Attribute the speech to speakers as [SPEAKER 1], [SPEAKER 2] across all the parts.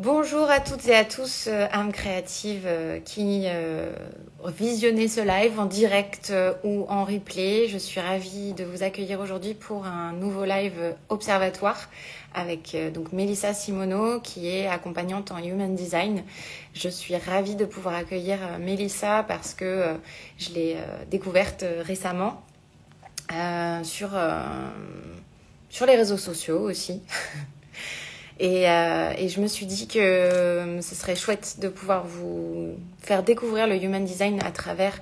[SPEAKER 1] Bonjour à toutes et à tous, âmes créatives qui visionnez ce live en direct ou en replay. Je suis ravie de vous accueillir aujourd'hui pour un nouveau live observatoire avec donc Mélissa Simoneau qui est accompagnante en Human Design. Je suis ravie de pouvoir accueillir Mélissa parce que je l'ai découverte récemment sur les réseaux sociaux aussi. Et je me suis dit que ce serait chouette de pouvoir vous faire découvrir le Human Design à travers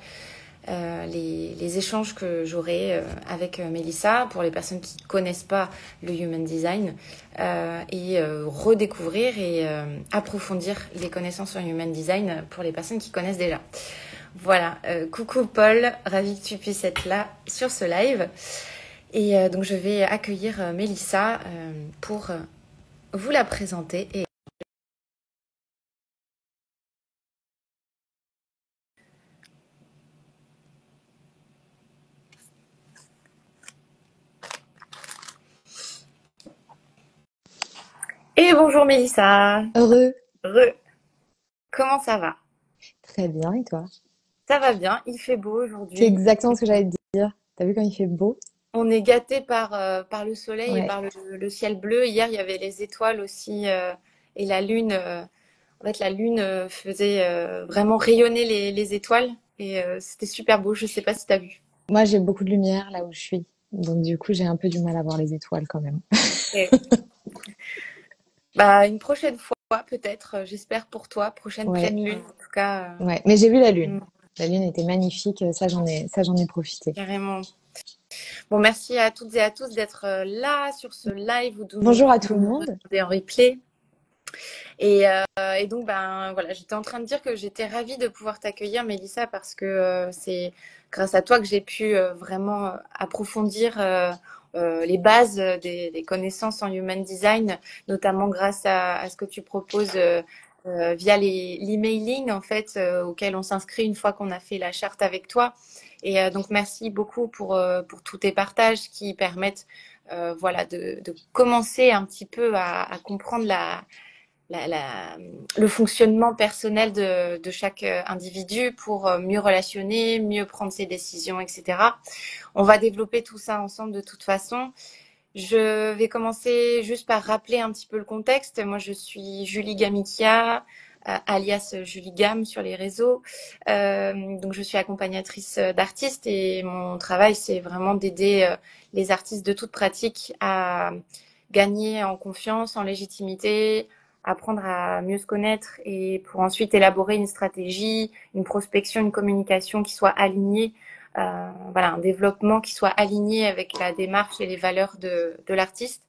[SPEAKER 1] les échanges que j'aurai avec Mélissa pour les personnes qui ne connaissent pas le Human Design et redécouvrir et approfondir les connaissances sur Human Design pour les personnes qui connaissent déjà. Voilà, coucou Paul, ravie que tu puisses être là sur ce live. Et donc je vais accueillir Mélissa pour vous la présenter et bonjour Mélissa.
[SPEAKER 2] Heureux.
[SPEAKER 1] Comment ça va?
[SPEAKER 2] Très bien, et toi?
[SPEAKER 1] Ça va bien, il fait beau
[SPEAKER 2] C'est
[SPEAKER 1] aujourd'hui.
[SPEAKER 2] exactement ce que j'allais te dire. T'as vu quand il fait beau?
[SPEAKER 1] On est gâté par le soleil et
[SPEAKER 2] Ouais.
[SPEAKER 1] par le ciel bleu. Hier, il y avait les étoiles aussi et la lune. En fait, la lune faisait vraiment rayonner les étoiles et c'était super beau. Je sais pas si tu as vu.
[SPEAKER 2] Moi, j'ai beaucoup de lumière là où je suis. Donc, du coup, j'ai un peu du mal à voir les étoiles quand même.
[SPEAKER 1] Et, bah, une prochaine fois, peut-être, j'espère pour toi, prochaine
[SPEAKER 2] Ouais,
[SPEAKER 1] pleine lune, en tout cas.
[SPEAKER 2] ouais. Mais j'ai vu la lune.
[SPEAKER 1] Mm,
[SPEAKER 2] La lune était magnifique. Ça, j'en ai profité.
[SPEAKER 1] carrément. Bon, merci à toutes et à tous d'être là sur ce live ou
[SPEAKER 2] Bonjour à
[SPEAKER 1] de
[SPEAKER 2] tout le
[SPEAKER 1] nous
[SPEAKER 2] monde.
[SPEAKER 1] regarder en replay. Et donc, ben voilà, j'étais en train de dire que j'étais ravie de pouvoir t'accueillir, Mélissa, parce que c'est grâce à toi que j'ai pu vraiment approfondir les bases des connaissances en Human Design, notamment grâce à ce que tu proposes via l'emailing, en fait, auquel on s'inscrit une fois qu'on a fait la charte avec toi. Et donc, merci beaucoup pour tous tes partages qui permettent voilà, de commencer un petit peu à comprendre la, la, le fonctionnement personnel de chaque individu pour mieux relationner, mieux prendre ses décisions, etc. On va développer tout ça ensemble de toute façon. Je vais commencer juste par rappeler un petit peu le contexte. Moi, je suis Julie Gamikia, alias Julie Gam sur les réseaux. Donc, je suis accompagnatrice d'artistes et mon travail, c'est vraiment d'aider les artistes de toute pratique à gagner en confiance, en légitimité, apprendre à mieux se connaître et pour ensuite élaborer une stratégie, une prospection, une communication qui soit alignée, voilà, un développement qui soit aligné avec la démarche et les valeurs de l'artiste.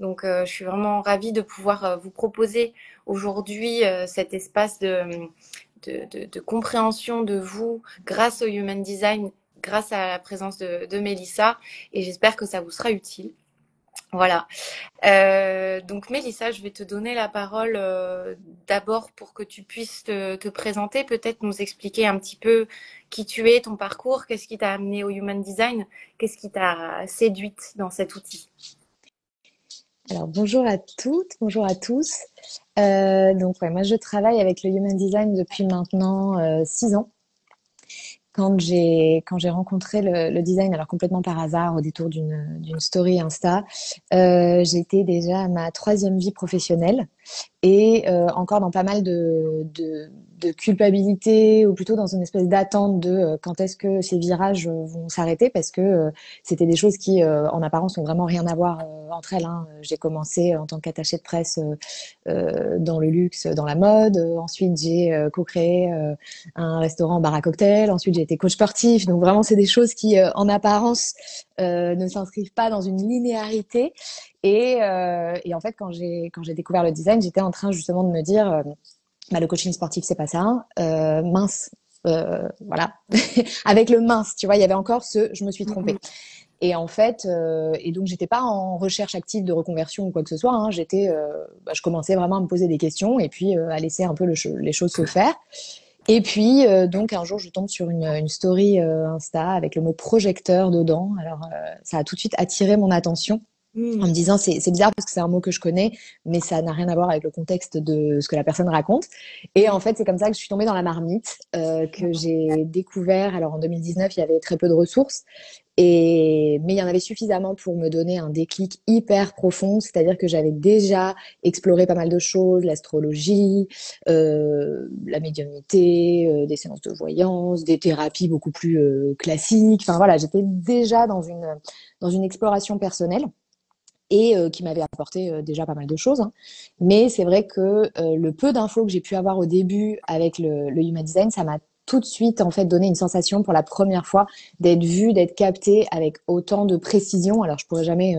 [SPEAKER 1] Donc, je suis vraiment ravie de pouvoir vous proposer aujourd'hui cet espace de compréhension de vous grâce au Human Design, grâce à la présence de Mélissa, et j'espère que ça vous sera utile. Voilà. Donc Mélissa, je vais te donner la parole d'abord pour que tu puisses te présenter, peut-être nous expliquer un petit peu qui tu es, ton parcours, qu'est-ce qui t'a amené au Human Design, qu'est-ce qui t'a séduite dans cet outil.
[SPEAKER 2] Alors, bonjour à toutes, bonjour à tous. Donc, ouais, moi, je travaille avec le Human Design depuis maintenant 6 ans. Quand j'ai rencontré le design, alors complètement par hasard, au détour d'une story Insta, j'étais déjà à ma troisième vie professionnelle et encore dans pas mal de culpabilité, ou plutôt dans une espèce d'attente de quand est-ce que ces virages vont s'arrêter, parce que c'était des choses qui, en apparence, ont vraiment rien à voir entre elles, hein. J'ai commencé en tant qu'attachée de presse dans le luxe, dans la mode. Ensuite, j'ai co-créé un restaurant bar à cocktail. Ensuite, j'ai été coach sportif. Donc vraiment, c'est des choses qui, en apparence, ne s'inscrivent pas dans une linéarité. Et en fait, quand j'ai découvert le design, j'étais en train justement de me dire, bah, le coaching sportif, c'est pas ça. Mince, voilà. Avec le mince, tu vois, il y avait encore je me suis trompée. Et en fait, et donc j'étais pas en recherche active de reconversion ou quoi que ce soit, hein. Je commençais vraiment à me poser des questions et puis à laisser un peu les choses se faire. Et puis donc un jour, je tombe sur une story Insta avec le mot projecteur dedans. Alors ça a tout de suite attiré mon attention. en
[SPEAKER 1] Mm.
[SPEAKER 2] me disant c'est bizarre parce que c'est un mot que je connais, mais ça n'a rien à voir avec le contexte de ce que la personne raconte. Et en fait, c'est comme ça que je suis tombée dans la marmite, que j'ai découvert. Alors en 2019, il y avait très peu de ressources, mais il y en avait suffisamment pour me donner un déclic hyper profond, c'est-à-dire que j'avais déjà exploré pas mal de choses, l'astrologie, la médiumnité, des séances de voyance, des thérapies beaucoup plus classiques. Enfin voilà, j'étais déjà dans une exploration personnelle et qui m'avait apporté déjà pas mal de choses. Hein. Mais c'est vrai que le peu d'infos que j'ai pu avoir au début avec le Human Design, ça m'a tout de suite en fait donné une sensation pour la première fois d'être vue, d'être captée avec autant de précision. Alors je pourrais jamais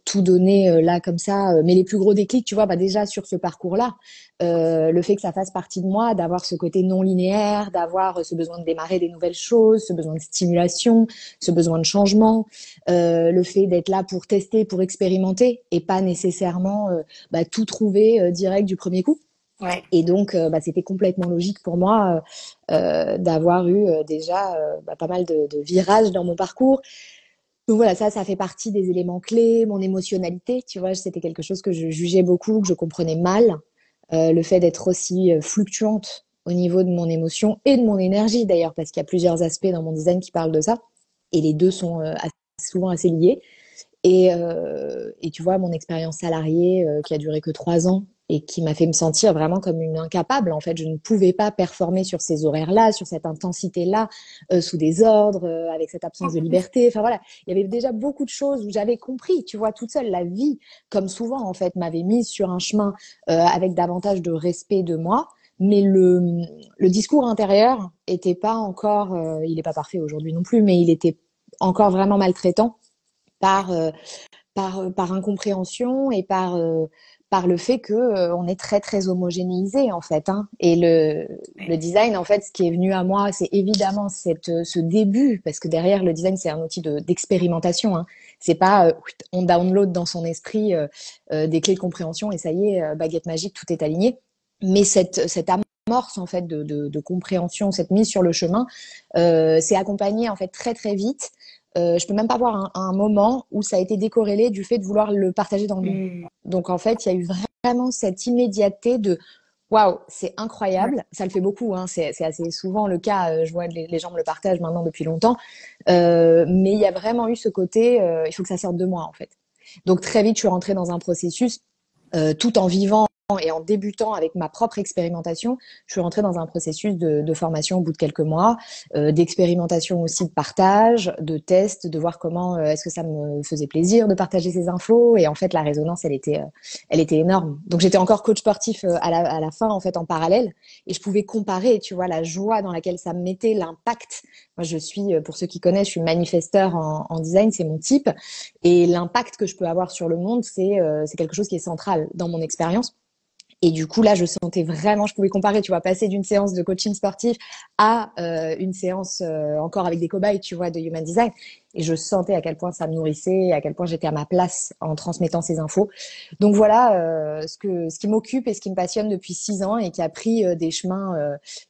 [SPEAKER 2] tout donner là comme ça, mais les plus gros déclics, tu vois, bah déjà sur ce parcours-là, le fait que ça fasse partie de moi, d'avoir ce côté non linéaire, d'avoir ce besoin de démarrer des nouvelles choses, ce besoin de stimulation, ce besoin de changement, le fait d'être là pour tester, pour expérimenter et pas nécessairement bah, tout trouver direct du premier coup.
[SPEAKER 1] Ouais.
[SPEAKER 2] Et donc, bah, c'était complètement logique pour moi d'avoir eu déjà bah, pas mal de virages dans mon parcours. Donc voilà, ça fait partie des éléments clés. Mon émotionnalité, tu vois, c'était quelque chose que je jugeais beaucoup, que je comprenais mal. Le fait d'être aussi fluctuante au niveau de mon émotion et de mon énergie d'ailleurs, parce qu'il y a plusieurs aspects dans mon design qui parlent de ça. Et les deux sont souvent assez liés. Et tu vois, mon expérience salariée qui a duré que 3 ans et qui m'a fait me sentir vraiment comme une incapable. En fait, je ne pouvais pas performer sur ces horaires-là, sur cette intensité-là, sous des ordres, avec cette absence de liberté. Enfin voilà, il y avait déjà beaucoup de choses où j'avais compris, tu vois, toute seule, la vie, comme souvent en fait, m'avait mise sur un chemin avec davantage de respect de moi. Mais le discours intérieur était pas encore, il n'est pas parfait aujourd'hui non plus, mais il était encore vraiment maltraitant par par incompréhension et par le fait que on est très très homogénéisé en fait. Hein. Et le design en fait, ce qui est venu à moi, c'est évidemment ce début parce que derrière le design c'est un outil d'expérimentation. Hein. C'est pas on download dans son esprit des clés de compréhension et ça y est baguette magique tout est aligné. Mais cette amorce en fait de compréhension, cette mise sur le chemin, c'est accompagné en fait très très vite je peux même pas voir un moment où ça a été décorrélé du fait de vouloir le partager dans le monde.
[SPEAKER 1] Mm.
[SPEAKER 2] Donc en fait, il y a eu vraiment cette immédiateté de waouh, c'est
[SPEAKER 1] Ouais.
[SPEAKER 2] incroyable. Ça le fait beaucoup, hein. C'est assez souvent le cas. Je vois les gens me le partagent maintenant depuis longtemps. Mais il y a vraiment eu ce côté, il faut que ça sorte de moi en fait. Donc très vite, je suis rentrée dans un processus tout en vivant et en débutant avec ma propre expérimentation, je suis rentrée dans un processus de formation au bout de quelques mois, d'expérimentation aussi de partage, de test, de voir comment est-ce que ça me faisait plaisir de partager ces infos. Et en fait, la résonance, elle était énorme. Donc j'étais encore coach sportif à la fin, en fait, en parallèle, et je pouvais comparer, tu vois, la joie dans laquelle ça me mettait, l'impact. Moi, je suis, pour ceux qui connaissent, je suis manifesteur en design, c'est mon type, et l'impact que je peux avoir sur le monde, c'est quelque chose qui est central dans mon expérience. Et du coup, là, je sentais vraiment, je pouvais comparer, tu vois, passer d'une séance de coaching sportif à une séance encore avec des cobayes, tu vois, de human design. Et je sentais à quel point ça me nourrissait, à quel point j'étais à ma place en transmettant ces infos. Donc voilà, ce qui m'occupe et ce qui me passionne depuis 6 ans et qui a pris des chemins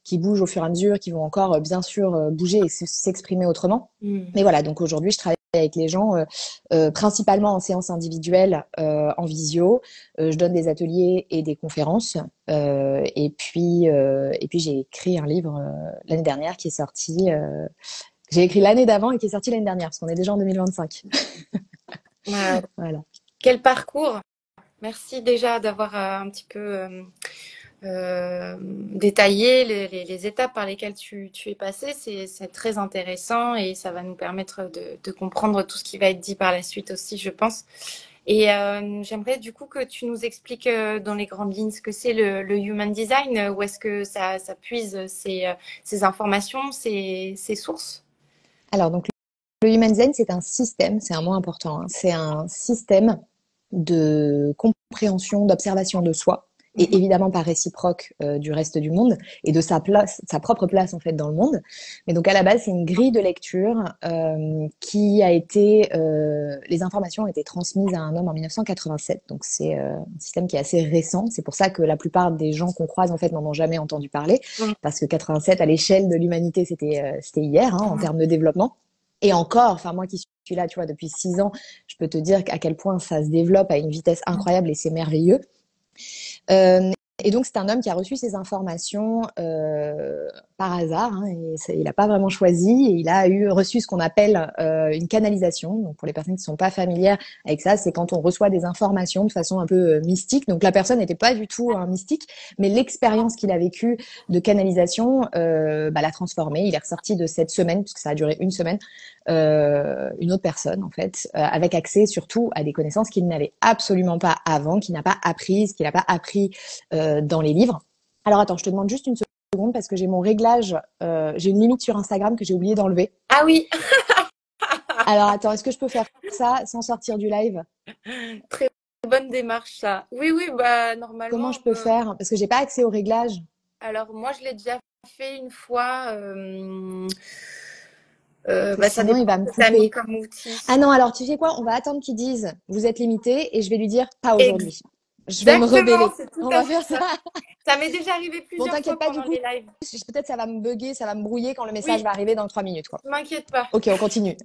[SPEAKER 2] qui bougent au fur et à mesure, qui vont encore bien sûr bouger et s'exprimer autrement.
[SPEAKER 1] Mm.
[SPEAKER 2] Mais voilà, donc aujourd'hui, je travaille avec les gens principalement en séance individuelle, en visio. Je donne des ateliers et des conférences. Et puis j'ai écrit un livre l'année dernière qui est sorti. J'ai écrit l'année d'avant et qui est sorti l'année dernière, parce qu'on est déjà en 2025.
[SPEAKER 1] Ouais.
[SPEAKER 2] Voilà.
[SPEAKER 1] Quel parcours! Merci déjà d'avoir un petit peu détaillé les étapes par lesquelles tu es passé. C'est très intéressant et ça va nous permettre de comprendre tout ce qui va être dit par la suite aussi, je pense. Et j'aimerais du coup que tu nous expliques dans les grandes lignes ce que c'est le Human Design, où est-ce que ça puise ces informations, ces sources.
[SPEAKER 2] Alors, donc, le Human Design, c'est un système, c'est un mot important, hein, c'est un système de compréhension, d'observation de soi, et
[SPEAKER 1] Mhm.
[SPEAKER 2] évidemment par réciproque du reste du monde, et de sa place, sa propre place en fait dans le monde. Mais donc à la base, c'est une grille de lecture qui a été, les informations ont été transmises à un homme en 1987. Donc c'est un système qui est assez récent. C'est pour ça que la plupart des gens qu'on croise en fait n'en ont jamais entendu parler, parce que 87 à l'échelle de l'humanité, c'était hier hein, en termes de développement. Et encore, enfin moi qui suis là, tu vois, depuis 6 ans, je peux te dire à quel point ça se développe à une vitesse incroyable et c'est merveilleux. Euh, et donc, c'est un homme qui a reçu ces informations par hasard. Hein, et il n'a pas vraiment choisi. Et il a reçu ce qu'on appelle une canalisation. Donc, pour les personnes qui ne sont pas familières avec ça, c'est quand on reçoit des informations de façon un peu mystique. Donc, la personne n'était pas du tout un mystique, mais l'expérience qu'il a vécue de canalisation l'a transformé. Il est ressorti de cette semaine, puisque ça a duré une semaine, une autre personne, en fait, avec accès surtout à des connaissances qu'il n'avait absolument pas avant, qu'il n'a pas apprises, qu'il n'a pas appris dans les livres. Alors attends, je te demande juste une seconde parce que j'ai mon réglage, j'ai une limite sur Instagram que j'ai oublié d'enlever.
[SPEAKER 1] Ah oui,
[SPEAKER 2] Alors attends, est-ce que je peux faire ça sans sortir du live?
[SPEAKER 1] très bonne démarche ça. Oui, oui, bah
[SPEAKER 2] Comment
[SPEAKER 1] normalement.
[SPEAKER 2] je peux faire? Parce que j'ai pas accès au réglage.
[SPEAKER 1] Alors moi, je l'ai déjà fait une fois.
[SPEAKER 2] Parce que
[SPEAKER 1] Bah, ça
[SPEAKER 2] sinon, il
[SPEAKER 1] dépend
[SPEAKER 2] va me
[SPEAKER 1] ce que tu as mis
[SPEAKER 2] couper.
[SPEAKER 1] comme outil.
[SPEAKER 2] Ah non, alors tu sais quoi? On va attendre qu'ils disent vous êtes limité et je vais lui dire pas aujourd'hui. Je vais me
[SPEAKER 1] Exactement,
[SPEAKER 2] rebeller.
[SPEAKER 1] c'est tout
[SPEAKER 2] On
[SPEAKER 1] à
[SPEAKER 2] va
[SPEAKER 1] fait
[SPEAKER 2] faire ça.
[SPEAKER 1] ça. Ça m'est déjà arrivé
[SPEAKER 2] Bon,
[SPEAKER 1] plusieurs
[SPEAKER 2] t'inquiète
[SPEAKER 1] fois
[SPEAKER 2] pas, du
[SPEAKER 1] pendant
[SPEAKER 2] coup,
[SPEAKER 1] les lives.
[SPEAKER 2] peut-être ça va me bugger, ça va me brouiller quand le message
[SPEAKER 1] Oui,
[SPEAKER 2] va arriver dans 3 minutes, quoi.
[SPEAKER 1] ne m'inquiète pas.
[SPEAKER 2] Ok, on continue.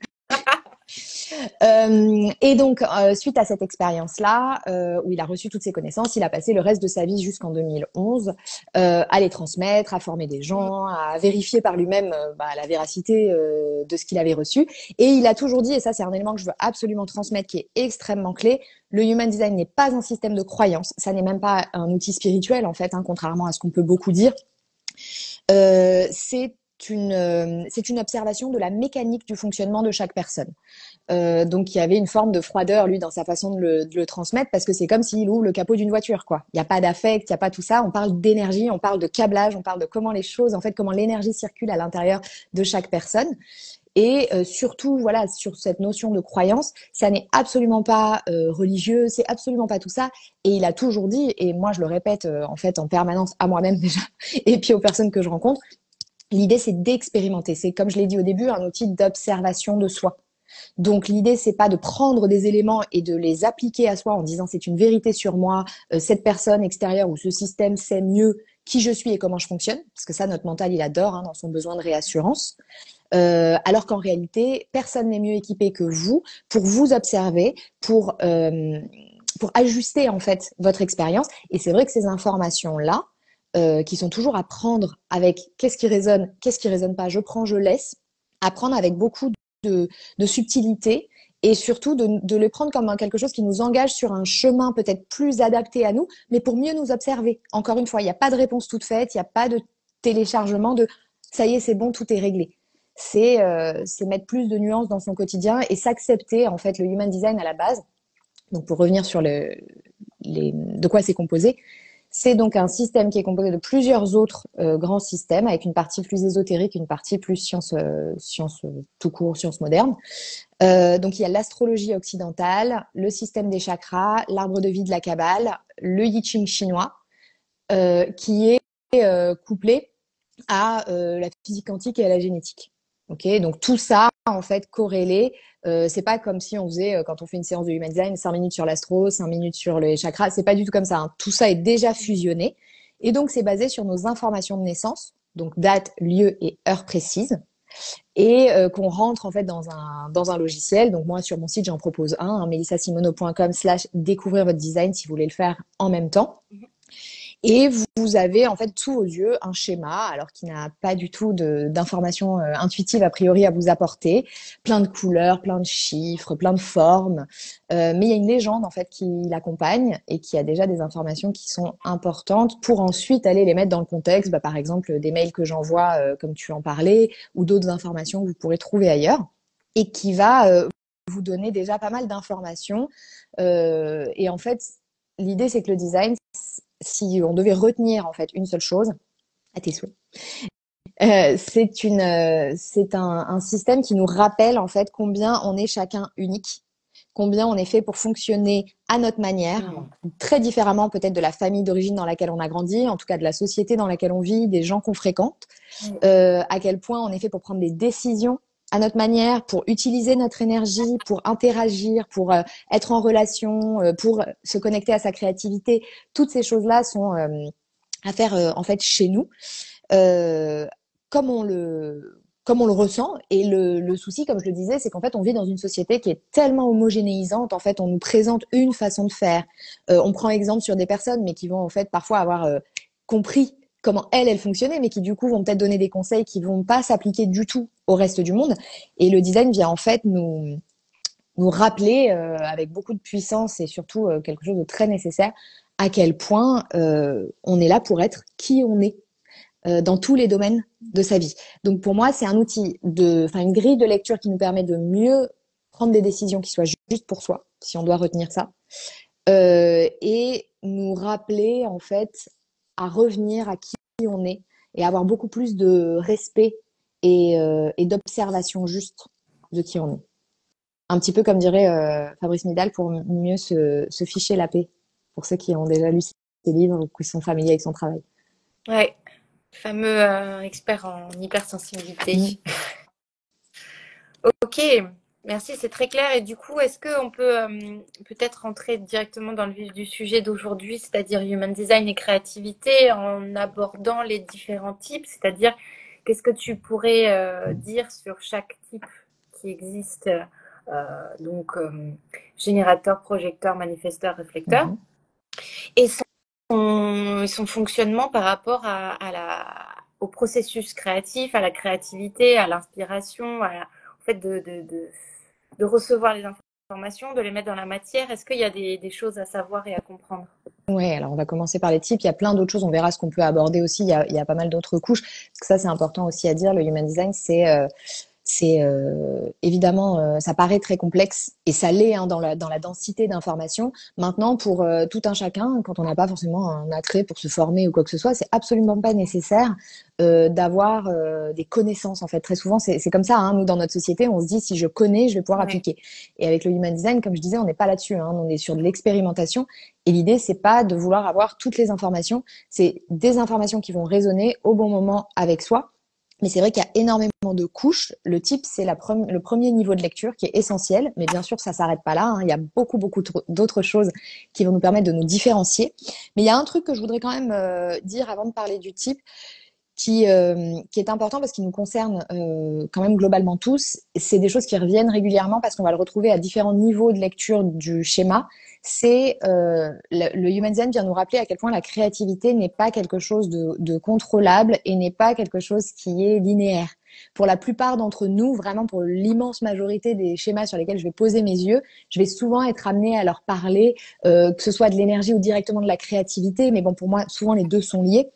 [SPEAKER 2] Et donc, suite à cette expérience-là, où il a reçu toutes ces connaissances, il a passé le reste de sa vie jusqu'en 2011 à les transmettre, à former des gens, à vérifier par lui-même la véracité de ce qu'il avait reçu. Et il a toujours dit, et ça c'est un élément que je veux absolument transmettre, qui est extrêmement clé, le human design n'est pas un système de croyance, ça n'est même pas un outil spirituel en fait, hein, contrairement à ce qu'on peut beaucoup dire. C'est une observation de la mécanique du fonctionnement de chaque personne. Donc il y avait une forme de froideur lui dans sa façon de le transmettre parce que c'est comme s'il ouvre le capot d'une voiture quoi. Il n'y a pas d'affect, il n'y a pas tout ça. On parle d'énergie, on parle de câblage, on parle de comment les choses, en fait comment l'énergie circule à l'intérieur de chaque personne. Et surtout voilà sur cette notion de croyance, ça n'est absolument pas religieux, c'est absolument pas tout ça. Et il a toujours dit, et moi je le répète en fait en permanence à moi-même déjà, et puis aux personnes que je rencontre, l'idée c'est d'expérimenter. C'est comme je l'ai dit au début, un outil d'observation de soi. Donc l'idée c'est pas de prendre des éléments et de les appliquer à soi en disant c'est une vérité sur moi, cette personne extérieure ou ce système sait mieux qui je suis et comment je fonctionne, parce que ça notre mental il adore hein, dans son besoin de réassurance. Alors qu'en réalité personne n'est mieux équipé que vous pour vous observer, pour ajuster en fait votre expérience. Et c'est vrai que ces informations là qui sont toujours à prendre avec qu'est-ce qui résonne pas, je prends, je laisse, à prendre avec beaucoup de subtilité et surtout de le prendre comme quelque chose qui nous engage sur un chemin peut-être plus adapté à nous, mais pour mieux nous observer. Encore une fois, il n'y a pas de réponse toute faite, il n'y a pas de téléchargement de ça y est, c'est bon, tout est réglé. C'est mettre plus de nuances dans son quotidien et s'accepter, en fait, le human design à la base. Donc, pour revenir sur de quoi c'est composé, c'est donc un système qui est composé de plusieurs autres grands systèmes, avec une partie plus ésotérique, une partie plus science tout court, science moderne. Donc il y a l'astrologie occidentale, le système des chakras, l'arbre de vie de la Kabbale, le I Ching chinois, qui est couplé à la physique quantique et à la génétique. Ok, donc tout ça en fait corrélé. C'est pas comme si on faisait quand on fait une séance de human design 5 minutes sur l'astro, 5 minutes sur les chakras. C'est pas du tout comme ça. Hein. Tout ça est déjà fusionné et donc c'est basé sur nos informations de naissance, donc date, lieu et heure précise, et qu'on rentre en fait dans un logiciel. Donc moi sur mon site j'en propose un, hein, melissasimono.com/découvrir votre design si vous voulez le faire en même temps. Et vous avez en fait sous vos yeux un schéma, alors qui n'a pas du tout d'informations intuitives a priori à vous apporter, plein de couleurs, plein de chiffres, plein de formes, mais il y a une légende en fait qui l'accompagne et qui a déjà des informations qui sont importantes pour ensuite aller les mettre dans le contexte, par exemple des mails que j'envoie comme tu en parlais, ou d'autres informations que vous pourrez trouver ailleurs, et qui va vous donner déjà pas mal d'informations. Et en fait, l'idée c'est que le design, si on devait retenir en fait une seule chose, à tes souhaits, c'est un système qui nous rappelle en fait combien on est chacun unique, combien on est fait pour fonctionner à notre manière, très différemment peut-être de la famille d'origine dans laquelle on a grandi, en tout cas de la société dans laquelle on vit, des gens qu'on fréquente, à quel point on est fait pour prendre des décisions à notre manière, pour utiliser notre énergie, pour interagir, pour être en relation, pour se connecter à sa créativité. Toutes ces choses-là sont à faire en fait chez nous. Euh, comme on le comme on le ressent. Et le souci, comme je le disais, c'est qu'en fait, on vit dans une société qui est tellement homogénéisante. En fait, on nous présente une façon de faire. On prend exemple sur des personnes, mais qui vont en fait parfois avoir compris comment elles fonctionnaient, mais qui du coup vont peut-être donner des conseils qui vont pas s'appliquer du tout au reste du monde. Et le design vient en fait nous rappeler avec beaucoup de puissance et surtout quelque chose de très nécessaire à quel point on est là pour être qui on est dans tous les domaines de sa vie. Donc pour moi, c'est un outil enfin une grille de lecture qui nous permet de mieux prendre des décisions qui soient justes pour soi, si on doit retenir ça, et nous rappeler en fait à revenir à qui on est et avoir beaucoup plus de respect et d'observation juste de qui on est. Un petit peu comme dirait Fabrice Midal, pour mieux se ficher la paix, pour ceux qui ont déjà lu ses livres ou qui sont familiers avec son travail.
[SPEAKER 1] Ouais, fameux expert en hypersensibilité.
[SPEAKER 2] Mm.
[SPEAKER 1] Ok, merci, c'est très clair. Et du coup, est-ce qu'on peut peut-être rentrer directement dans le vif du sujet d'aujourd'hui, c'est-à-dire human design et créativité, en abordant les différents types, c'est-à-dire qu'est-ce que tu pourrais dire sur chaque type qui existe, donc générateur, projecteur, manifesteur, réflecteur,
[SPEAKER 2] Mhm.
[SPEAKER 1] et son fonctionnement par rapport au processus créatif, à la créativité, à l'inspiration, au fait de recevoir les informations, de les mettre dans la matière. Est-ce qu'il y a des choses à savoir et à comprendre?
[SPEAKER 2] Ouais, alors on va commencer par les types. Il y a plein d'autres choses, on verra ce qu'on peut aborder aussi. Il y a pas mal d'autres couches. Parce que ça, c'est important aussi à dire. Le human design, c'est évidemment, ça paraît très complexe et ça l'est hein, dans la densité d'informations. Maintenant, pour tout un chacun, quand on n'a pas forcément un attrait pour se former ou quoi que ce soit, c'est absolument pas nécessaire d'avoir des connaissances. En fait, très souvent, c'est comme ça. Hein, nous, dans notre société, on se dit si je connais, je vais pouvoir
[SPEAKER 1] Ouais.
[SPEAKER 2] appliquer. Et avec le human design, comme je disais, on n'est pas là-dessus. Hein, on est sur de l'expérimentation. Et l'idée, c'est pas de vouloir avoir toutes les informations. C'est des informations qui vont résonner au bon moment avec soi. Mais c'est vrai qu'il y a énormément de couches. Le type, c'est le premier niveau de lecture qui est essentiel. Mais bien sûr, ça s'arrête pas là. Hein. Il y a beaucoup d'autres choses qui vont nous permettre de nous différencier. Mais il y a un truc que je voudrais quand même dire avant de parler du type qui est important parce qu'il nous concerne quand même globalement tous. C'est des choses qui reviennent régulièrement parce qu'on va le retrouver à différents niveaux de lecture du schéma. C'est le Human Design vient nous rappeler à quel point la créativité n'est pas quelque chose de contrôlable et n'est pas quelque chose qui est linéaire. Pour la plupart d'entre nous, vraiment pour l'immense majorité des schémas sur lesquels je vais poser mes yeux, je vais souvent être amenée à leur parler, que ce soit de l'énergie ou directement de la créativité. Mais bon, pour moi, souvent les deux sont liés.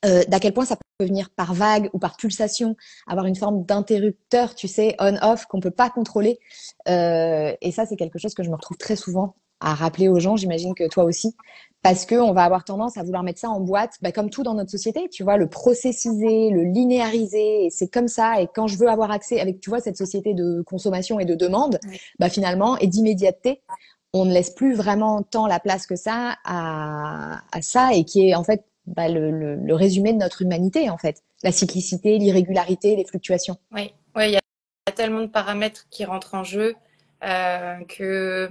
[SPEAKER 2] D'à quel point ça peut venir par vague ou par pulsation, avoir une forme d'interrupteur, tu sais, on-off qu'on peut pas contrôler. Et ça, c'est quelque chose que je me retrouve très souvent à rappeler aux gens. J'imagine que toi aussi, parce que on va avoir tendance à vouloir mettre ça en boîte, bah, comme tout dans notre société, tu vois, le processiser, le linéariser. Et c'est comme ça. Et quand je veux avoir accès avec, tu vois, cette société de consommation et de demande,
[SPEAKER 1] Ouais.
[SPEAKER 2] bah finalement, et d'immédiateté, on ne laisse plus vraiment tant la place que ça à ça et qui est en fait bah, le résumé de notre humanité, en fait. La cyclicité, l'irrégularité, les fluctuations.
[SPEAKER 1] Oui, ouais, il y a tellement de paramètres qui rentrent en jeu que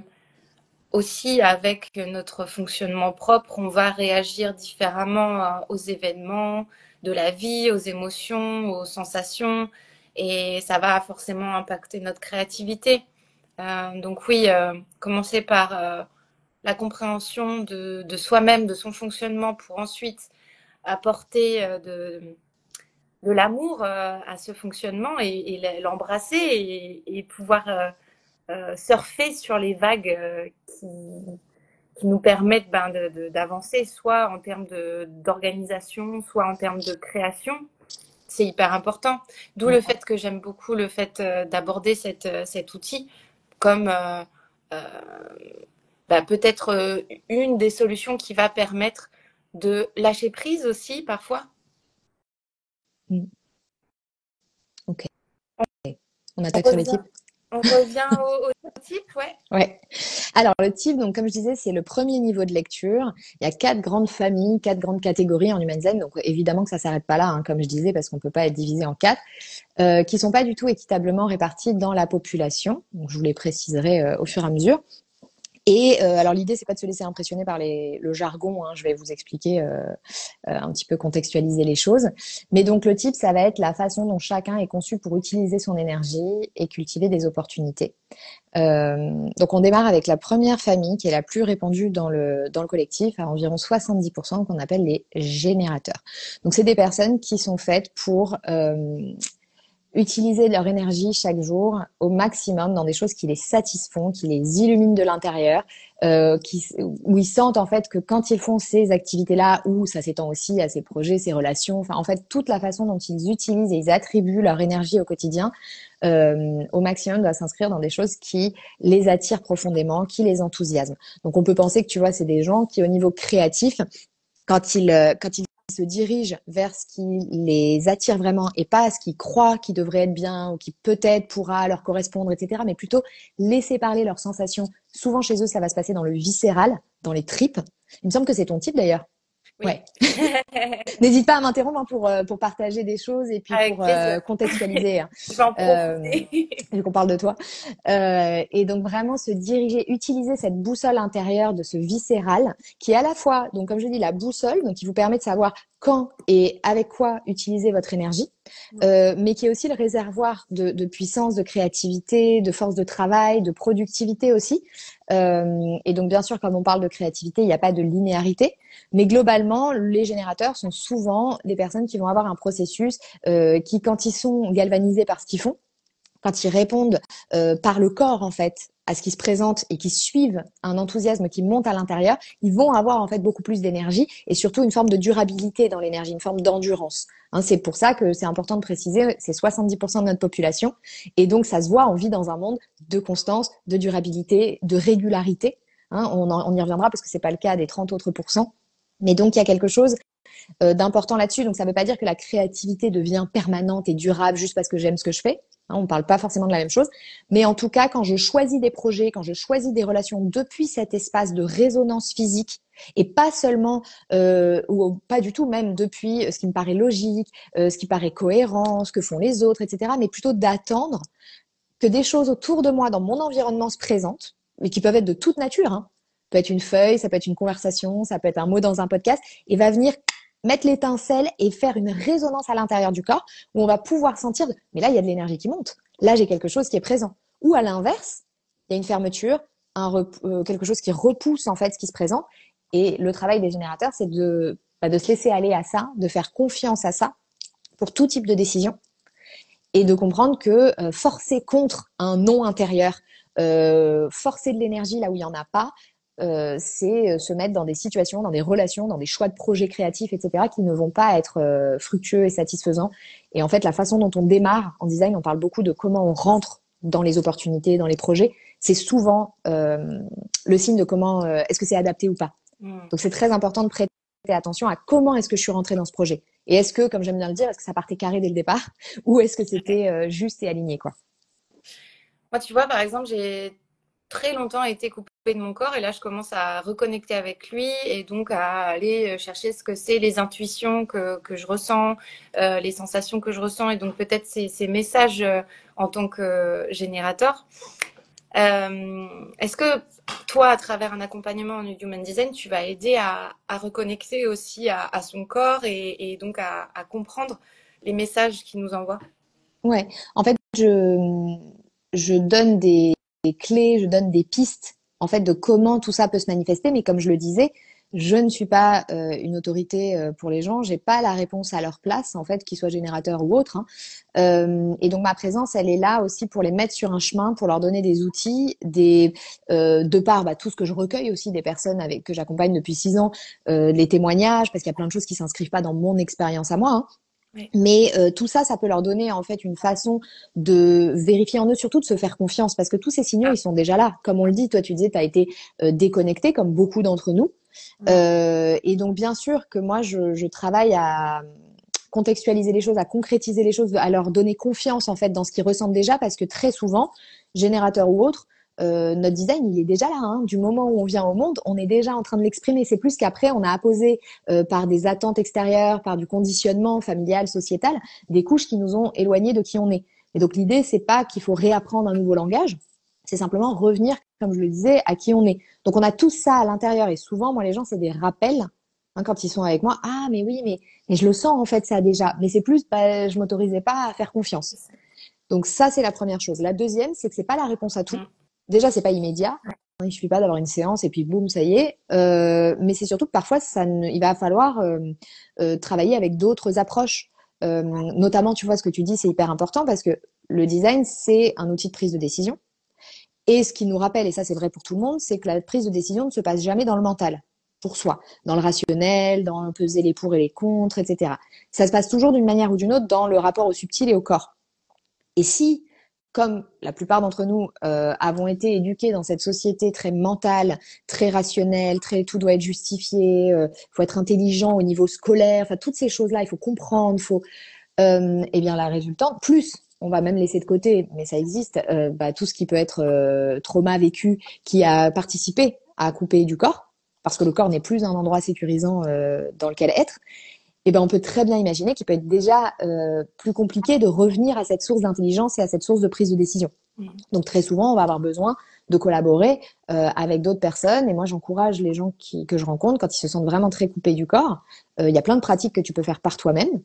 [SPEAKER 1] aussi avec notre fonctionnement propre, on va réagir différemment aux événements de la vie, aux émotions, aux sensations, et ça va forcément impacter notre créativité. Donc oui, commencer par la compréhension de soi-même, de son fonctionnement, pour ensuite apporter de l'amour à ce fonctionnement et l'embrasser et pouvoir surfer sur les vagues qui nous permettent d'avancer, soit en termes d'organisation, soit en termes de création. C'est hyper important. D'où le fait que j'aime beaucoup le fait d'aborder cet outil comme euh, peut-être une des solutions qui va permettre de lâcher prise aussi parfois.
[SPEAKER 2] Mm. Ok. On
[SPEAKER 1] On
[SPEAKER 2] attaque sur les
[SPEAKER 1] revient,
[SPEAKER 2] types.
[SPEAKER 1] on revient au type, ouais.
[SPEAKER 2] Ouais. Alors, le type, donc, comme je disais, c'est le premier niveau de lecture. Il y a 4 grandes familles, 4 grandes catégories en human design. Donc, évidemment que ça s'arrête pas là, hein, comme je disais, parce qu'on peut pas être divisé en 4, qui sont pas du tout équitablement répartis dans la population. Donc, je vous les préciserai au fur et à mesure. Et alors l'idée, c'est pas de se laisser impressionner par le jargon, hein, je vais vous expliquer un petit peu contextualiser les choses. Mais donc le type, ça va être la façon dont chacun est conçu pour utiliser son énergie et cultiver des opportunités. Donc on démarre avec la première famille qui est la plus répandue dans le collectif, à environ 70%, qu'on appelle les générateurs. Donc c'est des personnes qui sont faites pour utiliser leur énergie chaque jour au maximum dans des choses qui les satisfont, qui les illuminent de l'intérieur, où ils sentent en fait que quand ils font ces activités-là, ou ça s'étend aussi à ces projets, ces relations, enfin en fait toute la façon dont ils utilisent et ils attribuent leur énergie au quotidien, au maximum doit s'inscrire dans des choses qui les attirent profondément, qui les enthousiasment. Donc on peut penser que tu vois, c'est des gens qui au niveau créatif, quand ils se dirigent vers ce qui les attire vraiment et pas à ce qu'ils croient qui devrait être bien ou qui peut-être pourra leur correspondre, etc., mais plutôt laisser parler leurs sensations. Souvent chez eux, ça va se passer dans le viscéral, dans les tripes. Il me semble que c'est ton type d'ailleurs.
[SPEAKER 1] Oui.
[SPEAKER 2] Ouais. N'hésite pas à m'interrompre, hein, pour partager des choses et puis
[SPEAKER 1] Avec
[SPEAKER 2] pour
[SPEAKER 1] plaisir.
[SPEAKER 2] contextualiser, hein.
[SPEAKER 1] Je vais en
[SPEAKER 2] Euh,
[SPEAKER 1] profiter.
[SPEAKER 2] Vu qu'on parle de toi. Et donc vraiment se diriger, utiliser cette boussole intérieure de ce viscéral qui est à la fois, donc comme je dis, la boussole, donc qui vous permet de savoir quand et avec quoi utiliser votre énergie, mais qui est aussi le réservoir de puissance, de créativité, de force de travail, de productivité aussi. Et donc bien sûr, comme on parle de créativité, il n'y a pas de linéarité, mais globalement, les générateurs sont souvent des personnes qui vont avoir un processus qui, quand ils sont galvanisés par ce qu'ils font, quand ils répondent par le corps en fait à ce qui se présente et qui suivent un enthousiasme qui monte à l'intérieur, ils vont avoir en fait beaucoup plus d'énergie et surtout une forme de durabilité dans l'énergie, une forme d'endurance. Hein, c'est pour ça que c'est important de préciser, c'est 70% de notre population et donc ça se voit, on vit dans un monde de constance, de durabilité, de régularité. Hein, on y reviendra parce que c'est pas le cas des 30 autres pourcents. Mais donc il y a quelque chose d'important là-dessus. Donc ça ne veut pas dire que la créativité devient permanente et durable juste parce que j'aime ce que je fais. Hein, on ne parle pas forcément de la même chose. Mais en tout cas, quand je choisis des projets, quand je choisis des relations depuis cet espace de résonance physique et pas seulement, ou pas du tout même depuis ce qui me paraît logique, ce qui paraît cohérent, ce que font les autres, etc., mais plutôt d'attendre que des choses autour de moi, dans mon environnement, se présentent, mais qui peuvent être de toute nature. Hein. Ça peut être une feuille, ça peut être une conversation, ça peut être un mot dans un podcast, et va venir mettre l'étincelle et faire une résonance à l'intérieur du corps où on va pouvoir sentir, mais là, il y a de l'énergie qui monte. Là, j'ai quelque chose qui est présent. Ou à l'inverse, il y a une fermeture, quelque chose qui repousse en fait ce qui se présente. Et le travail des générateurs, c'est de se laisser aller à ça, de faire confiance à ça pour tout type de décision et de comprendre que forcer contre un non intérieur, forcer de l'énergie là où il n'y en a pas, c'est se mettre dans des situations, dans des relations, dans des choix de projets créatifs, etc., qui ne vont pas être fructueux et satisfaisants. Et en fait, la façon dont on démarre en design, on parle beaucoup de comment on rentre dans les opportunités, dans les projets. C'est souvent le signe de comment est-ce que c'est adapté ou pas. Donc, c'est très important de prêter attention à comment est-ce que je suis rentrée dans ce projet. Et est-ce que, comme j'aime bien le dire, est-ce que ça partait carré dès le départ ou est-ce que c'était juste et aligné, quoi.
[SPEAKER 1] Moi, tu vois, par exemple, j'ai très longtemps été coupée de mon corps et là, je commence à reconnecter avec lui et donc à aller chercher ce que c'est les intuitions que je ressens, les sensations que je ressens et donc peut-être ces messages en tant que générateur. Est-ce que toi, à travers un accompagnement en Human Design, tu vas aider à reconnecter aussi à son corps et donc à comprendre les messages qu'il nous envoie?
[SPEAKER 2] Ouais, en fait, je donne des clés, je donne des pistes, en fait, de comment tout ça peut se manifester. Mais comme je le disais, je ne suis pas une autorité pour les gens. J'ai pas la réponse à leur place, en fait, qu'ils soient générateurs ou autres. Hein. Et donc ma présence, elle est là aussi pour les mettre sur un chemin, pour leur donner des outils, de par tout ce que je recueille aussi des personnes avec que j'accompagne depuis 6 ans, les témoignages, parce qu'il y a plein de choses qui s'inscrivent pas dans mon expérience à moi. Hein.
[SPEAKER 1] Oui.
[SPEAKER 2] Mais tout ça, ça peut leur donner en fait une façon de vérifier en eux, surtout de se faire confiance, parce que tous ces signaux,
[SPEAKER 1] Ah.
[SPEAKER 2] ils sont déjà là. Comme on le dit, toi tu disais, tu as été déconnecté, comme beaucoup d'entre nous. Et donc bien sûr que moi, je travaille à contextualiser les choses, à concrétiser les choses, à leur donner confiance en fait dans ce qu'ils ressentent déjà, parce que très souvent, générateur ou autre, notre design, il est déjà là. Hein. Du moment où on vient au monde, on est déjà en train de l'exprimer. C'est plus qu'après, on a apposé par des attentes extérieures, par du conditionnement familial, sociétal, des couches qui nous ont éloignés de qui on est. Et donc l'idée, c'est pas qu'il faut réapprendre un nouveau langage, c'est simplement revenir comme je le disais, à qui on est. Donc, on a tout ça à l'intérieur. Et souvent, moi, les gens, c'est des rappels. Hein, quand ils sont avec moi, ah, mais oui, mais je le sens, en fait, ça déjà. Mais c'est plus, bah, je m'autorisais pas à faire confiance. Donc ça, c'est la première chose. La deuxième, c'est que c'est pas la réponse à tout.
[SPEAKER 1] Mm.
[SPEAKER 2] Déjà, c'est pas immédiat. Il suffit pas d'avoir une séance et puis boum, ça y est. Mais c'est surtout que parfois, il va falloir travailler avec d'autres approches. Notamment, tu vois, ce que tu dis, c'est hyper important parce que le design, c'est un outil de prise de décision. Et ce qui nous rappelle, et ça c'est vrai pour tout le monde, c'est que la prise de décision ne se passe jamais dans le mental, pour soi, dans le rationnel, dans peser les pour et les contre, etc. Ça se passe toujours d'une manière ou d'une autre dans le rapport au subtil et au corps. Et si, comme la plupart d'entre nous avons été éduqués dans cette société très mentale, très rationnelle, très tout doit être justifié, faut être intelligent au niveau scolaire, enfin toutes ces choses-là, il faut comprendre, eh bien la résultante, plus on va même laisser de côté, mais ça existe, bah, tout ce qui peut être trauma vécu, qui a participé à couper du corps, parce que le corps n'est plus un endroit sécurisant dans lequel être. Eh ben, on peut très bien imaginer qu'il peut être déjà plus compliqué de revenir à cette source d'intelligence et à cette source de prise de décision.
[SPEAKER 1] Mm.
[SPEAKER 2] Donc très souvent, on va avoir besoin de collaborer avec d'autres personnes. Et moi, j'encourage les gens que je rencontre quand ils se sentent vraiment très coupés du corps. Il y a plein de pratiques que tu peux faire par toi-même.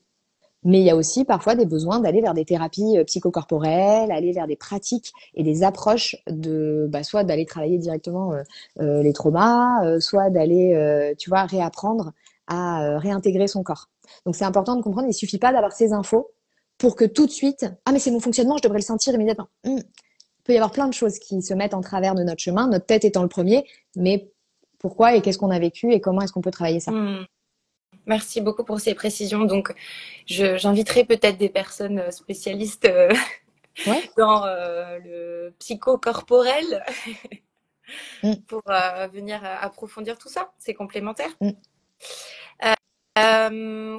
[SPEAKER 2] Mais il y a aussi parfois des besoins d'aller vers des thérapies psychocorporelles, aller vers des pratiques et des approches de, bah, soit d'aller travailler directement les traumas, soit d'aller, tu vois, réapprendre à réintégrer son corps. Donc c'est important de comprendre, il suffit pas d'avoir ces infos pour que tout de suite, ah mais c'est mon fonctionnement, je devrais le sentir immédiatement. Il peut y avoir plein de choses qui se mettent en travers de notre chemin, notre tête étant le premier, mais pourquoi et qu'est-ce qu'on a vécu et comment est-ce qu'on peut travailler ça?
[SPEAKER 1] Mm. Merci beaucoup pour ces précisions. Donc, j'inviterai peut-être des personnes spécialistes
[SPEAKER 2] Ouais.
[SPEAKER 1] dans le psychocorporel
[SPEAKER 2] Mm,
[SPEAKER 1] pour venir approfondir tout ça. C'est complémentaire.
[SPEAKER 2] mm.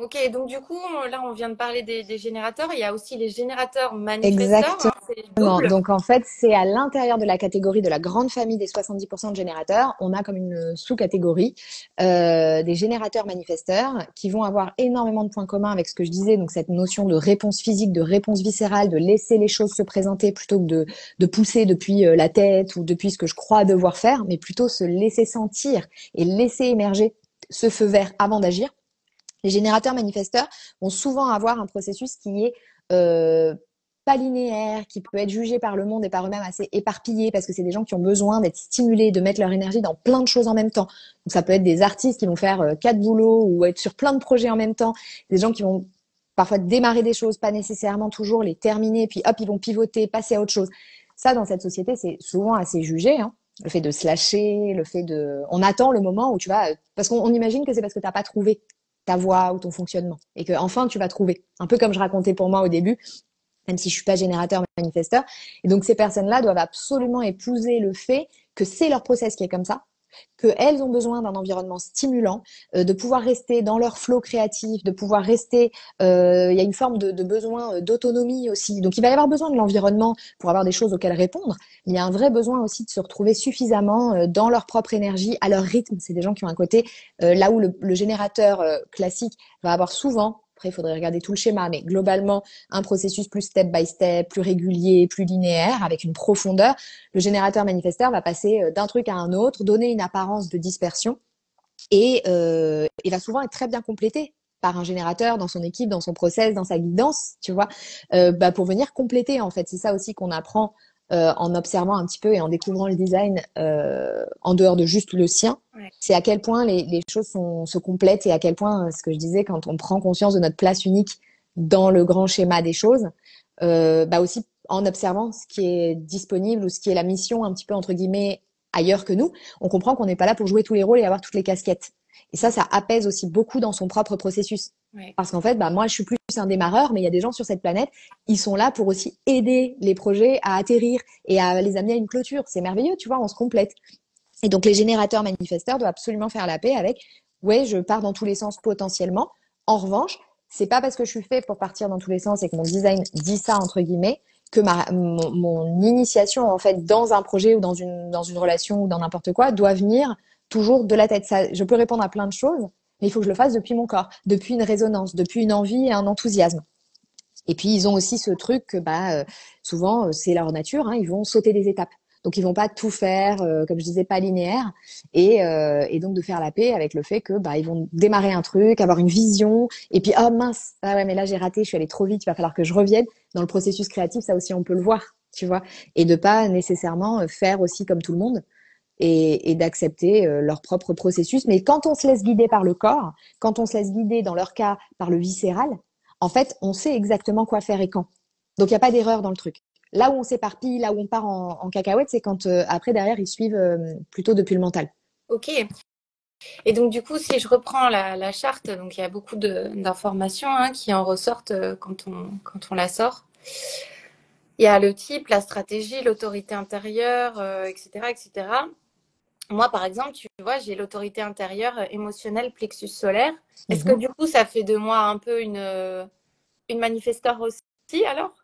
[SPEAKER 1] Ok, donc du coup, là, on vient de parler des générateurs. Il y a aussi les générateurs manifesteurs,
[SPEAKER 2] Exactement.
[SPEAKER 1] hein, c'est double.
[SPEAKER 2] Donc en fait, c'est à l'intérieur de la catégorie de la grande famille des 70% de générateurs, on a comme une sous-catégorie des générateurs manifesteurs qui vont avoir énormément de points communs avec ce que je disais, donc cette notion de réponse physique, de réponse viscérale, de laisser les choses se présenter plutôt que de pousser depuis la tête ou depuis ce que je crois devoir faire, mais plutôt se laisser sentir et laisser émerger ce feu vert avant d'agir. Les générateurs manifesteurs vont souvent avoir un processus qui est pas linéaire, qui peut être jugé par le monde et par eux-mêmes assez éparpillé, parce que c'est des gens qui ont besoin d'être stimulés, de mettre leur énergie dans plein de choses en même temps. Donc ça peut être des artistes qui vont faire 4 boulots ou être sur plein de projets en même temps, des gens qui vont parfois démarrer des choses, pas nécessairement toujours les terminer, puis hop, ils vont pivoter, passer à autre chose. Ça, dans cette société, c'est souvent assez jugé, hein. Le fait de se lâcher, le fait de... On attend le moment où tu vas... Parce qu'on imagine que c'est parce que t'as pas trouvé ta voix ou ton fonctionnement et que enfin tu vas trouver. Un peu comme je racontais pour moi au début, même si je suis pas générateur manifesteur. Et donc ces personnes-là doivent absolument épouser le fait que c'est leur process qui est comme ça, qu'elles ont besoin d'un environnement stimulant, de pouvoir rester dans leur flow créatif, de pouvoir rester, il y a une forme de besoin d'autonomie aussi. Donc il va y avoir besoin de l'environnement pour avoir des choses auxquelles répondre, mais il y a un vrai besoin aussi de se retrouver suffisamment dans leur propre énergie, à leur rythme. C'est des gens qui ont un côté, là où le générateur classique va avoir souvent, après, il faudrait regarder tout le schéma, mais globalement, un processus plus step by step, plus régulier, plus linéaire, avec une profondeur. Le générateur manifesteur va passer d'un truc à un autre, donner une apparence de dispersion et va souvent être très bien complété par un générateur dans son équipe, dans son process, dans sa guidance, tu vois, pour venir compléter en fait. C'est ça aussi qu'on apprend en observant un petit peu et en découvrant le design en dehors de juste le sien.
[SPEAKER 1] Ouais.
[SPEAKER 2] C'est à quel point les choses se complètent et à quel point, ce que je disais, quand on prend conscience de notre place unique dans le grand schéma des choses, aussi en observant ce qui est disponible ou ce qui est la mission un petit peu entre guillemets ailleurs que nous, on comprend qu'on n'est pas là pour jouer tous les rôles et avoir toutes les casquettes. Et ça apaise aussi beaucoup dans son propre processus.
[SPEAKER 1] Ouais.
[SPEAKER 2] Parce qu'en fait, moi, je suis plus un démarreur, mais il y a des gens sur cette planète, ils sont là pour aussi aider les projets à atterrir et à les amener à une clôture. C'est merveilleux, tu vois, on se complète. Et donc, les générateurs manifesteurs doivent absolument faire la paix avec, ouais, je pars dans tous les sens potentiellement. En revanche, c'est pas parce que je suis fait pour partir dans tous les sens et que mon design dit ça, entre guillemets, que mon initiation, en fait, dans un projet ou dans une relation ou dans n'importe quoi, doit venir toujours de la tête. Ça, je peux répondre à plein de choses, mais il faut que je le fasse depuis mon corps, depuis une résonance, depuis une envie et un enthousiasme. Et puis, ils ont aussi ce truc que souvent, c'est leur nature, hein, ils vont sauter des étapes. Donc ils vont pas tout faire, comme je disais, pas linéaire, et donc de faire la paix avec le fait que bah ils vont démarrer un truc, avoir une vision, et puis oh mince, ah ouais mais là j'ai raté, je suis allée trop vite, il va falloir que je revienne. Dans le processus créatif, ça aussi on peut le voir, tu vois, et de pas nécessairement faire aussi comme tout le monde et d'accepter leur propre processus. Mais quand on se laisse guider par le corps, quand on se laisse guider, dans leur cas, par le viscéral, en fait, on sait exactement quoi faire et quand. Donc, il n'y a pas d'erreur dans le truc. Là où on s'éparpille, là où on part en cacahuète, c'est quand après, derrière, ils suivent plutôt depuis le mental.
[SPEAKER 1] Ok. Et donc, du coup, si je reprends la charte, donc il y a beaucoup d'informations hein, qui en ressortent quand on la sort. Il y a le type, la stratégie, l'autorité intérieure, etc., etc. Moi, par exemple, tu vois, j'ai l'autorité intérieure émotionnelle plexus solaire. Est-ce que
[SPEAKER 2] Mhm.
[SPEAKER 1] du coup, ça fait de moi un peu une manifesteur aussi, alors?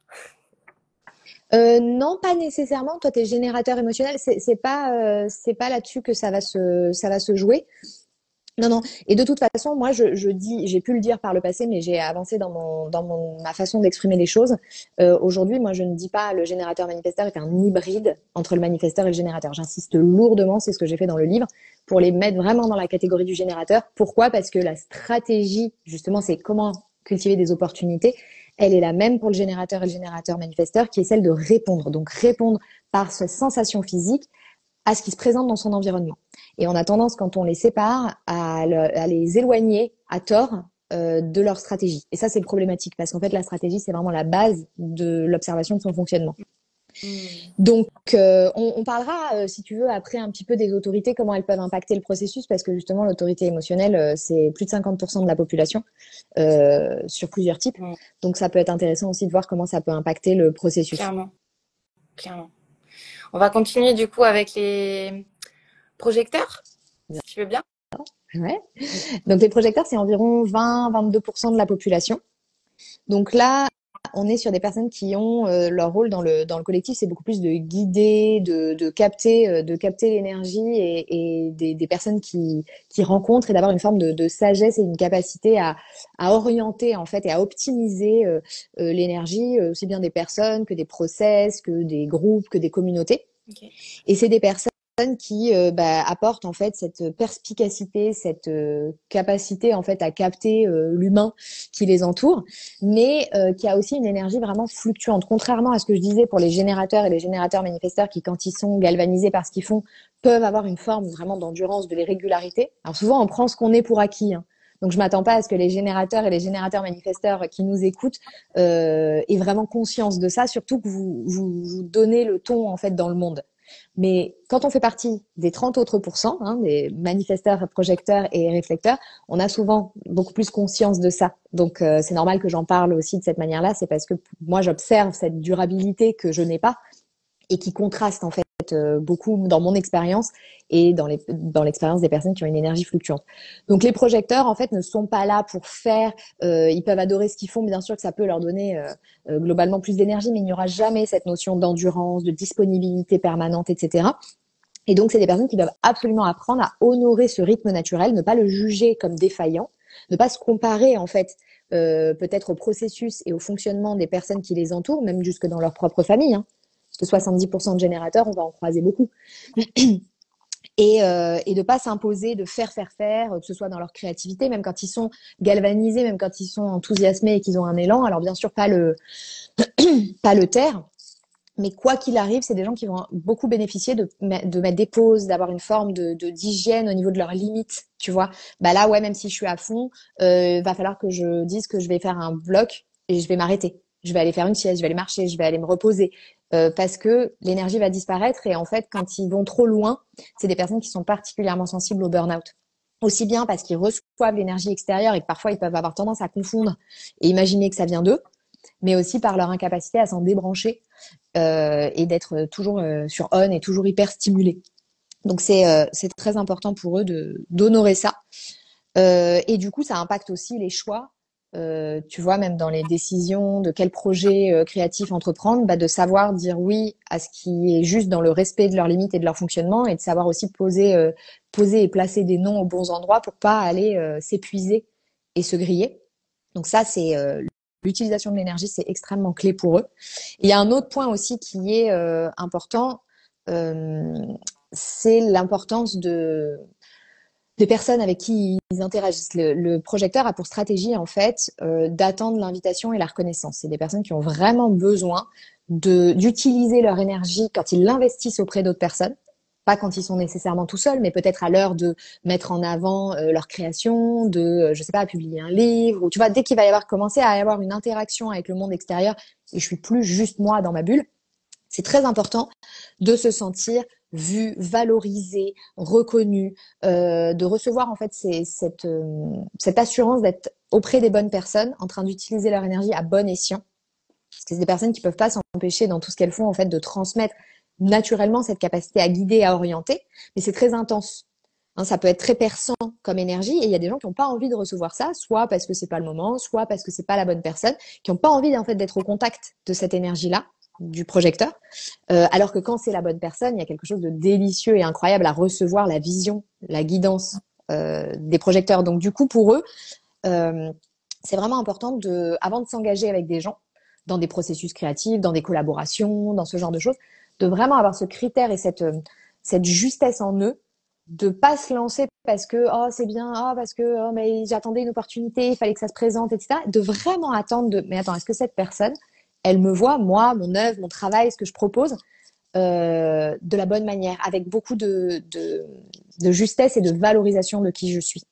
[SPEAKER 2] Non, pas nécessairement. Toi, tu es générateur émotionnel. C'est pas là-dessus que ça va se jouer. Non, non. Et de toute façon, moi, je dis, j'ai pu le dire par le passé, mais j'ai avancé ma façon d'exprimer les choses. Aujourd'hui, moi, je ne dis pas le générateur manifesteur est un hybride entre le manifesteur et le générateur. J'insiste lourdement, c'est ce que j'ai fait dans le livre, pour les mettre vraiment dans la catégorie du générateur. Pourquoi? Parce que la stratégie, justement, c'est comment cultiver des opportunités. Elle est la même pour le générateur et le générateur manifesteur, qui est celle de répondre. Donc, répondre par sa sensation physique à ce qui se présente dans son environnement. Et on a tendance, quand on les sépare, à les éloigner à tort de leur stratégie. Et ça, c'est problématique parce qu'en fait, la stratégie, c'est vraiment la base de l'observation de son fonctionnement.
[SPEAKER 1] Hmm.
[SPEAKER 2] Donc, on parlera, si tu veux, après un petit peu des autorités, comment elles peuvent impacter le processus, parce que justement, l'autorité émotionnelle, c'est plus de 50% de la population sur plusieurs types.
[SPEAKER 1] Hmm.
[SPEAKER 2] Donc, ça peut être intéressant aussi de voir comment ça peut impacter le processus.
[SPEAKER 1] Clairement, clairement. On va continuer du coup avec les projecteurs, si tu veux bien.
[SPEAKER 2] Ouais. Donc, les projecteurs, c'est environ 20-22% de la population. Donc là, on est sur des personnes qui ont leur rôle dans le collectif, c'est beaucoup plus de guider, de capter l'énergie et des personnes qui rencontrent et d'avoir une forme de sagesse et une capacité à orienter en fait et à optimiser l'énergie aussi bien des personnes que des process, que des groupes, que des communautés.
[SPEAKER 1] Okay.
[SPEAKER 2] Et c'est des personnes qui apportent en fait cette perspicacité, cette capacité en fait à capter l'humain qui les entoure, mais qui a aussi une énergie vraiment fluctuante. Contrairement à ce que je disais pour les générateurs et les générateurs manifesteurs qui, quand ils sont galvanisés par ce qu'ils font, peuvent avoir une forme vraiment d'endurance, de régularité. Alors souvent, on prend ce qu'on est pour acquis. Hein. Donc je m'attends pas à ce que les générateurs et les générateurs manifesteurs qui nous écoutent aient vraiment conscience de ça, surtout que vous donnez le ton en fait dans le monde. Mais quand on fait partie des 30 autres pourcents, hein, des manifesteurs, projecteurs et réflecteurs, on a souvent beaucoup plus conscience de ça. Donc, c'est normal que j'en parle aussi de cette manière-là. C'est parce que moi, j'observe cette durabilité que je n'ai pas et qui contraste en fait beaucoup dans mon expérience et dans l'expérience des personnes qui ont une énergie fluctuante. Donc les projecteurs en fait ne sont pas là pour faire, ils peuvent adorer ce qu'ils font, bien sûr que ça peut leur donner globalement plus d'énergie, mais il n'y aura jamais cette notion d'endurance, de disponibilité permanente, etc. Et donc c'est des personnes qui doivent absolument apprendre à honorer ce rythme naturel, ne pas le juger comme défaillant, ne pas se comparer en fait peut-être au processus et au fonctionnement des personnes qui les entourent, même jusque dans leur propre famille. Hein. Parce que 70% de générateurs, on va en croiser beaucoup. Et de pas s'imposer, de faire, que ce soit dans leur créativité, même quand ils sont galvanisés, même quand ils sont enthousiasmés et qu'ils ont un élan. Alors bien sûr, pas le taire, mais quoi qu'il arrive, c'est des gens qui vont beaucoup bénéficier de mettre des pauses, d'avoir une forme d'hygiène au niveau de leurs limites, tu vois. Bah là, ouais, même si je suis à fond, va falloir que je dise que je vais faire un bloc et je vais m'arrêter. Je vais aller faire une sieste, je vais aller marcher, je vais aller me reposer. Parce que l'énergie va disparaître et en fait, quand ils vont trop loin, c'est des personnes qui sont particulièrement sensibles au burn-out. Aussi bien parce qu'ils reçoivent l'énergie extérieure et que parfois ils peuvent avoir tendance à confondre et imaginer que ça vient d'eux, mais aussi par leur incapacité à s'en débrancher et d'être toujours sur on et toujours hyper stimulé. Donc c'est très important pour eux d'honorer ça. Et du coup, ça impacte aussi les choix. Tu vois, même dans les décisions de quel projet créatif entreprendre, bah, de savoir dire oui à ce qui est juste dans le respect de leurs limites et de leur fonctionnement, et de savoir aussi poser et placer des noms aux bons endroits pour pas aller s'épuiser et se griller. Donc ça, c'est l'utilisation de l'énergie, c'est extrêmement clé pour eux. Et il y a un autre point aussi qui est important. euh, c'est l'importance des personnes avec qui ils interagissent. Le projecteur a pour stratégie, en fait, d'attendre l'invitation et la reconnaissance. C'est des personnes qui ont vraiment besoin d'utiliser leur énergie quand ils l'investissent auprès d'autres personnes. Pas quand ils sont nécessairement tout seuls, mais peut-être à l'heure de mettre en avant leur création, je sais pas, publier un livre, ou tu vois, dès qu'il va y avoir commencé à y avoir une interaction avec le monde extérieur, et je suis plus juste moi dans ma bulle, c'est très important de se sentir vu, valorisé, reconnu, de recevoir en fait cette assurance d'être auprès des bonnes personnes, en train d'utiliser leur énergie à bon escient. Parce que c'est des personnes qui peuvent pas s'empêcher dans tout ce qu'elles font en fait de transmettre naturellement cette capacité à guider, à orienter, mais c'est très intense. Hein, ça peut être très perçant comme énergie et il y a des gens qui n'ont pas envie de recevoir ça, soit parce que c'est pas le moment, soit parce que c'est pas la bonne personne, qui n'ont pas envie en fait d'être au contact de cette énergie-là du projecteur, alors que quand c'est la bonne personne, il y a quelque chose de délicieux et incroyable à recevoir la vision, la guidance des projecteurs. Donc du coup, pour eux, euh, c'est vraiment important avant de s'engager avec des gens dans des processus créatifs, dans des collaborations, dans ce genre de choses, de vraiment avoir ce critère et cette justesse en eux, de pas se lancer parce que oh c'est bien, oh parce que oh mais j'attendais une opportunité, il fallait que ça se présente, etc. De vraiment attendre mais attends, est-ce que cette personne, elle me voit, moi, mon œuvre, mon travail, ce que je propose, de la bonne manière, avec beaucoup de justesse et de valorisation de qui je suis.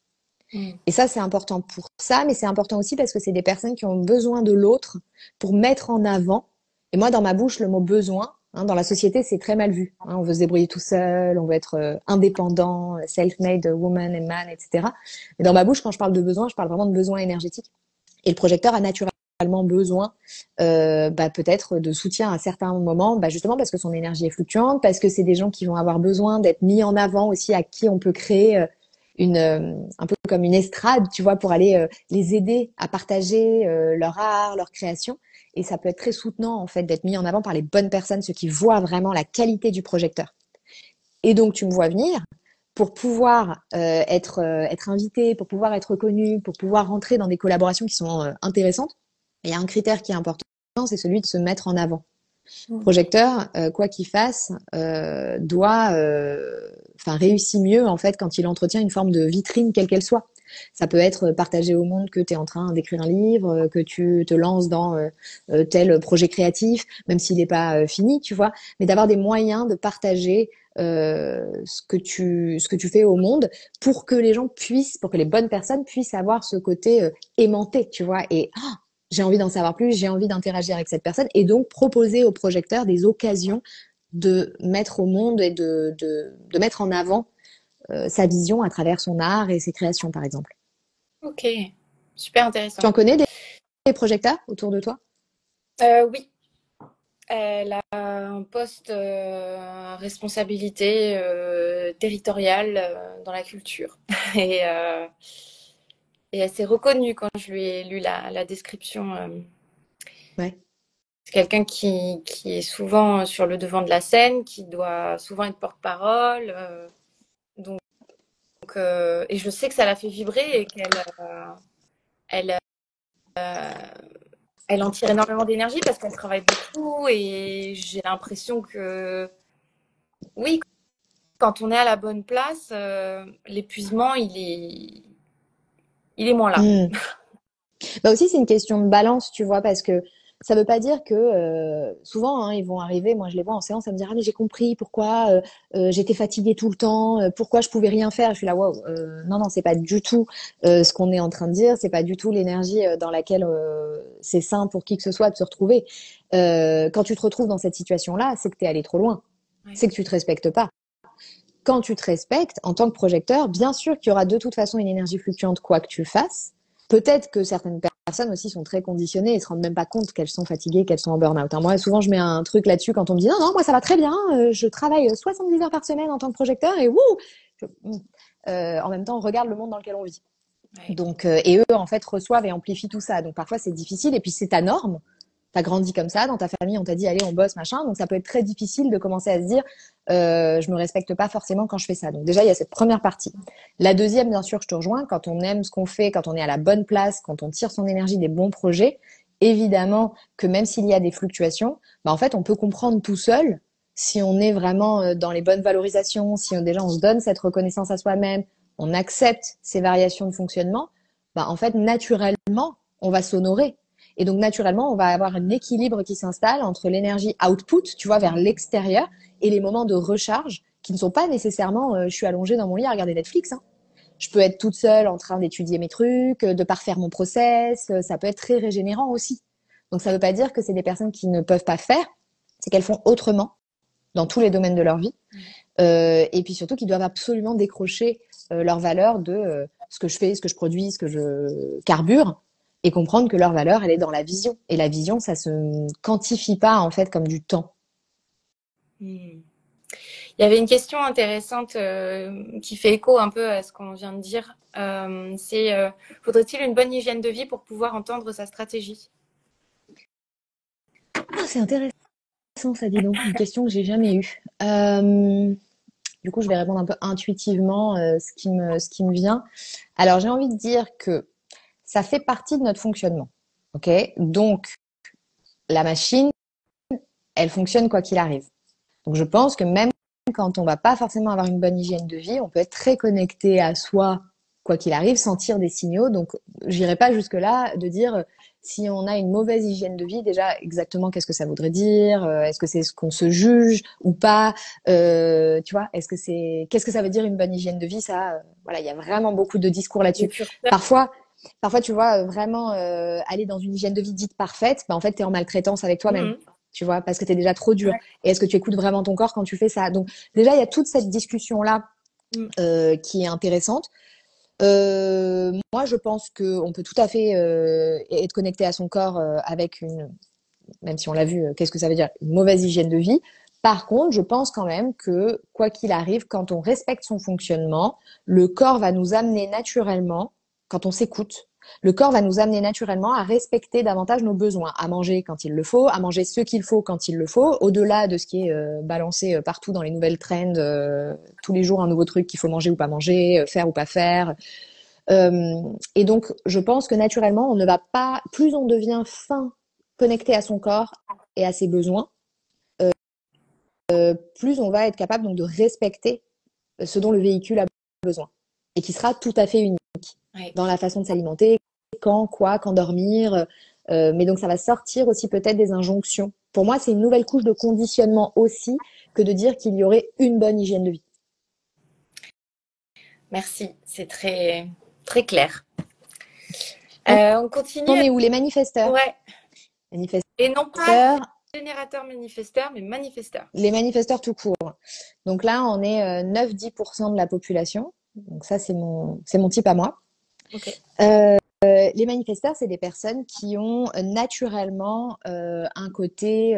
[SPEAKER 1] Mm.
[SPEAKER 2] Et ça, c'est important pour ça, mais c'est important aussi parce que c'est des personnes qui ont besoin de l'autre pour mettre en avant. Et moi, dans ma bouche, le mot besoin, hein, dans la société, c'est très mal vu. Hein, on veut se débrouiller tout seul, on veut être indépendant, self-made woman and man, etc. Mais dans ma bouche, quand je parle de besoin, je parle vraiment de besoin énergétique. Et le projecteur a naturellement besoin peut-être de soutien à certains moments, justement parce que son énergie est fluctuante, parce que c'est des gens qui vont avoir besoin d'être mis en avant aussi, à qui on peut créer un peu comme une estrade, tu vois, pour aller les aider à partager leur art, leur création. Et ça peut être très soutenant, en fait, d'être mis en avant par les bonnes personnes, ceux qui voient vraiment la qualité du projecteur. Et donc, tu me vois venir pour pouvoir être invité, pour pouvoir être reconnu, pour pouvoir rentrer dans des collaborations qui sont intéressantes. Il y a un critère qui est important, c'est celui de se mettre en avant. Projecteur, quoi qu'il fasse, réussit mieux en fait quand il entretient une forme de vitrine quelle qu'elle soit. Ça peut être partager au monde que tu es en train d'écrire un livre, que tu te lances dans tel projet créatif, même s'il n'est pas fini, tu vois, mais d'avoir des moyens de partager ce que tu fais au monde pour que les gens puissent, pour que les bonnes personnes puissent avoir ce côté aimanté, tu vois, et j'ai envie d'en savoir plus, j'ai envie d'interagir avec cette personne et donc proposer au projecteur des occasions de mettre au monde et de mettre en avant sa vision à travers son art et ses créations, par exemple.
[SPEAKER 1] Ok, super
[SPEAKER 2] Tu
[SPEAKER 1] intéressant.
[SPEAKER 2] en connais des projecteurs autour de toi?
[SPEAKER 1] Oui, elle a un poste à responsabilité territoriale dans la culture. Et, euh, et elle s'est reconnue quand je lui ai lu la description.
[SPEAKER 2] Ouais.
[SPEAKER 1] C'est quelqu'un qui est souvent sur le devant de la scène, qui doit souvent être porte-parole. Donc, et je sais que ça la fait vibrer et elle, elle en tire énormément d'énergie parce qu'elle travaille beaucoup et j'ai l'impression que oui, quand on est à la bonne place, l'épuisement, il est moins là.
[SPEAKER 2] Mm. Aussi, c'est une question de balance, tu vois, parce que ça veut pas dire que souvent, hein, ils vont arriver, moi je les vois en séance, à me dire, ah mais j'ai compris pourquoi j'étais fatiguée tout le temps, pourquoi je pouvais rien faire. Je suis là, waouh, non, non, c'est pas du tout ce qu'on est en train de dire, c'est pas du tout l'énergie dans laquelle c'est sain pour qui que ce soit de se retrouver. Quand tu te retrouves dans cette situation-là, c'est que tu es allé trop loin,
[SPEAKER 1] Ouais.
[SPEAKER 2] c'est que tu te respectes pas. Quand tu te respectes, en tant que projecteur, bien sûr qu'il y aura de toute façon une énergie fluctuante, quoi que tu fasses. Peut-être que certaines personnes aussi sont très conditionnées et se rendent même pas compte qu'elles sont fatiguées, qu'elles sont en burn-out. Moi, souvent, je mets un truc là-dessus quand on me dit non, non, moi ça va très bien, je travaille 70 heures par semaine en tant que projecteur et wouh en même temps, on regarde le monde dans lequel on vit.
[SPEAKER 1] Ouais.
[SPEAKER 2] Donc, et eux, en fait, reçoivent et amplifient tout ça. Donc, parfois, c'est difficile et puis c'est ta norme. T'as grandi comme ça, dans ta famille, on t'a dit allez, on bosse, machin. Donc, ça peut être très difficile de commencer à se dire je me respecte pas forcément quand je fais ça. Donc, déjà, il y a cette première partie. La deuxième, bien sûr, je te rejoins. Quand on aime ce qu'on fait, quand on est à la bonne place, quand on tire son énergie des bons projets, évidemment que même s'il y a des fluctuations, en fait, on peut comprendre tout seul si on est vraiment dans les bonnes valorisations, si déjà on se donne cette reconnaissance à soi-même, on accepte ces variations de fonctionnement, bah, en fait, naturellement, on va s'honorer. Et donc, naturellement, on va avoir un équilibre qui s'installe entre l'énergie output, tu vois, vers l'extérieur, et les moments de recharge qui ne sont pas nécessairement, je suis allongée dans mon lit à regarder Netflix, hein. Je peux être toute seule en train d'étudier mes trucs, de parfaire mon process. Ça peut être très régénérant aussi. Donc, ça ne veut pas dire que c'est des personnes qui ne peuvent pas faire, c'est qu'elles font autrement dans tous les domaines de leur vie. Et puis surtout qu'ils doivent absolument décrocher leur valeur de ce que je fais, ce que je produis, ce que je carbure, et comprendre que leur valeur, elle est dans la vision. Et la vision, ça se quantifie pas en fait comme du temps.
[SPEAKER 1] Hmm. Il y avait une question intéressante qui fait écho un peu à ce qu'on vient de dire. Faudrait-il une bonne hygiène de vie pour pouvoir entendre sa stratégie?
[SPEAKER 2] Ah, c'est intéressant ça, dis donc. Une question que j'ai jamais eue. Du coup, je vais répondre un peu intuitivement ce qui me vient. Alors, j'ai envie de dire que ça fait partie de notre fonctionnement. Ok, donc la machine, elle fonctionne quoi qu'il arrive. Donc, je pense que même quand on va pas forcément avoir une bonne hygiène de vie, on peut être très connecté à soi, quoi qu'il arrive, sentir des signaux. Donc, j'irai pas jusque-là de dire si on a une mauvaise hygiène de vie, déjà exactement qu'est-ce que ça voudrait dire, est-ce que c'est ce qu'on se juge ou pas, tu vois, qu'est-ce que ça veut dire une bonne hygiène de vie, ça, voilà, il y a vraiment beaucoup de discours
[SPEAKER 1] Le
[SPEAKER 2] là-dessus.
[SPEAKER 1] curseur.
[SPEAKER 2] Parfois, Parfois, tu vois, vraiment aller dans une hygiène de vie dite parfaite, bah, en fait, tu es en maltraitance avec toi-même,
[SPEAKER 1] Mhm.
[SPEAKER 2] tu vois, parce que tu es déjà trop dur.
[SPEAKER 1] Ouais.
[SPEAKER 2] Et est-ce que tu écoutes vraiment ton corps quand tu fais ça? Donc, déjà, il y a toute cette discussion-là
[SPEAKER 1] Mhm.
[SPEAKER 2] qui est intéressante. Moi, je pense qu'on peut tout à fait être connecté à son corps avec même si on l'a vu, qu'est-ce que ça veut dire? Une mauvaise hygiène de vie. Par contre, je pense quand même que, quoi qu'il arrive, quand on respecte son fonctionnement, le corps va nous amener naturellement, quand on s'écoute, le corps va nous amener naturellement à respecter davantage nos besoins, à manger quand il le faut, à manger ce qu'il faut quand il le faut, au-delà de ce qui est balancé partout dans les nouvelles trends, tous les jours un nouveau truc qu'il faut manger ou pas manger, faire ou pas faire. Et donc, je pense que naturellement, on ne va pas, plus on devient fin, connecté à son corps et à ses besoins, plus on va être capable donc de respecter ce dont le véhicule a besoin et qui sera tout à fait unique
[SPEAKER 1] Ouais.
[SPEAKER 2] dans la façon de s'alimenter, quand, quoi, quand dormir. Mais donc, ça va sortir aussi peut-être des injonctions. Pour moi, c'est une nouvelle couche de conditionnement aussi que de dire qu'il y aurait une bonne hygiène de vie.
[SPEAKER 1] Merci, c'est très, très clair.
[SPEAKER 2] On
[SPEAKER 1] On
[SPEAKER 2] en
[SPEAKER 1] continue.
[SPEAKER 2] est où les manifesteurs?
[SPEAKER 1] Ouais. Et non pas
[SPEAKER 2] Manifesteurs,
[SPEAKER 1] générateur manifesteur, mais manifesteur.
[SPEAKER 2] les manifesteurs tout court. Donc là, on est 9-10% de la population. Donc ça, c'est mon type à moi.
[SPEAKER 1] Ok.
[SPEAKER 2] Les manifesteurs, c'est des personnes qui ont naturellement un côté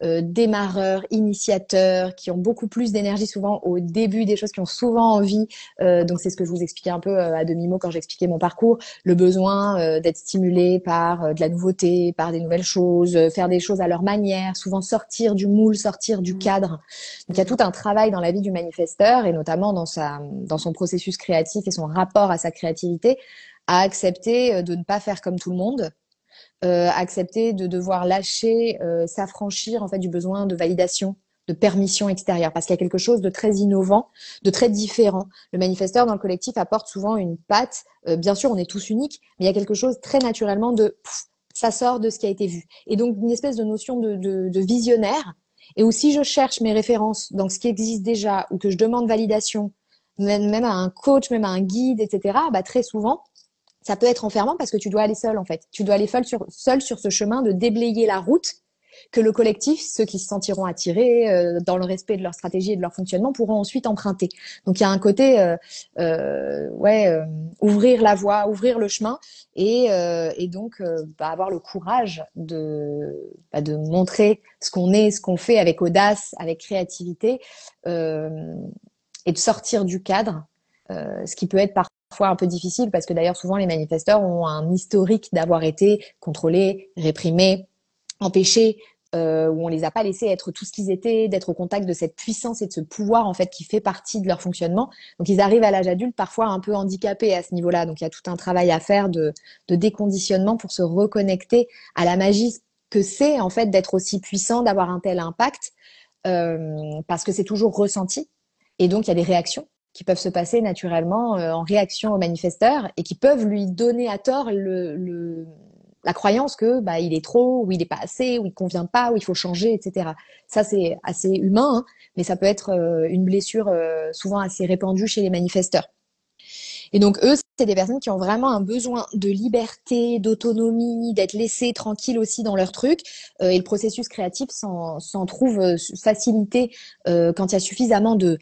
[SPEAKER 2] démarreur, initiateur, qui ont beaucoup plus d'énergie souvent au début des choses, qui ont souvent envie. Donc c'est ce que je vous expliquais un peu à demi-mot quand j'expliquais mon parcours, le besoin d'être stimulé par de la nouveauté, par des nouvelles choses, faire des choses à leur manière, souvent sortir du moule, sortir du cadre. Donc il y a tout un travail dans la vie du manifesteur et notamment dans son processus créatif et son rapport à sa créativité à accepter de ne pas faire comme tout le monde, accepter de devoir lâcher, s'affranchir en fait du besoin de validation, de permission extérieure, parce qu'il y a quelque chose de très innovant, de très différent. Le manifesteur dans le collectif apporte souvent une patte. Bien sûr, on est tous uniques, mais il y a quelque chose très naturellement ça sort de ce qui a été vu. Et donc une espèce de notion de visionnaire. Et où si je cherche mes références dans ce qui existe déjà ou que je demande validation, même à un coach, même à un guide, etc., bah, très souvent, ça peut être enfermant parce que tu dois aller seul en fait. Tu dois aller seul sur ce chemin de déblayer la route que le collectif, ceux qui se sentiront attirés dans le respect de leur stratégie et de leur fonctionnement, pourront ensuite emprunter. Donc il y a un côté, ouvrir la voie, ouvrir le chemin et donc avoir le courage de montrer ce qu'on est, ce qu'on fait avec audace, avec créativité et de sortir du cadre, ce qui peut être parfois un peu difficile parce que d'ailleurs souvent les manifesteurs ont un historique d'avoir été contrôlés, réprimés, empêchés, où on les a pas laissés être tout ce qu'ils étaient, d'être au contact de cette puissance et de ce pouvoir en fait qui fait partie de leur fonctionnement. Donc ils arrivent à l'âge adulte parfois un peu handicapés à ce niveau-là. Donc il y a tout un travail à faire de déconditionnement pour se reconnecter à la magie que c'est en fait d'être aussi puissant, d'avoir un tel impact. parce que c'est toujours ressenti. Et donc, il y a des réactions qui peuvent se passer naturellement en réaction au manifesteur et qui peuvent lui donner à tort la croyance que bah, il est trop, ou il n'est pas assez, ou il convient pas, ou il faut changer, etc. Ça, c'est assez humain, hein, mais ça peut être une blessure souvent assez répandue chez les manifesteurs. Et donc, eux, c'est des personnes qui ont vraiment un besoin de liberté, d'autonomie, d'être laissés tranquilles aussi dans leur truc. Et le processus créatif s'en trouve facilité quand il y a suffisamment de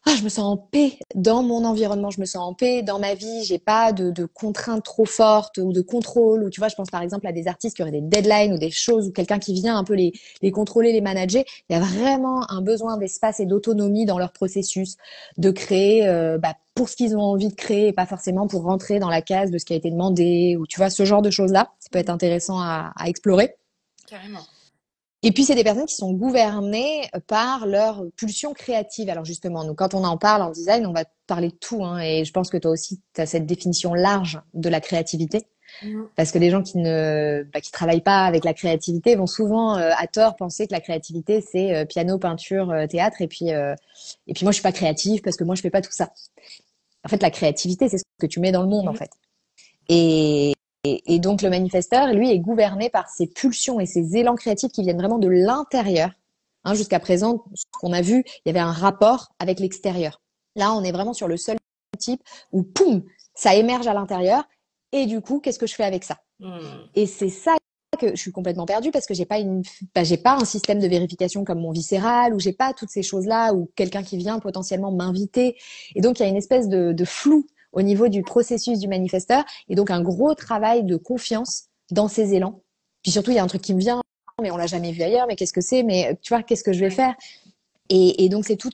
[SPEAKER 2] je me sens en paix dans mon environnement, je me sens en paix dans ma vie, j'ai pas de contraintes trop fortes ou de contrôle. Ou tu vois, je pense par exemple à des artistes qui auraient des deadlines ou des choses ou quelqu'un qui vient un peu les contrôler, les manager. Il y a vraiment un besoin d'espace et d'autonomie dans leur processus, de créer pour ce qu'ils ont envie de créer et pas forcément pour rentrer dans la case de ce qui a été demandé ou tu vois, ce genre de choses-là. Ça peut être intéressant à explorer.
[SPEAKER 1] Carrément.
[SPEAKER 2] Et puis, c'est des personnes qui sont gouvernées par leur pulsion créative. Alors justement, nous, quand on en parle en design, on va parler de tout. Hein, et je pense que toi aussi, tu as cette définition large de la créativité. Parce que les gens qui travaillent pas avec la créativité vont souvent, à tort, penser que la créativité, c'est piano, peinture, théâtre. Et puis moi, je suis pas créative parce que moi, je fais pas tout ça. En fait, la créativité, c'est ce que tu mets dans le monde, en fait. Et donc le manifesteur, lui, est gouverné par ses pulsions et ses élans créatifs qui viennent vraiment de l'intérieur. Hein, jusqu'à présent, ce qu'on a vu, il y avait un rapport avec l'extérieur. Là, on est vraiment sur le seul type où, poum, ça émerge à l'intérieur. Et du coup, qu'est-ce que je fais avec ça? Et c'est ça que je suis complètement perdue parce que j'ai pas un système de vérification comme mon viscéral ou j'ai pas toutes ces choses-là ou quelqu'un qui vient potentiellement m'inviter. Et donc, il y a une espèce de flou au niveau du processus du manifesteur et donc un gros travail de confiance dans ses élans. Puis surtout, il y a un truc qui me vient, mais on l'a jamais vu ailleurs, mais qu'est-ce que c'est? Mais tu vois, qu'est-ce que je vais faire? Et donc, c'est tout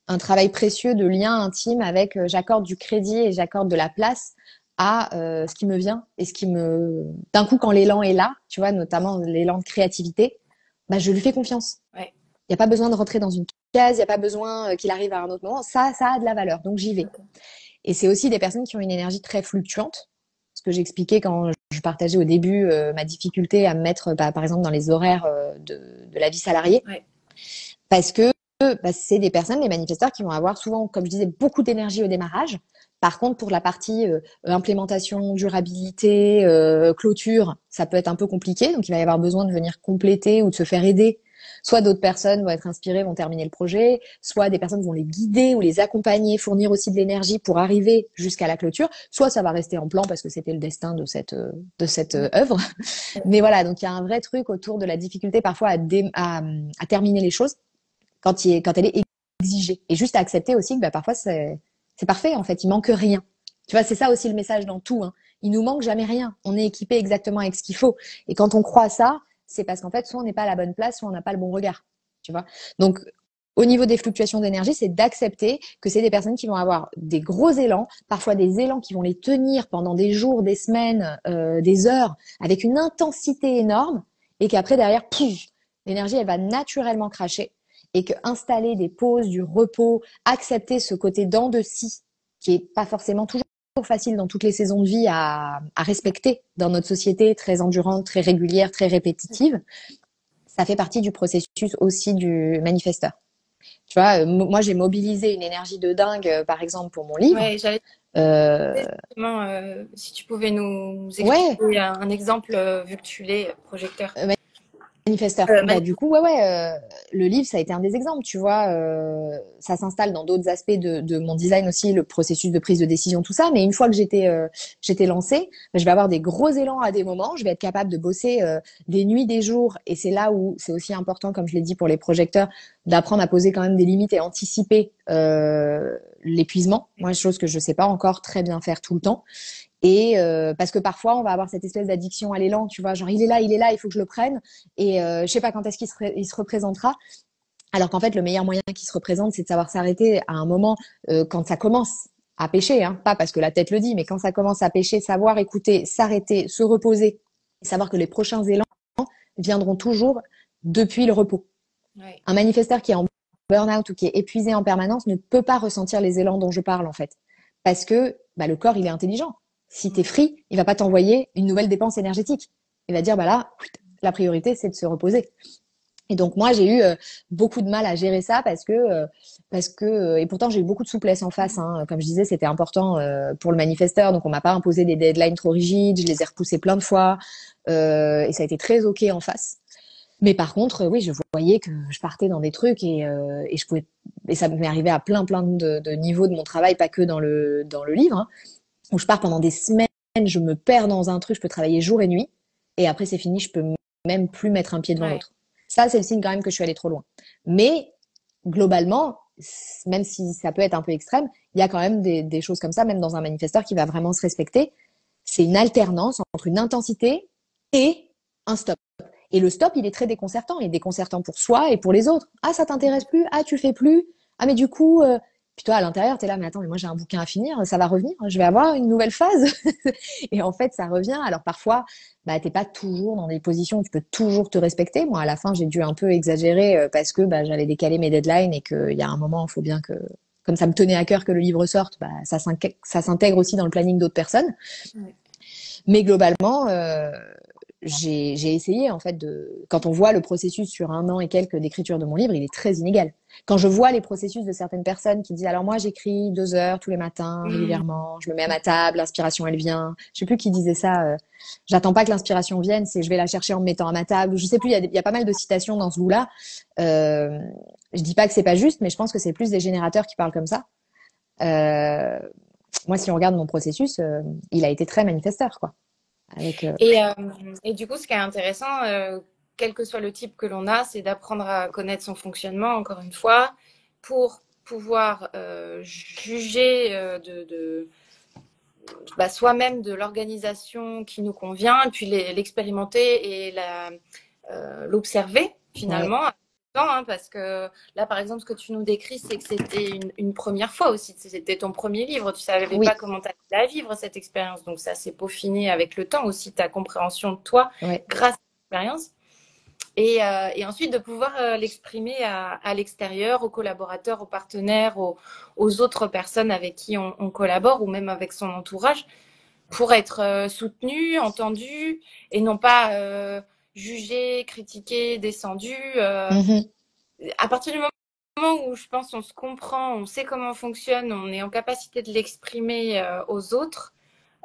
[SPEAKER 2] un travail précieux de lien intime avec j'accorde du crédit et j'accorde de la place à ce qui me vient et d'un coup quand l'élan est là, tu vois, notamment l'élan de créativité, bah je lui fais confiance.
[SPEAKER 1] Ouais.
[SPEAKER 2] Il n'y a pas besoin de rentrer dans une case, il n'y a pas besoin qu'il arrive à un autre moment. Ça a de la valeur, donc j'y vais. Et c'est aussi des personnes qui ont une énergie très fluctuante. Ce que j'expliquais quand je partageais au début ma difficulté à me mettre, par exemple, dans les horaires de la vie salariée.
[SPEAKER 1] Ouais.
[SPEAKER 2] Parce que c'est des personnes, les manifesteurs, qui vont avoir souvent, comme je disais, beaucoup d'énergie au démarrage. Par contre, pour la partie implémentation, durabilité, clôture, ça peut être un peu compliqué. Donc, il va y avoir besoin de venir compléter ou de se faire aider. Soit d'autres personnes vont être inspirées, vont terminer le projet, soit des personnes vont les guider ou les accompagner, fournir aussi de l'énergie pour arriver jusqu'à la clôture, soit ça va rester en plan parce que c'était le destin de cette œuvre. Mais voilà, donc il y a un vrai truc autour de la difficulté parfois à terminer les choses quand elle est exigée. Et juste à accepter aussi que parfois c'est parfait en fait, il manque rien. Tu vois, c'est ça aussi le message dans tout. Hein. Il nous manque jamais rien. On est équipé exactement avec ce qu'il faut. Et quand on croit ça, c'est parce qu'en fait, soit on n'est pas à la bonne place, soit on n'a pas le bon regard. Tu vois. Donc, au niveau des fluctuations d'énergie, c'est d'accepter que c'est des personnes qui vont avoir des gros élans, parfois des élans qui vont les tenir pendant des jours, des semaines, des heures, avec une intensité énorme, et qu'après derrière, pouf, l'énergie elle va naturellement cracher, et que installer des pauses, du repos, accepter ce côté dents de scie qui est pas forcément toujours facile dans toutes les saisons de vie à respecter dans notre société très endurante, très régulière, très répétitive, ça fait partie du processus aussi du manifesteur. Tu vois, moi j'ai mobilisé une énergie de dingue, par exemple pour mon livre.
[SPEAKER 1] Ouais, j'allais justement, si tu pouvais nous
[SPEAKER 2] Ouais,
[SPEAKER 1] expliquer un exemple, vu que tu l'es projecteur.
[SPEAKER 2] manifesteur. Du coup, le livre, ça a été un des exemples, tu vois. Ça s'installe dans d'autres aspects de mon design aussi, le processus de prise de décision, tout ça. Mais une fois que j'étais lancée, je vais avoir des gros élans à des moments. Je vais être capable de bosser des nuits, des jours. Et c'est là où c'est aussi important, comme je l'ai dit pour les projecteurs, d'apprendre à poser quand même des limites et anticiper l'épuisement. Moi, chose que je sais pas encore très bien faire tout le temps. Et parce que parfois, on va avoir cette espèce d'addiction à l'élan, tu vois, genre il est là, il faut que je le prenne. Et je sais pas quand est-ce il se représentera. Alors qu'en fait, le meilleur moyen qu'il se représente, c'est de savoir s'arrêter à un moment quand ça commence à pêcher, hein, pas parce que la tête le dit, mais quand ça commence à pêcher, savoir écouter, s'arrêter, se reposer, et savoir que les prochains élans viendront toujours depuis le repos. Ouais. Un manifesteur qui est en burn-out ou qui est épuisé en permanence ne peut pas ressentir les élans dont je parle en fait, parce que le corps il est intelligent. Si t'es free, il va pas t'envoyer une nouvelle dépense énergétique. Il va dire là, la priorité c'est de se reposer. Et donc moi j'ai eu beaucoup de mal à gérer ça parce que et pourtant j'ai eu beaucoup de souplesse en face, hein. Comme je disais, c'était important pour le manifesteur, donc on m'a pas imposé des deadlines trop rigides, je les ai repoussés plein de fois et ça a été très ok en face. Mais par contre, oui, je voyais que je partais dans des trucs et je pouvais et ça m'est arrivé à plein de niveaux de mon travail, pas que dans le livre, hein, où je pars pendant des semaines, je me perds dans un truc, je peux travailler jour et nuit et après c'est fini, je peux même plus mettre un pied devant
[SPEAKER 1] Ouais.
[SPEAKER 2] l'autre. Ça, c'est le signe quand même que je suis allée trop loin. Mais globalement, même si ça peut être un peu extrême, il y a quand même des choses comme ça, même dans un manifesteur qui va vraiment se respecter. C'est une alternance entre une intensité et un stop. Et le stop, il est très déconcertant. Il est déconcertant pour soi et pour les autres. Ah, ça t'intéresse plus? Ah, tu fais plus? Ah, mais du coup, puis toi, à l'intérieur, t'es là, mais attends, mais moi j'ai un bouquin à finir, ça va revenir, je vais avoir une nouvelle phase. Et en fait, ça revient. Alors parfois, bah, t'es pas toujours dans des positions où tu peux toujours te respecter. Moi, à la fin, j'ai dû un peu exagérer parce que bah, j'allais décaler mes deadlines et qu'il y a un moment, il faut bien que, comme ça me tenait à cœur que le livre sorte, bah, ça s'intègre aussi dans le planning d'autres personnes.
[SPEAKER 1] Ouais.
[SPEAKER 2] Mais globalement, j'ai essayé en fait quand on voit le processus sur 1 an et quelques d'écriture de mon livre, il est très inégal. Quand je vois les processus de certaines personnes qui disent alors moi j'écris 2 heures tous les matins
[SPEAKER 1] Mm.
[SPEAKER 2] régulièrement, je me mets à ma table, l'inspiration elle vient. Je sais plus qui disait ça. J'attends pas que l'inspiration vienne, c'est je vais la chercher en me mettant à ma table. Je sais plus, il y a pas mal de citations dans ce goût-là. Euh, je dis pas que c'est pas juste, mais je pense que c'est plus des générateurs qui parlent comme ça. Euh, Moi, si on regarde mon processus, il a été très manifesteur, quoi. Avec
[SPEAKER 1] Et, euh, et du coup, ce qui est intéressant, quel que soit le type que l'on a, c'est d'apprendre à connaître son fonctionnement, encore une fois, pour pouvoir juger bah, soi-même de l'organisation qui nous convient, et puis l'expérimenter et l'observer
[SPEAKER 2] ouais,
[SPEAKER 1] finalement. Hein, parce que là, par exemple, ce que tu nous décris, c'est que c'était une première fois aussi. C'était ton premier livre. Tu savais
[SPEAKER 2] oui,
[SPEAKER 1] pas comment tu allais la vivre, cette expérience. Donc, ça s'est peaufiné avec le temps aussi, ta compréhension de toi
[SPEAKER 2] ouais.
[SPEAKER 1] grâce à l'expérience. Et ensuite, de pouvoir l'exprimer à l'extérieur, aux collaborateurs, aux partenaires, aux autres personnes avec qui on collabore ou même avec son entourage pour être soutenu, entendu et non pas jugé, critiqué, descendu.
[SPEAKER 2] Mhm.
[SPEAKER 1] À partir du moment où je pense on se comprend, on sait comment on fonctionne, on est en capacité de l'exprimer aux autres,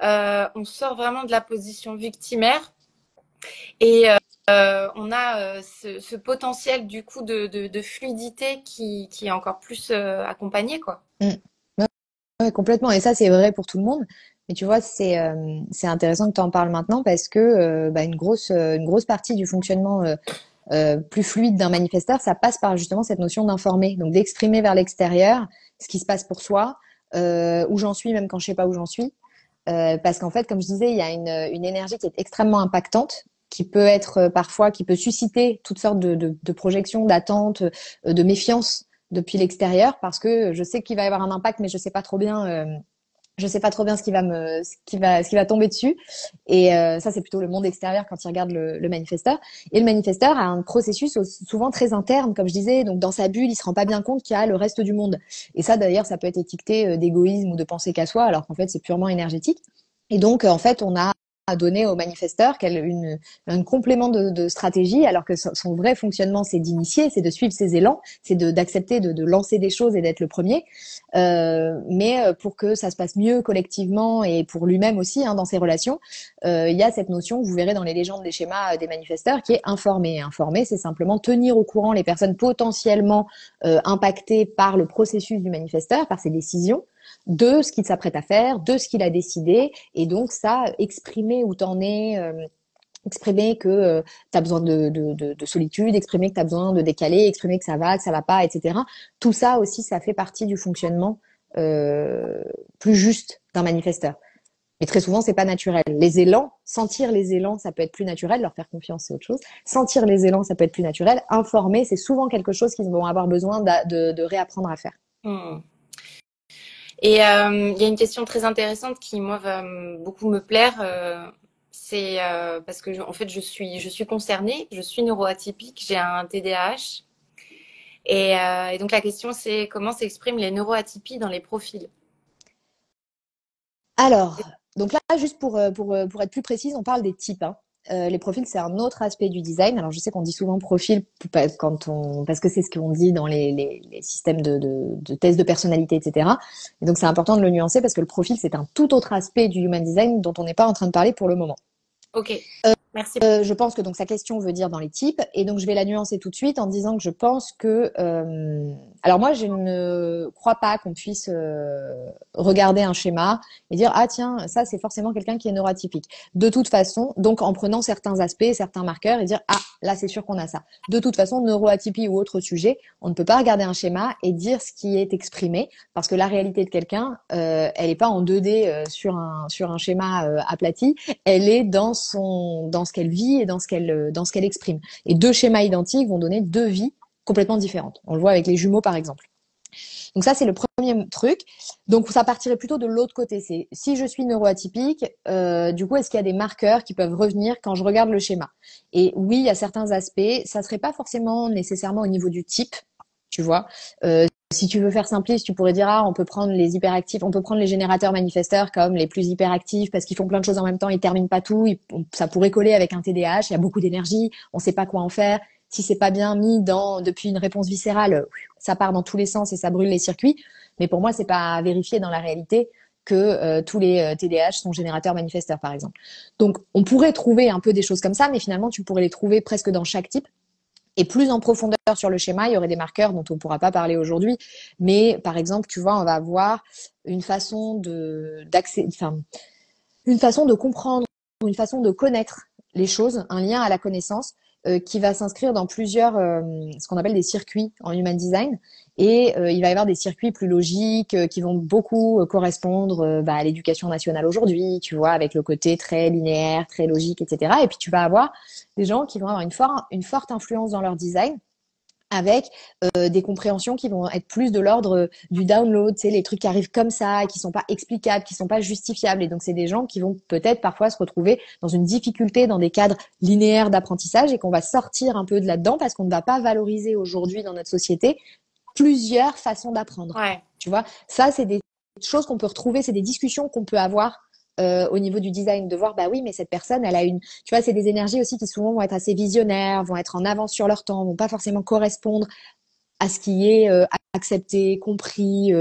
[SPEAKER 1] on sort vraiment de la position victimaire et on a ce potentiel du coup de fluidité qui est encore plus accompagné quoi.
[SPEAKER 2] Mm. Ouais, ouais, complètement. Et ça, c'est vrai pour tout le monde. Mais tu vois, c'est intéressant que tu en parles maintenant parce que bah, une grosse partie du fonctionnement plus fluide d'un manifesteur, ça passe par justement cette notion d'informer, donc d'exprimer vers l'extérieur ce qui se passe pour soi, où j'en suis, même quand je sais pas où j'en suis. Parce qu'en fait, comme je disais, il y a une énergie qui est extrêmement impactante, qui peut être parfois, qui peut susciter toutes sortes de projections, d'attentes, de méfiance depuis l'extérieur, parce que je sais qu'il va y avoir un impact, mais je sais pas trop bien ce qui va tomber dessus. Et ça, c'est plutôt le monde extérieur quand il regarde le manifesteur. Et le manifesteur a un processus souvent très interne, comme je disais. Donc, dans sa bulle, il se rend pas bien compte qu'il y a le reste du monde. Et ça, d'ailleurs, ça peut être étiqueté d'égoïsme ou de pensée qu'à soi, alors qu'en fait, c'est purement énergétique. Et donc, en fait, on a donné au manifesteur un complément de stratégie, alors que son vrai fonctionnement, c'est d'initier, c'est de suivre ses élans, c'est d'accepter de lancer des choses et d'être le premier. Mais pour que ça se passe mieux collectivement et pour lui-même aussi hein, dans ses relations, il y a cette notion, vous verrez dans les légendes des schémas des manifesteurs, qui est informer. Informer, c'est simplement tenir au courant les personnes potentiellement impactées par le processus du manifesteur, par ses décisions, de ce qu'il s'apprête à faire, de ce qu'il a décidé, et donc ça, exprimer où t'en es, exprimer que tu as besoin de solitude, exprimer que tu as besoin de décaler, exprimer que ça va pas, etc. Tout ça aussi, ça fait partie du fonctionnement euh, plus juste d'un manifesteur. Mais très souvent, c'est pas naturel. Les élans, sentir les élans, ça peut être plus naturel. Leur faire confiance, c'est autre chose. Sentir les élans, ça peut être plus naturel. Informer, c'est souvent quelque chose qu'ils vont avoir besoin de réapprendre à faire.
[SPEAKER 1] Hmm. Et il y a une question très intéressante qui, moi, va beaucoup me plaire. C'est parce que, en fait, je suis concernée, je suis neuroatypique, j'ai un TDAH. Et donc, la question, c'est comment s'expriment les neuroatypies dans les profils?
[SPEAKER 2] Alors, donc là, juste pour être plus précise, on parle des types. Hein. Les profils, c'est un autre aspect du design. Alors, je sais qu'on dit souvent profil parce que c'est ce qu'on dit dans les systèmes de tests de personnalité, etc. Et donc, c'est important de le nuancer parce que le profil, c'est un tout autre aspect du human design dont on n'est pas en train de parler pour le moment.
[SPEAKER 1] Ok, merci.
[SPEAKER 2] Je pense que donc sa question veut dire dans les types, et donc je vais la nuancer tout de suite en disant que je pense que, alors moi je ne crois pas qu'on puisse regarder un schéma et dire ah tiens ça c'est forcément quelqu'un qui est neuroatypique. De toute façon, donc en prenant certains aspects, certains marqueurs et dire ah là c'est sûr qu'on a ça. De toute façon, neuroatypie ou autre sujet, on ne peut pas regarder un schéma et dire ce qui est exprimé parce que la réalité de quelqu'un, elle est pas en 2D sur un schéma aplati, elle est dans ce qu'elle vit et dans ce qu'elle exprime. Et deux schémas identiques vont donner deux vies complètement différentes. On le voit avec les jumeaux par exemple. Donc ça c'est le premier truc. Donc ça partirait plutôt de l'autre côté. C'est si je suis neuroatypique, du coup est-ce qu'il y a des marqueurs qui peuvent revenir quand je regarde le schéma? Et oui, il y a certains aspects. Ça serait pas forcément nécessairement au niveau du type, tu vois. Si tu veux faire simpliste, tu pourrais dire ah on peut prendre les hyperactifs, on peut prendre les générateurs manifesteurs comme les plus hyperactifs parce qu'ils font plein de choses en même temps, ils terminent pas tout, ça pourrait coller avec un TDAH, il y a beaucoup d'énergie, on sait pas quoi en faire. Si c'est pas bien mis depuis une réponse viscérale, ça part dans tous les sens et ça brûle les circuits. Mais pour moi, c'est pas vérifié dans la réalité que tous les TDAH sont générateurs manifesteurs, par exemple. Donc, on pourrait trouver un peu des choses comme ça, mais finalement, tu pourrais les trouver presque dans chaque type. Et plus en profondeur sur le schéma, il y aurait des marqueurs dont on ne pourra pas parler aujourd'hui. Mais par exemple, tu vois, on va avoir une façon une façon de comprendre, une façon de connaître les choses, un lien à la connaissance qui va s'inscrire dans plusieurs, ce qu'on appelle des circuits en human design. Et il va y avoir des circuits plus logiques qui vont beaucoup correspondre à l'éducation nationale aujourd'hui, tu vois, avec le côté très linéaire, très logique, etc. Et puis tu vas avoir des gens qui vont avoir une forte influence dans leur design avec des compréhensions qui vont être plus de l'ordre du download, tu sais, les trucs qui arrivent comme ça, et qui sont pas explicables, qui sont pas justifiables. Et donc, c'est des gens qui vont peut-être parfois se retrouver dans une difficulté dans des cadres linéaires d'apprentissage et qu'on va sortir un peu de là-dedans parce qu'on ne va pas valoriser aujourd'hui dans notre société plusieurs façons d'apprendre.
[SPEAKER 1] Ouais.
[SPEAKER 2] Tu vois, ça, c'est des choses qu'on peut retrouver, c'est des discussions qu'on peut avoir au niveau du design, de voir, bah oui, mais cette personne, elle a tu vois, c'est des énergies aussi qui souvent vont être assez visionnaires, vont être en avance sur leur temps, vont pas forcément correspondre à ce qui est accepté, compris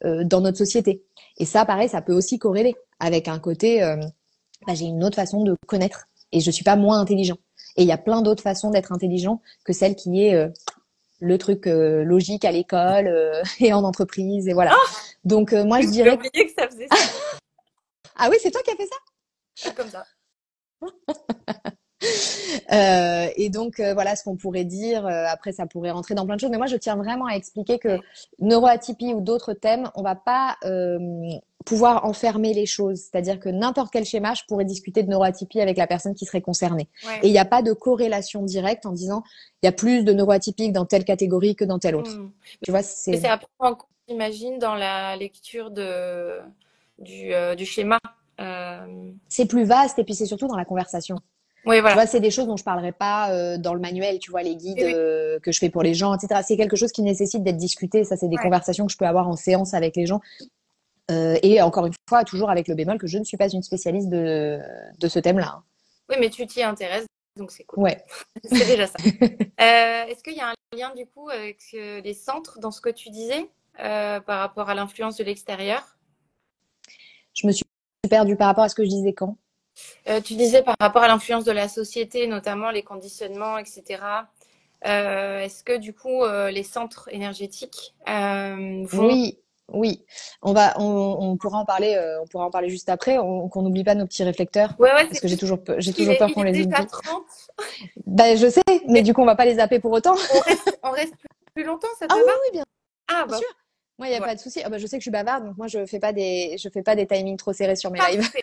[SPEAKER 2] dans notre société. Et ça, pareil, ça peut aussi corréler avec un côté, j'ai une autre façon de connaître et je suis pas moins intelligent. Et il y a plein d'autres façons d'être intelligent que celle qui est le truc logique à l'école et en entreprise et voilà.
[SPEAKER 1] Oh,
[SPEAKER 2] donc moi je
[SPEAKER 1] j'ai
[SPEAKER 2] dirais
[SPEAKER 1] oublié que ça faisait ça.
[SPEAKER 2] ah oui, c'est toi qui as fait ça.
[SPEAKER 1] Comme ça.
[SPEAKER 2] Et donc voilà ce qu'on pourrait dire. Après, ça pourrait rentrer dans plein de choses, mais moi je tiens vraiment à expliquer que neuroatypie ou d'autres thèmes, on va pas pouvoir enfermer les choses. C'est-à-dire que n'importe quel schéma, je pourrais discuter de neuroatypie avec la personne qui serait concernée.
[SPEAKER 1] Ouais.
[SPEAKER 2] Et il n'y a pas de corrélation directe en disant il y a plus de neuroatypiques dans telle catégorie que dans telle autre. Tu vois,
[SPEAKER 1] Mais c'est à prendre en compte, j'imagine, dans la lecture du schéma.
[SPEAKER 2] C'est plus vaste et puis c'est surtout dans la conversation.
[SPEAKER 1] Oui,
[SPEAKER 2] Tu
[SPEAKER 1] voilà.
[SPEAKER 2] vois, c'est des choses dont je parlerai pas dans le manuel, tu vois, les guides
[SPEAKER 1] Oui,
[SPEAKER 2] que je fais pour les gens, etc. C'est quelque chose qui nécessite d'être discuté. Ça, c'est des
[SPEAKER 1] ouais.
[SPEAKER 2] conversations que je peux avoir en séance avec les gens. Et encore une fois, toujours avec le bémol que je ne suis pas une spécialiste de ce thème-là.
[SPEAKER 1] Oui, mais tu t'y intéresses, donc c'est cool.
[SPEAKER 2] Ouais.
[SPEAKER 1] C'est déjà ça. Est-ce qu'il y a un lien, du coup, avec les centres dans ce que tu disais par rapport à l'influence de l'extérieur?
[SPEAKER 2] Je me suis perdue par rapport à ce que je disais quand.
[SPEAKER 1] Tu disais par rapport à l'influence de la société, notamment les conditionnements, etc. Est-ce que du coup les centres énergétiques vont...
[SPEAKER 2] Oui, oui. On pourra en parler juste après. Qu'on n'oublie pas nos petits réflecteurs,
[SPEAKER 1] Ouais, ouais,
[SPEAKER 2] parce
[SPEAKER 1] c'est
[SPEAKER 2] que
[SPEAKER 1] juste
[SPEAKER 2] j'ai
[SPEAKER 1] qu'il
[SPEAKER 2] toujours
[SPEAKER 1] est,
[SPEAKER 2] peur
[SPEAKER 1] il
[SPEAKER 2] qu'on
[SPEAKER 1] est
[SPEAKER 2] les
[SPEAKER 1] déjà
[SPEAKER 2] oublie.
[SPEAKER 1] 30.
[SPEAKER 2] Ben, je sais, mais du coup, on va pas les zapper pour autant.
[SPEAKER 1] On reste plus longtemps, ça
[SPEAKER 2] Ah
[SPEAKER 1] te
[SPEAKER 2] oui,
[SPEAKER 1] va?
[SPEAKER 2] oui, bien
[SPEAKER 1] Ah bah
[SPEAKER 2] sûr. Moi, il n'y a
[SPEAKER 1] voilà.
[SPEAKER 2] pas de souci. Ah bah, je sais que je suis bavarde, donc moi, je fais pas des timings trop serrés sur mes lives.
[SPEAKER 1] Parfait.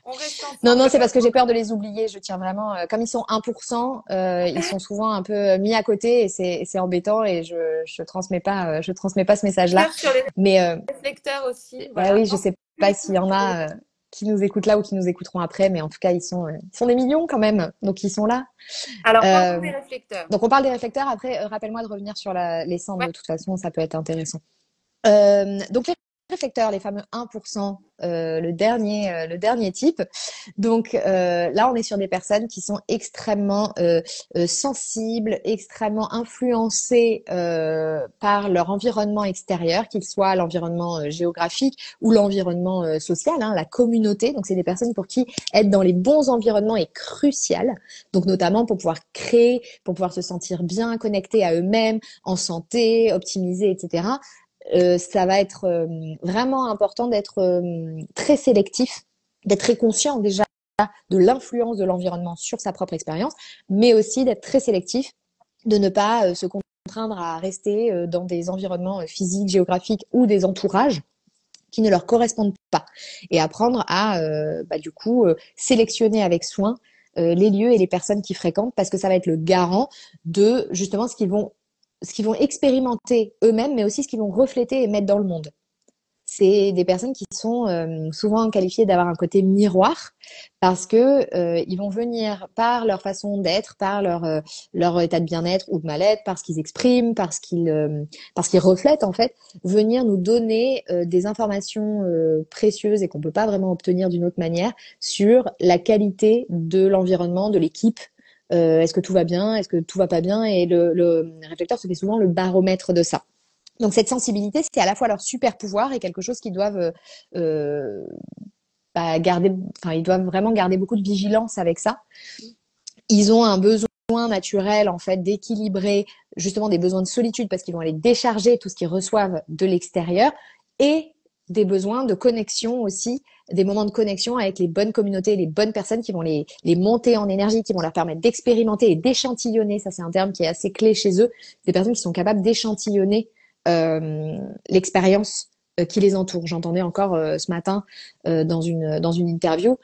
[SPEAKER 1] On reste
[SPEAKER 2] Non, non,
[SPEAKER 1] ensemble.
[SPEAKER 2] c'est parce que j'ai peur de les oublier. Je tiens vraiment, comme ils sont 1%, ils sont souvent un peu mis à côté et c'est embêtant et je transmets pas ce message-là.
[SPEAKER 1] Cœur sur les
[SPEAKER 2] Mais
[SPEAKER 1] réflecteurs aussi,
[SPEAKER 2] bah
[SPEAKER 1] voilà.
[SPEAKER 2] oui, je
[SPEAKER 1] Non,
[SPEAKER 2] sais
[SPEAKER 1] tu
[SPEAKER 2] pas
[SPEAKER 1] les
[SPEAKER 2] s'il y
[SPEAKER 1] touches
[SPEAKER 2] en
[SPEAKER 1] sur les-
[SPEAKER 2] a qui nous écoutent là ou qui nous écouteront après, mais en tout cas, ils sont des millions quand même, donc ils sont là.
[SPEAKER 1] Alors, parlons
[SPEAKER 2] Euh,
[SPEAKER 1] des réflecteurs.
[SPEAKER 2] donc on parle des réflecteurs. Après, rappelle-moi de revenir sur les cendres
[SPEAKER 1] Ouais.
[SPEAKER 2] de toute façon, ça peut être intéressant. Donc les réflecteurs, les fameux 1%, le dernier type. Donc là, on est sur des personnes qui sont extrêmement sensibles, extrêmement influencées par leur environnement extérieur, qu'il soit l'environnement géographique ou l'environnement social, hein, la communauté. Donc, c'est des personnes pour qui être dans les bons environnements est crucial. Donc, notamment pour pouvoir créer, pour pouvoir se sentir bien connectés à eux-mêmes, en santé, optimiser, etc. Ça va être vraiment important d'être très sélectif, d'être très conscient déjà de l'influence de l'environnement sur sa propre expérience, mais aussi d'être très sélectif, de ne pas se contraindre à rester dans des environnements physiques, géographiques ou des entourages qui ne leur correspondent pas, et apprendre à du coup sélectionner avec soin les lieux et les personnes qu'ils fréquentent, parce que ça va être le garant de justement ce qu'ils vont expérimenter eux-mêmes, mais aussi ce qu'ils vont refléter et mettre dans le monde. C'est des personnes qui sont souvent qualifiées d'avoir un côté miroir, parce que ils vont venir par leur façon d'être, par leur état de bien-être ou de mal-être, parce qu'ils expriment, parce qu'ils reflètent en fait, venir nous donner des informations précieuses et qu'on peut pas vraiment obtenir d'une autre manière sur la qualité de l'environnement, de l'équipe. Est-ce que tout va bien? Est-ce que tout va pas bien? Et le réflecteur se fait souvent le baromètre de ça. Donc cette sensibilité, c'est à la fois leur super pouvoir et quelque chose qu'ils doivent euh, garder. Enfin, ils doivent vraiment garder beaucoup de vigilance avec ça. Ils ont un besoin naturel en fait d'équilibrer justement des besoins de solitude, parce qu'ils vont aller décharger tout ce qu'ils reçoivent de l'extérieur, et des besoins de connexion aussi, des moments de connexion avec les bonnes communautés, les bonnes personnes qui vont les monter en énergie, qui vont leur permettre d'expérimenter et d'échantillonner. Ça, c'est un terme qui est assez clé chez eux. Des personnes qui sont capables d'échantillonner l'expérience qui les entoure. J'entendais encore ce matin dans une interview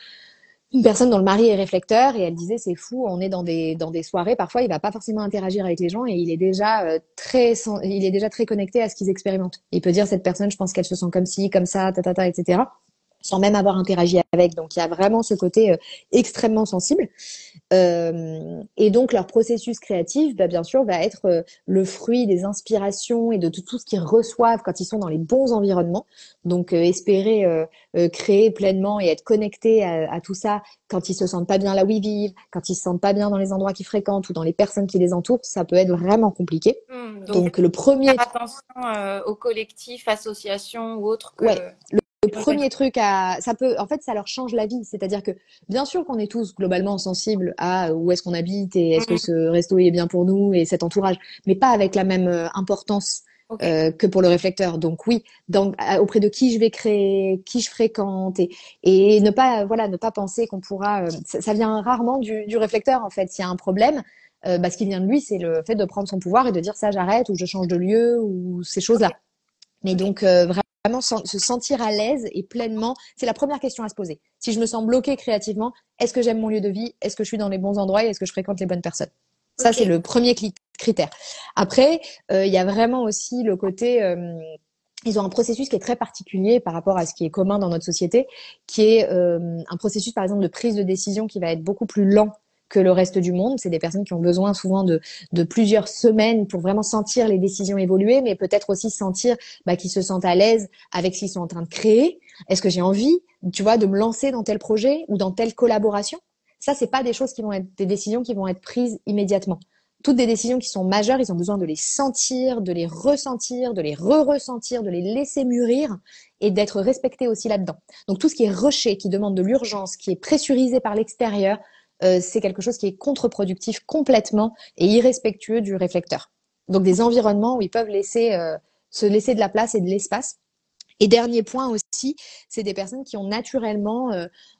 [SPEAKER 2] une personne dont le mari est réflecteur, et elle disait c'est fou, on est dans des soirées, parfois il va pas forcément interagir avec les gens et il est déjà très connecté à ce qu'ils expérimentent. Il peut dire cette personne, je pense qu'elle se sent comme ci, comme ça, etc. sans même avoir interagi avec. Donc il y a vraiment ce côté extrêmement sensible. Et donc leur processus créatif, bien sûr, va être le fruit des inspirations et de tout ce qu'ils reçoivent quand ils sont dans les bons environnements. Donc espérer créer pleinement et être connecté à tout ça quand ils se sentent pas bien là où ils vivent, quand ils se sentent pas bien dans les endroits qu'ils fréquentent ou dans les personnes qui les entourent, ça peut être vraiment compliqué.
[SPEAKER 1] Donc,
[SPEAKER 2] Donc le
[SPEAKER 1] faire
[SPEAKER 2] premier,
[SPEAKER 1] attention au collectif, association ou autre
[SPEAKER 2] ouais,
[SPEAKER 1] que.
[SPEAKER 2] le premier truc ça peut, en fait, ça leur change la vie. C'est-à-dire que, bien sûr qu'on est tous globalement sensibles à où est-ce qu'on habite et est-ce que
[SPEAKER 1] Mhm.
[SPEAKER 2] ce resto est bien pour nous et cet entourage, mais pas avec la même importance
[SPEAKER 1] Ok.
[SPEAKER 2] que pour le réflecteur. Donc oui, auprès de qui je vais créer, qui je fréquente, et ne pas, voilà, ne pas penser qu'on pourra, ça vient rarement du réflecteur, en fait. S'il y a un problème, ce qui vient de lui, c'est le fait de prendre son pouvoir et de dire ça, j'arrête, ou je change de lieu, ou ces
[SPEAKER 1] Ok.
[SPEAKER 2] choses-là. Mais
[SPEAKER 1] Ok.
[SPEAKER 2] donc, vraiment se sentir à l'aise et pleinement, c'est la première question à se poser. Si je me sens bloquée créativement, est-ce que j'aime mon lieu de vie? Est-ce que je suis dans les bons endroits et est-ce que je fréquente les bonnes personnes? Ça, c'est
[SPEAKER 1] Ok.
[SPEAKER 2] le premier critère. Après, il y a vraiment aussi le côté, ils ont un processus qui est très particulier par rapport à ce qui est commun dans notre société, qui est un processus, par exemple, de prise de décision qui va être beaucoup plus lent que le reste du monde. C'est des personnes qui ont besoin souvent de plusieurs semaines pour vraiment sentir les décisions évoluer, mais peut-être aussi sentir qu'ils se sentent à l'aise avec ce qu'ils sont en train de créer. Est-ce que j'ai envie, tu vois, de me lancer dans tel projet ou dans telle collaboration? Ça, c'est pas des choses qui vont être des décisions qui vont être prises immédiatement. Toutes des décisions qui sont majeures, ils ont besoin de les sentir, de les ressentir, de les re-ressentir, de les laisser mûrir et d'être respectés aussi là-dedans. Donc tout ce qui est rushé, qui demande de l'urgence, qui est pressurisé par l'extérieur, c'est quelque chose qui est contre-productif complètement et irrespectueux du réflecteur. Donc des environnements où ils peuvent se laisser de la place et de l'espace. Et dernier point aussi, c'est des personnes qui ont naturellement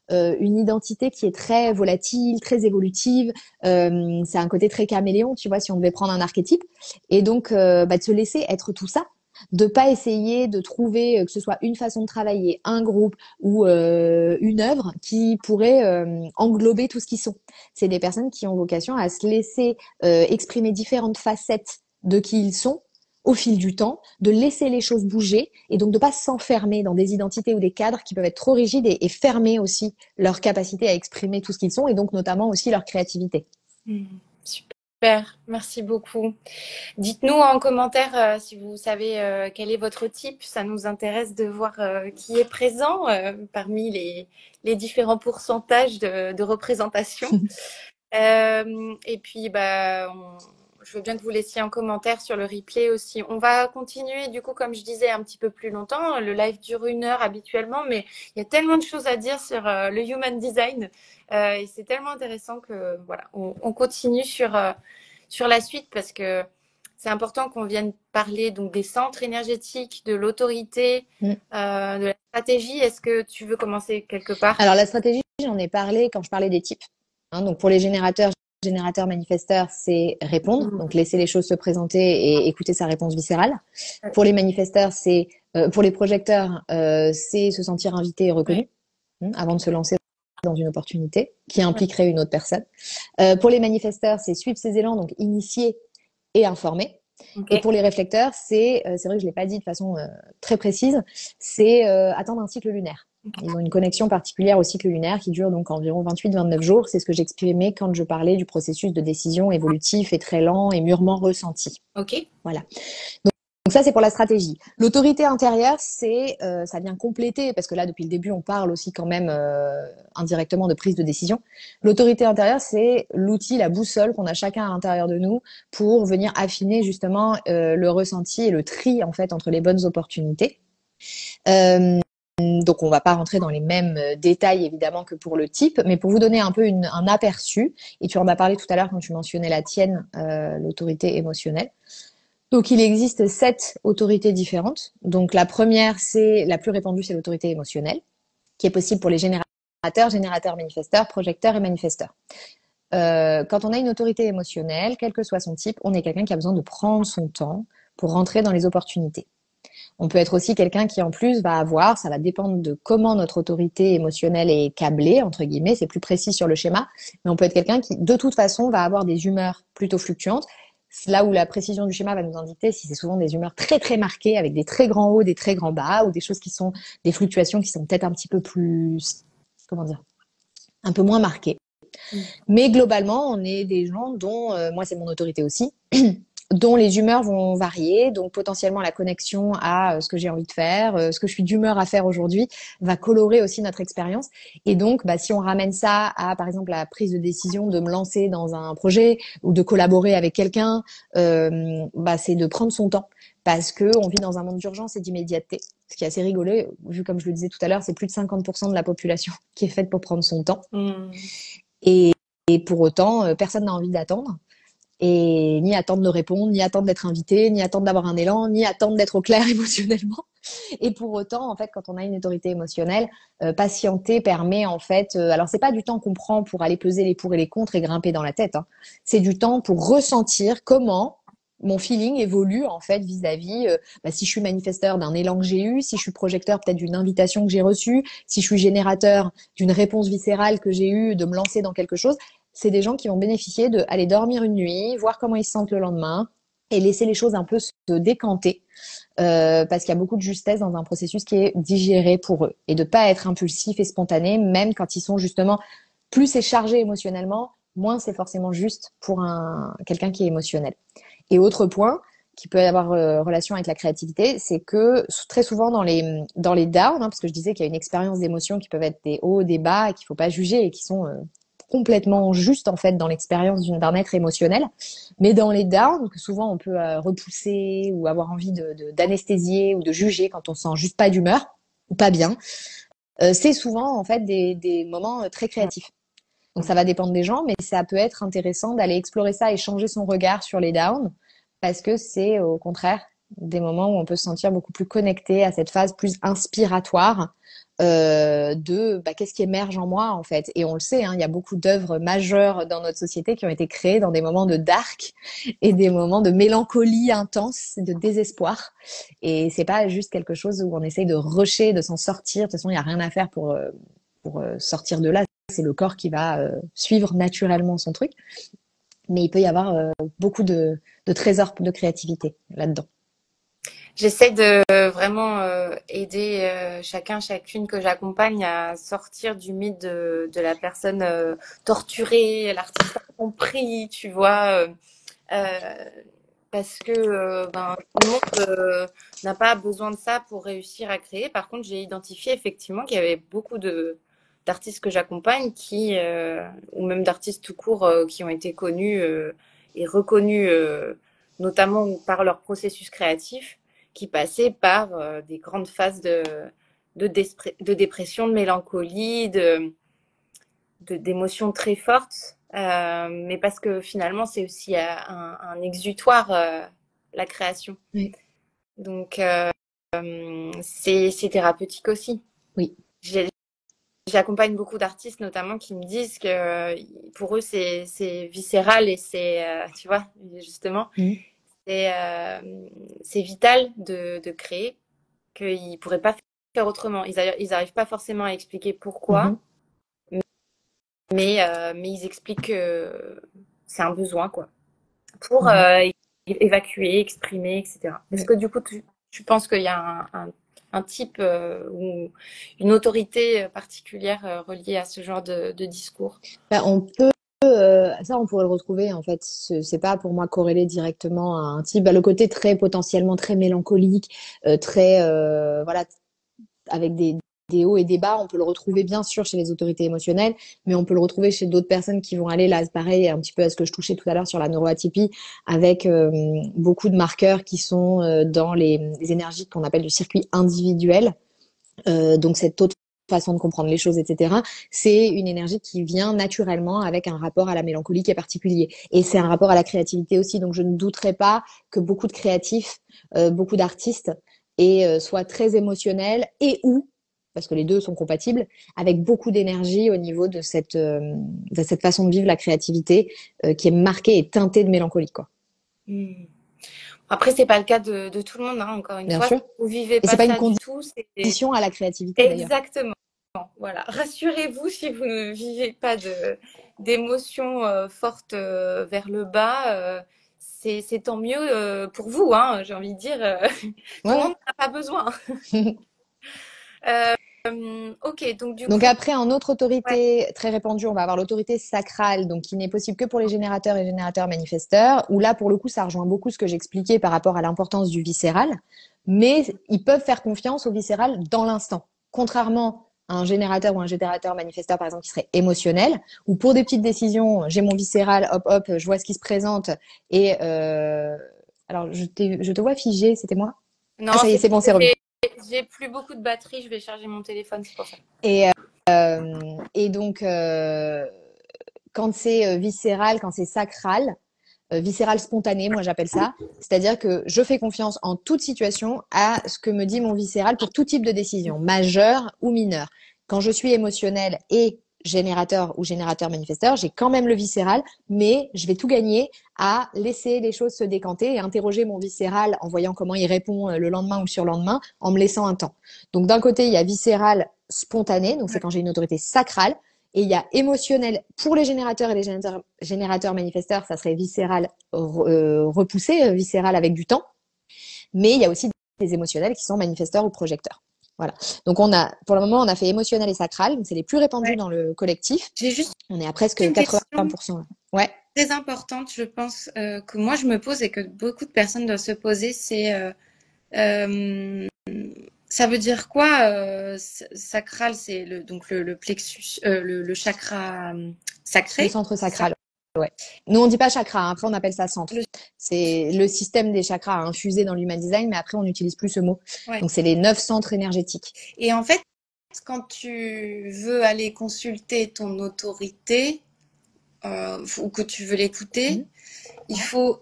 [SPEAKER 2] une identité qui est très volatile, très évolutive. C'est un côté très caméléon, tu vois, si on devait prendre un archétype. Et donc, de se laisser être tout ça, de pas essayer de trouver que ce soit une façon de travailler, un groupe ou une œuvre qui pourrait englober tout ce qu'ils sont. C'est des personnes qui ont vocation à se laisser exprimer différentes facettes de qui ils sont au fil du temps, de laisser les choses bouger et donc de pas s'enfermer dans des identités ou des cadres qui peuvent être trop rigides et fermer aussi leur capacité à exprimer tout ce qu'ils sont et donc notamment aussi leur créativité.
[SPEAKER 1] Mhm. Super. Super, merci beaucoup. Dites-nous en commentaire si vous savez quel est votre type. Ça nous intéresse de voir qui est présent parmi les différents pourcentages de représentation. Et puis, je veux bien que vous laissiez un commentaire sur le replay aussi. On va continuer, du coup, comme je disais, un petit peu plus longtemps. Le live dure 1 heure habituellement, mais il y a tellement de choses à dire sur le human design. Et c'est tellement intéressant que, voilà, on continue sur la suite parce que c'est important qu'on vienne parler donc des centres énergétiques, de l'autorité,
[SPEAKER 2] Mm.
[SPEAKER 1] de la stratégie. Est-ce que tu veux commencer quelque part?
[SPEAKER 2] Alors, la stratégie, j'en ai parlé quand je parlais des types. Hein, donc, pour les générateurs manifesteurs, c'est répondre, donc laisser les choses se présenter et écouter sa réponse viscérale. Pour les manifesteurs, pour les projecteurs, c'est se sentir invité et reconnu avant de se lancer dans une opportunité qui impliquerait une autre personne. Pour les manifesteurs, c'est suivre ses élans, donc initier et informer.
[SPEAKER 1] Okay.
[SPEAKER 2] Et pour les réflecteurs, c'est vrai que je l'ai pas dit de façon très précise, c'est attendre un cycle lunaire. Ils ont une connexion particulière au cycle lunaire qui dure donc environ 28-29 jours. C'est ce que j'exprimais quand je parlais du processus de décision évolutif et très lent et mûrement ressenti.
[SPEAKER 1] Ok.
[SPEAKER 2] Voilà. Donc ça, c'est pour la stratégie. L'autorité intérieure, ça vient compléter, parce que là, depuis le début, on parle aussi quand même indirectement de prise de décision. L'autorité intérieure, c'est l'outil, la boussole qu'on a chacun à l'intérieur de nous pour venir affiner justement le ressenti et le tri en fait entre les bonnes opportunités. Donc, on va pas rentrer dans les mêmes détails évidemment que pour le type, mais pour vous donner un peu un aperçu, et tu en as parlé tout à l'heure quand tu mentionnais la tienne, l'autorité émotionnelle. Donc, il existe 7 autorités différentes. Donc, la première, c'est la plus répandue, c'est l'autorité émotionnelle, qui est possible pour les générateurs manifesteurs, projecteurs et manifesteurs. Quand on a une autorité émotionnelle, quel que soit son type, on est quelqu'un qui a besoin de prendre son temps pour rentrer dans les opportunités. On peut être aussi quelqu'un qui, en plus, va avoir, ça va dépendre de comment notre autorité émotionnelle est câblée, entre guillemets, c'est plus précis sur le schéma, mais on peut être quelqu'un qui, de toute façon, va avoir des humeurs plutôt fluctuantes. Là où la précision du schéma va nous indiquer si c'est souvent des humeurs très très marquées avec des très grands hauts, des très grands bas, ou des choses qui sont des fluctuations qui sont peut-être un petit peu plus, comment dire, un peu moins marquées. Mais globalement, on est des gens dont, moi c'est mon autorité aussi, dont les humeurs vont varier, donc potentiellement la connexion à ce que j'ai envie de faire, ce que je suis d'humeur à faire aujourd'hui, va colorer aussi notre expérience. Et donc, si on ramène ça à, par exemple, la prise de décision de me lancer dans un projet ou de collaborer avec quelqu'un, c'est de prendre son temps. Parce que on vit dans un monde d'urgence et d'immédiateté. Ce qui est assez rigolo, vu comme je le disais tout à l'heure, c'est plus de 50% de la population qui est faite pour prendre son temps. Et pour autant, personne n'a envie d'attendre. Et ni attendre de répondre, ni attendre d'être invité, ni attendre d'avoir un élan, ni attendre d'être au clair émotionnellement. Et pour autant, en fait, quand on a une autorité émotionnelle, patienter permet en fait, alors c'est pas du temps qu'on prend pour aller peser les pour et les contre et grimper dans la tête, hein. C'est du temps pour ressentir comment mon feeling évolue en fait vis-à-vis si je suis manifesteur d'un élan que j'ai eu, si je suis projecteur peut-être d'une invitation que j'ai reçue, si je suis générateur d'une réponse viscérale que j'ai eue de me lancer dans quelque chose. C'est des gens qui vont bénéficier de aller dormir une nuit, voir comment ils se sentent le lendemain et laisser les choses un peu se décanter parce qu'il y a beaucoup de justesse dans un processus qui est digéré pour eux et de pas être impulsif et spontané même quand ils sont justement plus c'est chargé émotionnellement, moins c'est forcément juste pour quelqu'un qui est émotionnel. Et autre point qui peut avoir relation avec la créativité, c'est que très souvent dans les downs, parce que je disais qu'il y a une expérience d'émotions qui peuvent être des hauts, des bas et qu'il faut pas juger et qui sont complètement justes en fait dans l'expérience d'un être émotionnel, mais dans les downs que souvent on peut repousser ou avoir envie d'anesthésier ou de juger quand on sent juste pas d'humeur ou pas bien, c'est souvent en fait des moments très créatifs. Donc ça va dépendre des gens, mais ça peut être intéressant d'aller explorer ça et changer son regard sur les downs, parce que c'est au contraire des moments où on peut se sentir beaucoup plus connecté à cette phase plus inspiratoire de qu'est-ce qui émerge en moi en fait. Et on le sait, hein, il y a beaucoup d'œuvres majeures dans notre société qui ont été créées dans des moments de dark et des moments de mélancolie intense, de désespoir. Et c'est pas juste quelque chose où on essaye de rusher, de s'en sortir. De toute façon, il y a rien à faire pour sortir de là. C'est le corps qui va suivre naturellement son truc. Mais il peut y avoir beaucoup de trésors de créativité là-dedans.
[SPEAKER 1] J'essaie de vraiment aider chacune que j'accompagne à sortir du mythe de la personne torturée, l'artiste incompris, tu vois. Euh, Parce que tout le monde n'a pas besoin de ça pour réussir à créer. Par contre, j'ai identifié effectivement qu'il y avait beaucoup d'artistes que j'accompagne ou même d'artistes tout court qui ont été connus et reconnus, notamment par leur processus créatif, qui passaient par des grandes phases de dépression, de mélancolie, d'émotions très fortes, mais parce que finalement, c'est aussi un exutoire, la création.
[SPEAKER 2] Oui.
[SPEAKER 1] Donc, c'est thérapeutique aussi.
[SPEAKER 2] Oui.
[SPEAKER 1] J'accompagne beaucoup d'artistes, notamment, qui me disent que pour eux, c'est viscéral et tu vois, justement,
[SPEAKER 2] Mmh.
[SPEAKER 1] c'est vital de créer, qu'ils ne pourraient pas faire autrement. Ils n'arrivent pas forcément à expliquer
[SPEAKER 2] Mmh.
[SPEAKER 1] pourquoi, mais ils expliquent que c'est un besoin, quoi, pour
[SPEAKER 2] Mmh.
[SPEAKER 1] évacuer, exprimer, etc. Est-ce
[SPEAKER 2] Ouais.
[SPEAKER 1] que du coup, tu penses qu'il y a un type ou une autorité particulière reliée à ce genre de discours?
[SPEAKER 2] Bah, ça, on pourrait le retrouver en fait. C'est pas pour moi corrélé directement à un type. Bah, le côté très potentiellement très mélancolique, très voilà, avec des hauts et des bas, on peut le retrouver bien sûr chez les autorités émotionnelles, mais on peut le retrouver chez d'autres personnes qui vont aller là, pareil, un petit peu à ce que je touchais tout à l'heure sur la neuroatypie, avec beaucoup de marqueurs qui sont dans les énergies qu'on appelle du circuit individuel. Donc cette autre façon de comprendre les choses, etc. C'est une énergie qui vient naturellement avec un rapport à la mélancolie qui est particulier. Et c'est un rapport à la créativité aussi. Donc je ne douterai pas que beaucoup de créatifs, beaucoup d'artistes soient très émotionnels et ou parce que les deux sont compatibles, avec beaucoup d'énergie au niveau de cette façon de vivre la créativité qui est marquée et teintée de mélancolie, quoi.
[SPEAKER 1] Hmm. Après, c'est pas le cas de tout le monde, hein, encore une
[SPEAKER 2] Bien
[SPEAKER 1] fois.
[SPEAKER 2] sûr.
[SPEAKER 1] Vous vivez
[SPEAKER 2] Et c'est
[SPEAKER 1] pas
[SPEAKER 2] pas une
[SPEAKER 1] ça du tout.
[SPEAKER 2] condition à la créativité d'ailleurs.
[SPEAKER 1] Exactement. Voilà. Rassurez-vous si vous ne vivez pas d'émotions fortes vers le bas. C'est tant mieux pour vous, hein, j'ai envie de dire. Tout
[SPEAKER 2] Ouais,
[SPEAKER 1] le
[SPEAKER 2] ouais.
[SPEAKER 1] monde n'a pas besoin. Euh, ok, donc du
[SPEAKER 2] Donc
[SPEAKER 1] coup,
[SPEAKER 2] après, en autre
[SPEAKER 1] ouais.
[SPEAKER 2] autorité très répandue, on va avoir l'autorité sacrale, donc qui n'est possible que pour les générateurs et générateurs manifesteurs, où là, pour le coup, ça rejoint beaucoup ce que j'expliquais par rapport à l'importance du viscéral, mais ils peuvent faire confiance au viscéral dans l'instant. Contrairement à un générateur ou un générateur manifesteur, par exemple, qui serait émotionnel, où pour des petites décisions, j'ai mon viscéral, hop, hop, je vois ce qui se présente, et alors, je te vois figé, c'était moi? Ah,
[SPEAKER 1] Non,
[SPEAKER 2] ça y est,
[SPEAKER 1] c'est
[SPEAKER 2] c'est
[SPEAKER 1] parce
[SPEAKER 2] bon,
[SPEAKER 1] que
[SPEAKER 2] c'est revenu.
[SPEAKER 1] j'ai plus beaucoup de batterie. Je vais charger mon téléphone, c'est pour ça.
[SPEAKER 2] Et, et donc, quand c'est viscéral, quand c'est sacral, viscéral spontané, moi j'appelle ça. C'est-à-dire que je fais confiance en toute situation à ce que me dit mon viscéral pour tout type de décision, majeure ou mineure. Quand je suis émotionnel et générateur ou générateur manifesteur, j'ai quand même le viscéral, mais je vais tout gagner à laisser les choses se décanter et interroger mon viscéral en voyant comment il répond le lendemain ou le surlendemain, en me laissant un temps. Donc d'un côté, il y a viscéral spontané, donc c'est quand j'ai une autorité sacrale, et il y a émotionnel pour les générateurs et les générateurs manifesteurs, ça serait viscéral repoussé, viscéral avec du temps. Mais il y a aussi des émotionnels qui sont manifesteurs ou projecteurs. Voilà. Donc pour le moment, on a fait émotionnel et sacral, donc c'est les plus répandus
[SPEAKER 1] Ouais.
[SPEAKER 2] dans le collectif.
[SPEAKER 1] J'ai juste
[SPEAKER 2] On est à presque
[SPEAKER 1] une question
[SPEAKER 2] 80%. Ouais.
[SPEAKER 1] très importante, je pense, que moi je me pose et que beaucoup de personnes doivent se poser, c'est euh, ça veut dire quoi sacral, c'est donc le plexus, le chakra
[SPEAKER 2] Le
[SPEAKER 1] sacré,
[SPEAKER 2] centre
[SPEAKER 1] c'est ça?
[SPEAKER 2] sacral. Ouais. Nous, on dit pas chakra, hein, après on appelle ça centre.
[SPEAKER 1] Le-
[SPEAKER 2] C'est le système des chakras infusé dans l'human design, mais après on n'utilise plus ce mot.
[SPEAKER 1] ouais.
[SPEAKER 2] Donc c'est les 9 centres énergétiques.
[SPEAKER 1] Et en fait, quand tu veux aller consulter ton autorité ou que tu veux l'écouter,
[SPEAKER 2] Mmh.
[SPEAKER 1] il faut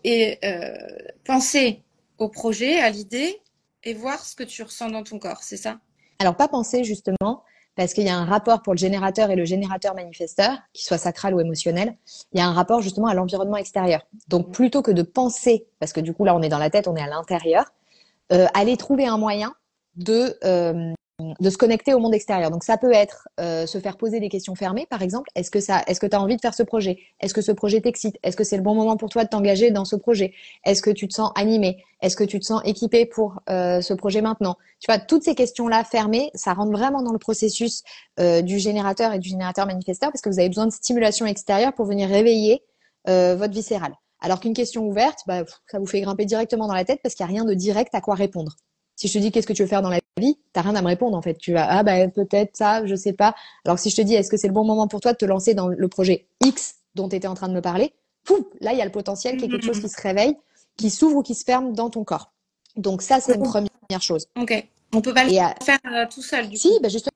[SPEAKER 1] penser au projet, à l'idée, et voir ce que tu ressens dans ton corps, c'est ça?
[SPEAKER 2] Alors, pas penser justement, parce qu'il y a un rapport pour le générateur et le générateur manifesteur, qu'il soit sacral ou émotionnel, il y a un rapport justement à l'environnement extérieur. Donc, plutôt que de penser, parce que du coup, là, on est dans la tête, on est à l'intérieur, aller trouver un moyen de, euh, de se connecter au monde extérieur. Donc ça peut être se faire poser des questions fermées, par exemple. Est-ce que tu as envie de faire ce projet? Est-ce que ce projet t'excite? Est-ce que c'est le bon moment pour toi de t'engager dans ce projet? Est-ce que tu te sens animé? Est-ce que tu te sens équipé pour ce projet maintenant? Tu vois, toutes ces questions-là fermées, ça rentre vraiment dans le processus du générateur et du générateur manifesteur parce que vous avez besoin de stimulation extérieure pour venir réveiller votre viscéral. Alors qu'une question ouverte, bah, ça vous fait grimper directement dans la tête parce qu'il n'y a rien de direct à quoi répondre. Si je te dis qu'est-ce que tu veux faire dans la vie, t'as rien à me répondre en fait. Tu vas ah bah peut-être ça, je sais pas. Alors que si je te dis est-ce que c'est le bon moment pour toi de te lancer dans le projet X dont tu étais en train de me parler, pouf, là il y a le potentiel qu'il y ait quelque chose qui se réveille, qui s'ouvre ou qui se ferme dans ton corps. Donc ça c'est une première chose.
[SPEAKER 1] Ok. On peut pas le
[SPEAKER 2] Et
[SPEAKER 1] faire tout seul du
[SPEAKER 2] si,
[SPEAKER 1] coup.
[SPEAKER 2] bah justement,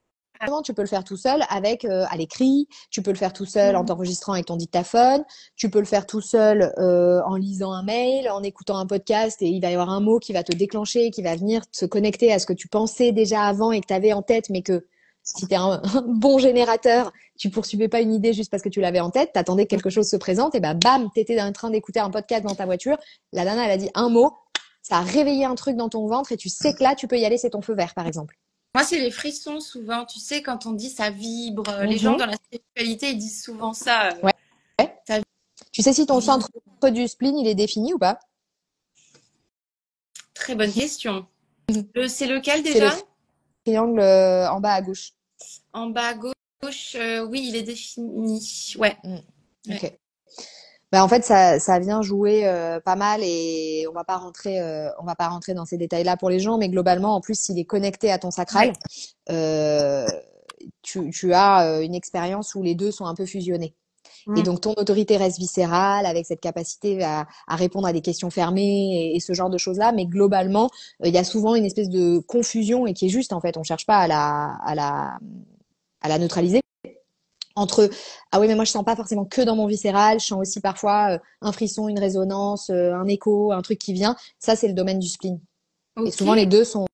[SPEAKER 2] tu peux le faire tout seul avec à l'écrit, tu peux le faire tout seul en t'enregistrant avec ton dictaphone, tu peux le faire tout seul en lisant un mail, en écoutant un podcast et il va y avoir un mot qui va te déclencher, qui va venir se connecter à ce que tu pensais déjà avant et que tu avais en tête, mais que si tu es un bon générateur, tu poursuivais pas une idée juste parce que tu l'avais en tête, t'attendais que quelque chose se présente et bah bam, t'étais en train d'écouter un podcast dans ta voiture, la nana elle a dit un mot, ça a réveillé un truc dans ton ventre et tu sais que là tu peux y aller, c'est ton feu vert par exemple.
[SPEAKER 1] Moi, c'est les frissons souvent. Tu sais, quand on dit ça vibre, les gens dans la spiritualité, ils disent souvent ça.
[SPEAKER 2] Ouais.
[SPEAKER 1] Ça
[SPEAKER 2] Tu sais si ton
[SPEAKER 1] vibre.
[SPEAKER 2] centre du spleen, il est défini ou pas?
[SPEAKER 1] Très bonne question. C'est lequel
[SPEAKER 2] C'est le
[SPEAKER 1] déjà?
[SPEAKER 2] triangle en bas à gauche.
[SPEAKER 1] En bas à gauche, oui, il est défini. Ouais.
[SPEAKER 2] Mm.
[SPEAKER 1] Ouais.
[SPEAKER 2] Ok. Bah, en fait, ça vient jouer pas mal et on va pas rentrer dans ces détails-là pour les gens, mais globalement, en plus, s'il est connecté à ton
[SPEAKER 1] Ouais.
[SPEAKER 2] sacral, euh, tu as une expérience où les deux sont un peu fusionnés. Et
[SPEAKER 1] Mm.
[SPEAKER 2] donc, ton autorité reste viscérale avec cette capacité à répondre à des questions fermées et ce genre de choses-là. Mais globalement, il y a souvent une espèce de confusion et qui est juste, en fait. On cherche pas à la neutraliser. Entre, ah oui, mais moi, je sens pas forcément que dans mon viscéral. Je sens aussi parfois un frisson, une résonance, un écho, un truc qui vient. Ça, c'est le domaine du spleen. Et
[SPEAKER 1] Ok.
[SPEAKER 2] souvent, les deux sont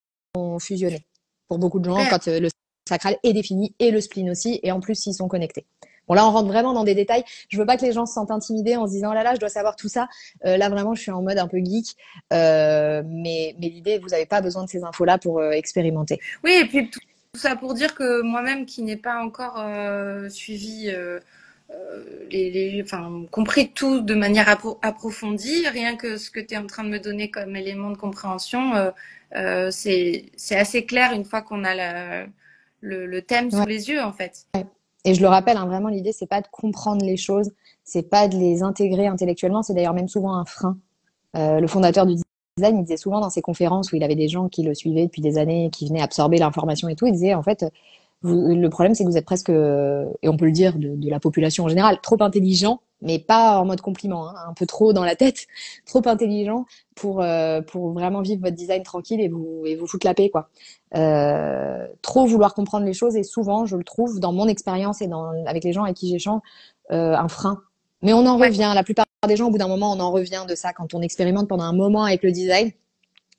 [SPEAKER 2] fusionnés. Pour beaucoup de gens,
[SPEAKER 1] Super.
[SPEAKER 2] quand le sacral est défini et le spleen aussi, et en plus, s'ils sont connectés. Bon, là, on rentre vraiment dans des détails. Je veux pas que les gens se sentent intimidés en se disant, oh là là, je dois savoir tout ça. Là, vraiment, je suis en mode un peu geek. Mais l'idée, vous n'avez pas besoin de ces infos-là pour expérimenter.
[SPEAKER 1] Oui, et puis tout ça pour dire que moi-même, qui n'ai pas encore suivi enfin, compris tout de manière approfondie, rien que ce que tu es en train de me donner comme élément de compréhension, c'est assez clair une fois qu'on a le thème sous
[SPEAKER 2] Ouais.
[SPEAKER 1] les yeux, en fait.
[SPEAKER 2] Et je le rappelle, hein, vraiment, l'idée, c'est pas de comprendre les choses, c'est pas de les intégrer intellectuellement. C'est d'ailleurs même souvent un frein. Le fondateur du design, il disait souvent dans ses conférences où il avait des gens qui le suivaient depuis des années, qui venaient absorber l'information et tout, il disait en fait, le problème c'est que vous êtes presque, et on peut le dire de la population en général, trop intelligent, mais pas en mode compliment, hein, un peu trop dans la tête, trop intelligent pour vraiment vivre votre design tranquille et vous foutre la paix, quoi. Trop vouloir comprendre les choses et souvent, je le trouve dans mon expérience et avec les gens avec qui j'échange, un frein. Mais on en
[SPEAKER 1] Ouais.
[SPEAKER 2] revient. La plupart des gens, au bout d'un moment, on en revient de ça. Quand on expérimente pendant un moment avec le design,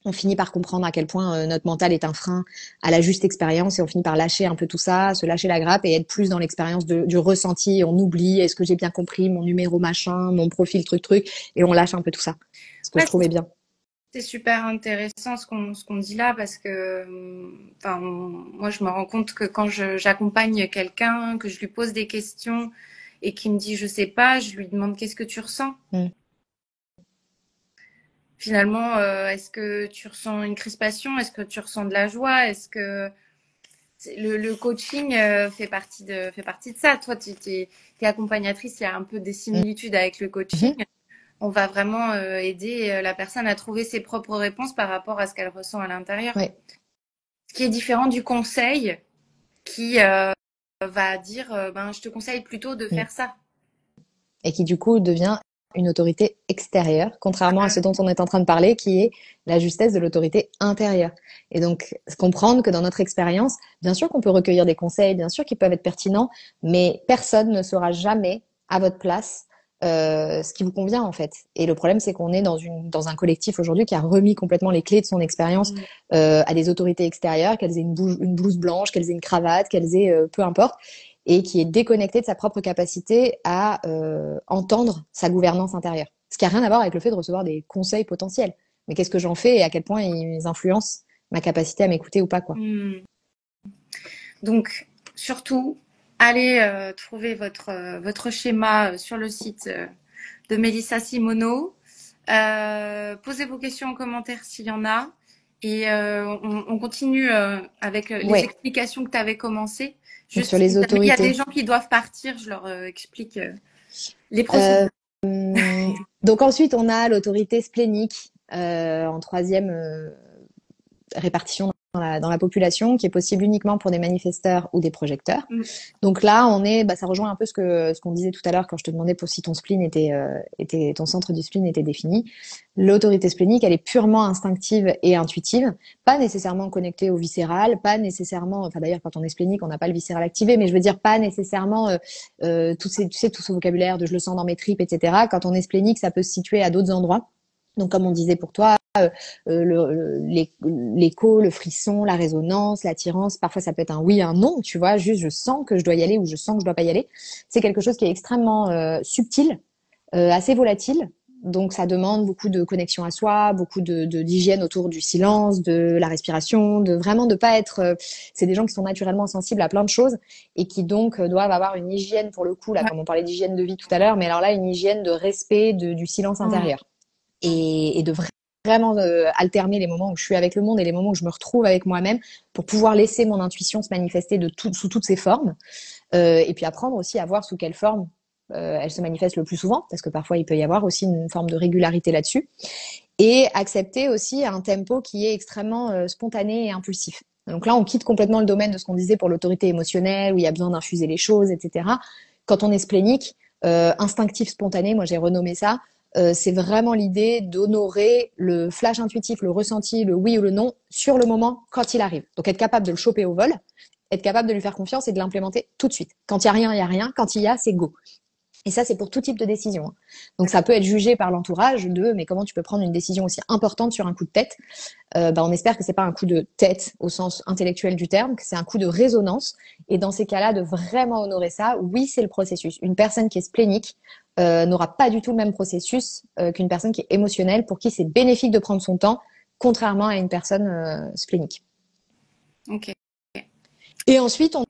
[SPEAKER 2] on finit par comprendre à quel point notre mental est un frein à la juste expérience et on finit par lâcher un peu tout ça, se lâcher la grappe et être plus dans l'expérience du ressenti. On oublie, est-ce que j'ai bien compris mon numéro machin, mon profil truc, et on lâche un peu tout ça. Ce que
[SPEAKER 1] Ouais,
[SPEAKER 2] je trouvais bien.
[SPEAKER 1] c'est super intéressant ce qu'on dit là parce que enfin, moi je me rends compte que quand j'accompagne quelqu'un, que je lui pose des questions et qu'il me dit je sais pas, je lui demande qu'est-ce que tu ressens.
[SPEAKER 2] Mm.
[SPEAKER 1] Finalement, est-ce que tu ressens une crispation? Est-ce que tu ressens de la joie? Est-ce que le coaching fait partie de ça? Toi, tu es accompagnatrice, il y a un peu des similitudes avec le coaching.
[SPEAKER 2] Mhm.
[SPEAKER 1] On va vraiment aider la personne à trouver ses propres réponses par rapport à ce qu'elle ressent à l'intérieur.
[SPEAKER 2] Ouais.
[SPEAKER 1] Ce qui est différent du conseil qui va dire ben, je te conseille plutôt de
[SPEAKER 2] Mm.
[SPEAKER 1] faire ça.
[SPEAKER 2] Et qui du coup devient une autorité extérieure, contrairement à ce dont on est en train de parler, qui est la justesse de l'autorité intérieure. Et donc, comprendre que dans notre expérience, bien sûr qu'on peut recueillir des conseils, bien sûr qu'ils peuvent être pertinents, mais personne ne saura jamais à votre place ce qui vous convient en fait. Et le problème, c'est qu'on est dans un collectif aujourd'hui qui a remis complètement les clés de son expérience à des autorités extérieures, qu'elles aient une blouse blanche, qu'elles aient une cravate, qu'elles aient peu importe, et qui est déconnecté de sa propre capacité à entendre sa gouvernance intérieure. Ce qui n'a rien à voir avec le fait de recevoir des conseils potentiels. Mais qu'est-ce que j'en fais et à quel point ils influencent ma capacité à m'écouter ou pas, quoi.
[SPEAKER 1] Donc, surtout, allez trouver votre schéma sur le site de Mélissa Simoneau. Posez vos questions en commentaire s'il y en a. Et on continue avec les
[SPEAKER 2] Ouais,
[SPEAKER 1] explications que tu avais commencé.
[SPEAKER 2] donc
[SPEAKER 1] Juste
[SPEAKER 2] sur
[SPEAKER 1] si
[SPEAKER 2] les
[SPEAKER 1] jamais il y a des
[SPEAKER 2] autorités.
[SPEAKER 1] gens qui doivent partir, je leur explique les
[SPEAKER 2] Euh,
[SPEAKER 1] procédures.
[SPEAKER 2] Donc ensuite, on a l'autorité splénique en troisième répartition dans la population, qui est possible uniquement pour des manifesteurs ou des projecteurs.
[SPEAKER 1] Mm.
[SPEAKER 2] Donc là, ça rejoint un peu ce qu'on disait tout à l'heure quand je te demandais pour si ton spleen ton centre du spleen était défini. L'autorité splénique, elle est purement instinctive et intuitive, pas nécessairement connectée au viscéral, pas nécessairement, enfin d'ailleurs quand on est splénique, on n'a pas le viscéral activé, mais je veux dire pas nécessairement tout ce vocabulaire de je le sens dans mes tripes, etc. Quand on est splénique, ça peut se situer à d'autres endroits. Donc, comme on disait pour toi, l'écho, le frisson, la résonance, l'attirance, parfois ça peut être un oui, un non, tu vois, juste je sens que je dois y aller ou je sens que je dois pas y aller. C'est quelque chose qui est extrêmement subtil, assez volatile. Donc, ça demande beaucoup de connexion à soi, beaucoup d'hygiène autour du silence, de la respiration, de vraiment de pas être. C'est des gens qui sont naturellement sensibles à plein de choses et qui donc doivent avoir une hygiène pour le coup, là,
[SPEAKER 1] Ouais.
[SPEAKER 2] comme on parlait d'hygiène de vie tout à l'heure, mais alors là, une hygiène de respect du silence
[SPEAKER 1] Mm.
[SPEAKER 2] intérieur et de vraiment alterner les moments où je suis avec le monde et les moments où je me retrouve avec moi-même pour pouvoir laisser mon intuition se manifester sous toutes ses formes et puis apprendre aussi à voir sous quelle forme elle se manifeste le plus souvent parce que parfois il peut y avoir aussi une forme de régularité là-dessus et accepter aussi un tempo qui est extrêmement spontané et impulsif. Donc là, on quitte complètement le domaine de ce qu'on disait pour l'autorité émotionnelle où il y a besoin d'infuser les choses, etc. Quand on est splénique, instinctif, spontané, moi j'ai renommé ça, c'est vraiment l'idée d'honorer le flash intuitif, le ressenti, le oui ou le non sur le moment quand il arrive. Donc être capable de le choper au vol, être capable de lui faire confiance et de l'implémenter tout de suite. Quand il y a rien, il y a rien. Quand il y a, c'est go. Et ça, c'est pour tout type de décision. Donc ça peut être jugé par l'entourage de mais comment tu peux prendre une décision aussi importante sur un coup de tête. On espère que c'est pas un coup de tête au sens intellectuel du terme, que c'est un coup de résonance. Et dans ces cas-là, de vraiment honorer ça, oui, c'est le processus. Une personne qui est splénique n'aura pas du tout le même processus qu'une personne qui est émotionnelle, pour qui c'est bénéfique de prendre son temps, contrairement à une personne splénique.
[SPEAKER 1] Ok.
[SPEAKER 2] Et ensuite, on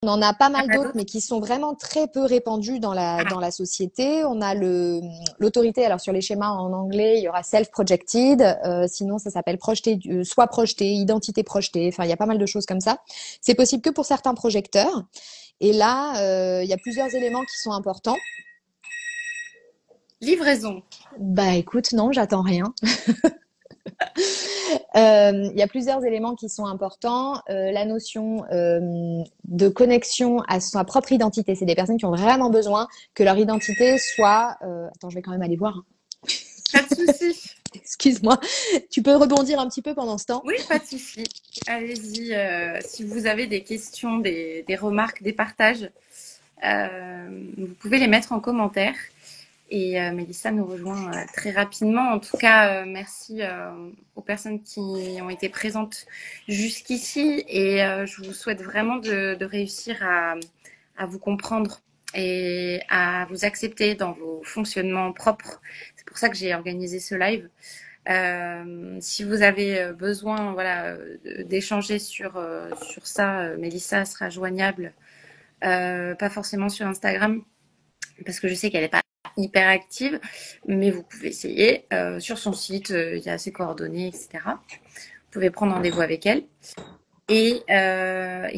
[SPEAKER 2] en a pas
[SPEAKER 1] Il n'y a
[SPEAKER 2] mal
[SPEAKER 1] pas
[SPEAKER 2] d'autres,
[SPEAKER 1] d'autre?
[SPEAKER 2] mais qui sont vraiment très peu répandus
[SPEAKER 1] Ah,
[SPEAKER 2] dans la société. On a l'autorité. Alors sur les schémas en anglais, il y aura self-projected. Sinon, ça s'appelle projeté, soit projeté, identité projetée. Enfin, il y a pas mal de choses comme ça. C'est possible que pour certains projecteurs. Et là, il y a plusieurs éléments qui sont importants.
[SPEAKER 1] livraison.
[SPEAKER 2] Bah écoute, non, j'attends rien. Il y a plusieurs éléments qui sont importants. La notion de connexion à sa propre identité. C'est des personnes qui ont vraiment besoin que leur identité soit... Attends, je vais quand même aller voir.
[SPEAKER 1] Pas de souci.
[SPEAKER 2] Excuse-moi. Tu peux rebondir un petit peu pendant ce temps?
[SPEAKER 1] Oui, pas de souci. Allez-y. Si vous avez des questions, des remarques, des partages, vous pouvez les mettre en commentaire. Et Mélissa nous rejoint très rapidement. En tout cas, merci aux personnes qui ont été présentes jusqu'ici. Et je vous souhaite vraiment de réussir à vous comprendre et à vous accepter dans vos fonctionnements propres. C'est pour ça que j'ai organisé ce live. Si vous avez besoin voilà, d'échanger sur ça, Mélissa sera joignable. Pas forcément sur Instagram, parce que je sais qu'elle n'est pas hyper active, mais vous pouvez essayer. Sur son site, il y a ses coordonnées, etc. Vous pouvez prendre rendez-vous avec elle. Et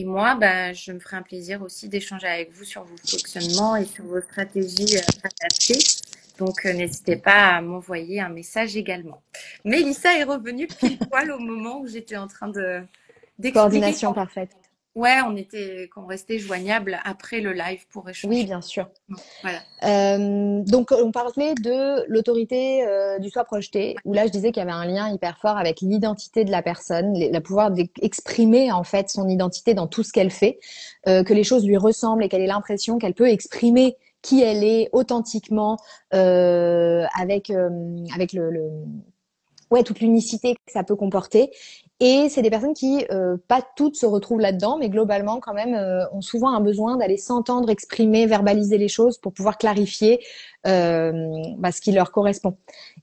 [SPEAKER 1] moi, bah, je me ferai un plaisir aussi d'échanger avec vous sur vos fonctionnements et sur vos stratégies adaptées. Donc, n'hésitez pas à m'envoyer un message également. Mélissa est revenue pile poil au moment où j'étais en train d'expliquer
[SPEAKER 2] Coordination parfaite.
[SPEAKER 1] ouais, qu'on restait joignable après le live pour
[SPEAKER 2] Oui,
[SPEAKER 1] échanger.
[SPEAKER 2] bien sûr.
[SPEAKER 1] Voilà.
[SPEAKER 2] Donc, on parlait de l'autorité du soi projeté, où là, je disais qu'il y avait un lien hyper fort avec l'identité de la personne, le pouvoir d'exprimer en fait son identité dans tout ce qu'elle fait, que les choses lui ressemblent et qu'elle ait l'impression qu'elle peut exprimer qui elle est authentiquement, avec ouais, toute l'unicité que ça peut comporter. Et c'est des personnes qui, pas toutes se retrouvent là-dedans, mais globalement quand même, ont souvent un besoin d'aller s'entendre, exprimer, verbaliser les choses pour pouvoir clarifier ce qui leur correspond.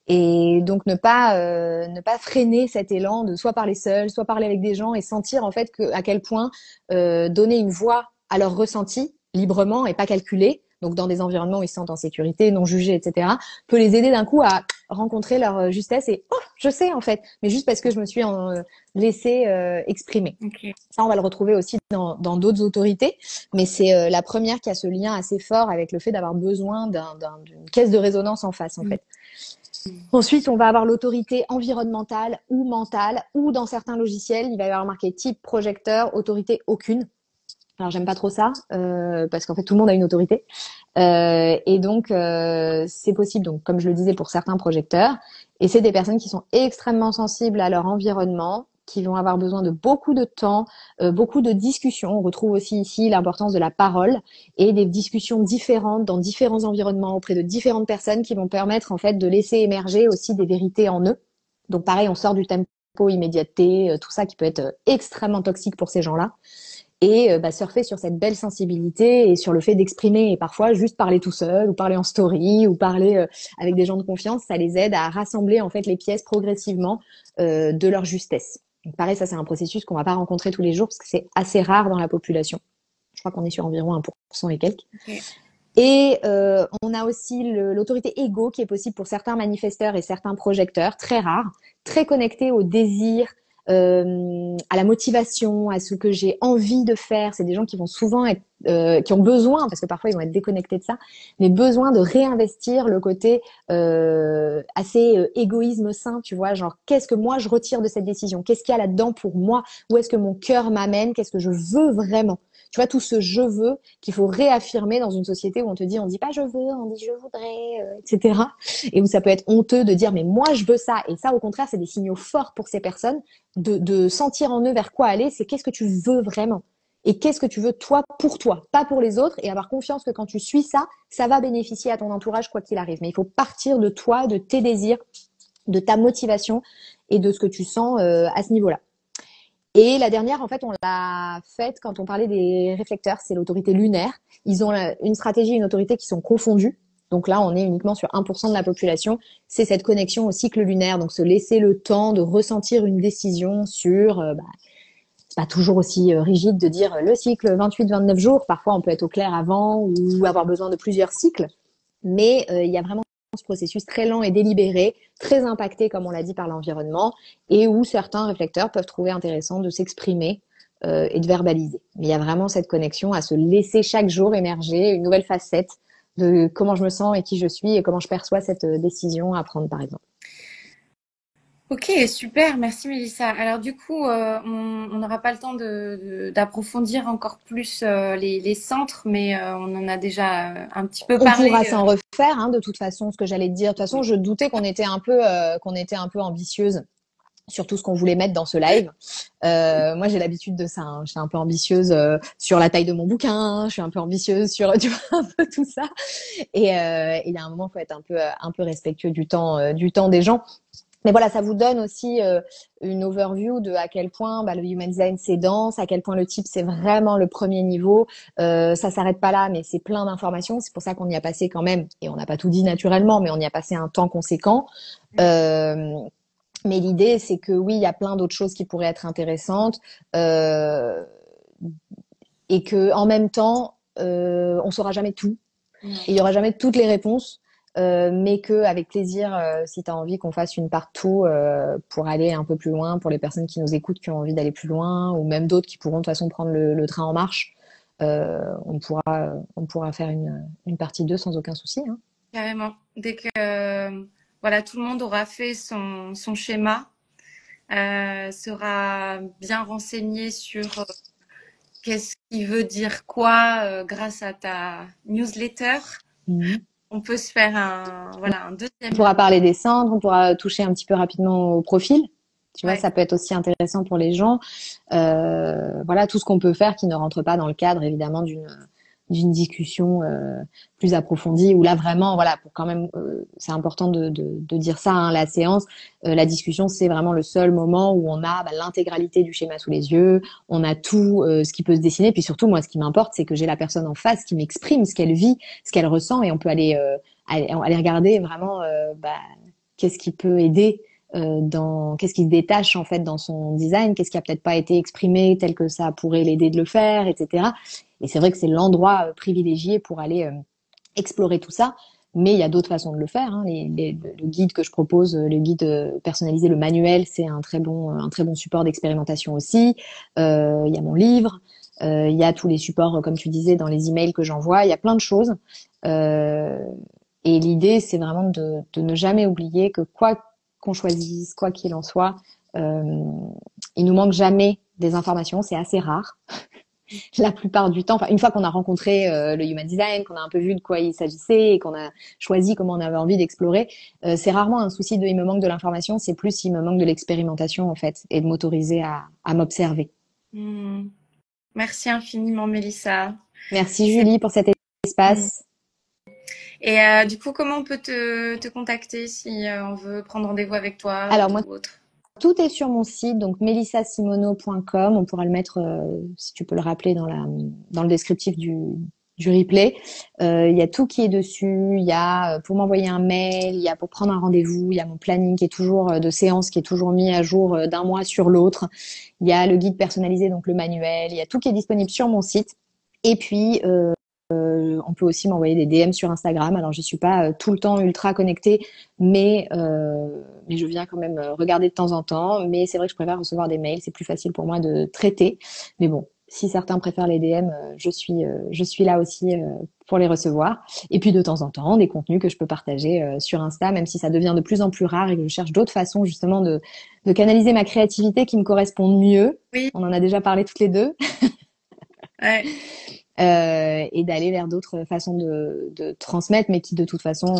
[SPEAKER 2] Et donc ne pas freiner cet élan de soit parler seul, soit parler avec des gens et sentir en fait à quel point donner une voix à leur ressenti librement et pas calculé, donc dans des environnements où ils se sentent en sécurité, non jugés, etc., peut les aider d'un coup à rencontrer leur justesse et oh, je sais en fait, mais juste parce que je me suis laissée exprimer.
[SPEAKER 1] Ok.
[SPEAKER 2] Ça, on va le retrouver aussi dans d'autres autorités, mais c'est la première qui a ce lien assez fort avec le fait d'avoir besoin d'une caisse de résonance en face, en fait. Ensuite, on va avoir l'autorité environnementale ou mentale, ou dans certains logiciels, il va y avoir marqué type projecteur, autorité aucune. Alors, j'aime pas trop ça, parce qu'en fait, tout le monde a une autorité. Et donc, c'est possible, donc, comme je le disais, pour certains projecteurs. Et c'est des personnes qui sont extrêmement sensibles à leur environnement, qui vont avoir besoin de beaucoup de temps, beaucoup de discussions. On retrouve aussi ici l'importance de la parole et des discussions différentes dans différents environnements auprès de différentes personnes qui vont permettre en fait de laisser émerger aussi des vérités en eux. Donc pareil, on sort du tempo, immédiateté, tout ça qui peut être extrêmement toxique pour ces gens-là. Et surfer sur cette belle sensibilité et sur le fait d'exprimer et parfois juste parler tout seul ou parler en story ou parler avec des gens de confiance, ça les aide à rassembler en fait les pièces progressivement de leur justesse. Donc, pareil, ça c'est un processus qu'on va pas rencontrer tous les jours parce que c'est assez rare dans la population. Je crois qu'on est sur environ 1% et quelques.
[SPEAKER 1] Ok.
[SPEAKER 2] Et on a aussi l'autorité égo qui est possible pour certains manifesteurs et certains projecteurs, très rares, très connectés au désir, à la motivation, à ce que j'ai envie de faire. C'est des gens qui vont souvent être, qui ont besoin, parce que parfois ils vont être déconnectés de ça, mais besoin de réinvestir le côté assez égoïsme sain, tu vois, genre qu'est-ce que moi je retire de cette décision, qu'est-ce qu'il y a là-dedans pour moi, où est-ce que mon cœur m'amène, qu'est-ce que je veux vraiment. Tu vois, tout ce je veux qu'il faut réaffirmer dans une société où on dit pas je veux, on dit je voudrais, etc. Et où ça peut être honteux de dire mais moi je veux ça. Et ça, au contraire, c'est des signaux forts pour ces personnes de sentir en eux vers quoi aller. C'est qu'est-ce que tu veux vraiment et qu'est-ce que tu veux toi pour toi, pas pour les autres, et avoir confiance que quand tu suis ça, ça va bénéficier à ton entourage quoi qu'il arrive. Mais il faut partir de toi, de tes désirs, de ta motivation et de ce que tu sens à ce niveau-là. Et la dernière, en fait, on l'a faite quand on parlait des réflecteurs, c'est l'autorité lunaire. Ils ont une stratégie et une autorité qui sont confondues. Donc là, on est uniquement sur 1% de la population. C'est cette connexion au cycle lunaire, donc se laisser le temps de ressentir une décision sur, c'est pas toujours aussi rigide de dire le cycle 28-29 jours. Parfois, on peut être au clair avant ou avoir besoin de plusieurs cycles. Mais il y a vraiment ce processus très lent et délibéré, très impacté, comme on l'a dit, par l'environnement, et où certains réflecteurs peuvent trouver intéressant de s'exprimer et de verbaliser. Mais il y a vraiment cette connexion à se laisser chaque jour émerger une nouvelle facette de comment je me sens et qui je suis et comment je perçois cette décision à prendre, par exemple.
[SPEAKER 1] Ok, super, merci Mélissa. Alors du coup, on n'aura pas le temps d'approfondir encore plus les centres, mais on en a déjà un petit peu
[SPEAKER 2] On
[SPEAKER 1] parlé.
[SPEAKER 2] pourra s'en refaire, hein, de toute façon, ce que j'allais te dire. De toute façon, je doutais qu'on était un peu ambitieuse sur tout ce qu'on voulait mettre dans ce live. Moi, j'ai l'habitude de ça. Hein. Je suis un peu ambitieuse sur la taille de mon bouquin. Je suis un peu ambitieuse sur, tu vois, un peu tout ça. Et il y a un moment, il faut être un peu respectueux du temps des gens. Mais voilà, ça vous donne aussi une overview de à quel point le human design c'est dense, à quel point le type c'est vraiment le premier niveau. Ça s'arrête pas là, mais c'est plein d'informations. C'est pour ça qu'on y a passé quand même, et on n'a pas tout dit naturellement, mais on y a passé un temps conséquent. Euh, mais l'idée, c'est que oui, il y a plein d'autres choses qui pourraient être intéressantes et que en même temps, on saura jamais tout. Il y aura jamais toutes les réponses. Mais que avec plaisir, si tu as envie qu'on fasse une partout pour aller un peu plus loin, pour les personnes qui nous écoutent, qui ont envie d'aller plus loin, ou même d'autres qui pourront de toute façon prendre le train en marche, on pourra faire une partie 2 sans aucun souci. Hein.
[SPEAKER 1] Carrément. Dès que voilà, tout le monde aura fait son schéma, sera bien renseigné sur qu'est-ce qui veut dire quoi grâce à ta newsletter.
[SPEAKER 2] Mmh.
[SPEAKER 1] On peut se faire un
[SPEAKER 2] On
[SPEAKER 1] deuxième.
[SPEAKER 2] pourra parler des cendres, on pourra toucher un petit peu rapidement au profil. Tu vois,
[SPEAKER 1] Ouais.
[SPEAKER 2] ça peut être aussi intéressant pour les gens. Voilà, tout ce qu'on peut faire qui ne rentre pas dans le cadre, évidemment, d'une discussion plus approfondie où là vraiment voilà pour quand même c'est important de dire ça hein, la séance la discussion c'est vraiment le seul moment où on a l'intégralité du schéma sous les yeux, on a tout ce qui peut se dessiner, puis surtout moi ce qui m'importe c'est que j'ai la personne en face qui m'exprime ce qu'elle vit, ce qu'elle ressent, et on peut aller regarder vraiment qu'est-ce qui peut aider qu'est-ce qui se détache en fait dans son design, qu'est-ce qui a peut-être pas été exprimé tel que ça pourrait l'aider de le faire, etc. Et c'est vrai que c'est l'endroit privilégié pour aller explorer tout ça. Mais il y a d'autres façons de le faire. Hein. Le guide que je propose, le guide personnalisé, le manuel, c'est un très bon support d'expérimentation aussi. Il y a mon livre, il y a tous les supports, comme tu disais, dans les emails que j'envoie. Il y a plein de choses. Euh, et l'idée, c'est vraiment de ne jamais oublier que quoi qu'on choisisse, quoi qu'il en soit, euh, il nous manque jamais des informations. C'est assez rare la plupart du temps, enfin, une fois qu'on a rencontré le human design, qu'on a un peu vu de quoi il s'agissait et qu'on a choisi comment on avait envie d'explorer, c'est rarement un souci de il me manque de l'information, c'est plus il me manque de l'expérimentation en fait et de m'autoriser à m'observer.
[SPEAKER 1] Merci infiniment, Mélissa.
[SPEAKER 2] Merci
[SPEAKER 1] C'est...
[SPEAKER 2] Julie pour cet
[SPEAKER 1] Mm.
[SPEAKER 2] espace.
[SPEAKER 1] Et du coup, comment on peut te contacter si on veut prendre rendez-vous avec toi
[SPEAKER 2] Alors moi,
[SPEAKER 1] ou autre?
[SPEAKER 2] tout est sur mon site, donc melissasimono.com. On pourra le mettre, si tu peux le rappeler, dans le descriptif du replay. Il y a tout qui est dessus. Il y a pour m'envoyer un mail, il y a pour prendre un rendez-vous, il y a mon planning qui est toujours de séance qui est toujours mis à jour d'un mois sur l'autre. Il y a le guide personnalisé, donc le manuel. Il y a tout qui est disponible sur mon site. Et puis, on peut aussi m'envoyer des DM sur Instagram. Alors, je suis pas tout le temps ultra connectée, mais je viens quand même regarder de temps en temps. Mais c'est vrai que je préfère recevoir des mails. C'est plus facile pour moi de traiter. Mais bon, si certains préfèrent les DM, je suis là aussi pour les recevoir. Et puis, de temps en temps, des contenus que je peux partager sur Insta, même si ça devient de plus en plus rare et que je cherche d'autres façons justement de canaliser ma créativité qui me correspondent mieux.
[SPEAKER 1] Oui,
[SPEAKER 2] On en a déjà parlé toutes les deux.
[SPEAKER 1] ouais,
[SPEAKER 2] Et d'aller vers d'autres façons de transmettre, mais qui de toute façon,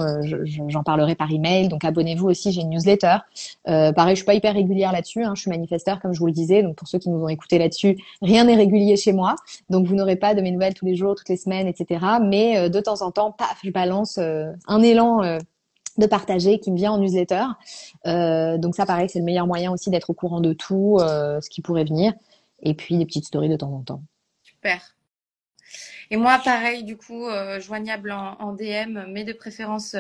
[SPEAKER 2] j'en parlerai par email. Donc abonnez-vous aussi, j'ai une newsletter. Pareil, je suis pas hyper régulière là-dessus. Hein, je suis manifesteur, comme je vous le disais. Donc pour ceux qui nous ont écoutés là-dessus, rien n'est régulier chez moi. Donc vous n'aurez pas de mes nouvelles tous les jours, toutes les semaines, etc. Mais de temps en temps, paf, je balance un élan. De partager qui me vient en newsletter. Donc ça, pareil, c'est le meilleur moyen aussi d'être au courant de tout, ce qui pourrait venir. Et puis des petites stories de temps en temps.
[SPEAKER 1] super. Et moi, pareil, du coup, joignable en DM, mais de préférence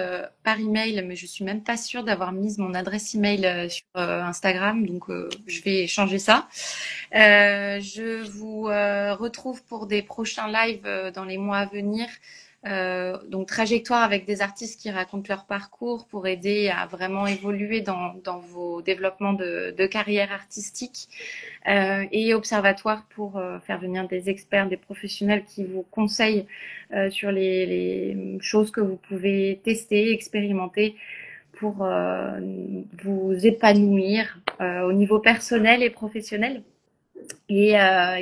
[SPEAKER 1] par email. Mais je suis même pas sûre d'avoir mis mon adresse email sur Instagram, donc je vais changer ça. Je vous retrouve pour des prochains lives dans les mois à venir. Donc trajectoire avec des artistes qui racontent leur parcours pour aider à vraiment évoluer dans vos développements de carrière artistique. Et observatoire pour faire venir des experts, des professionnels qui vous conseillent sur les choses que vous pouvez tester, expérimenter pour vous épanouir au niveau personnel et professionnel. Et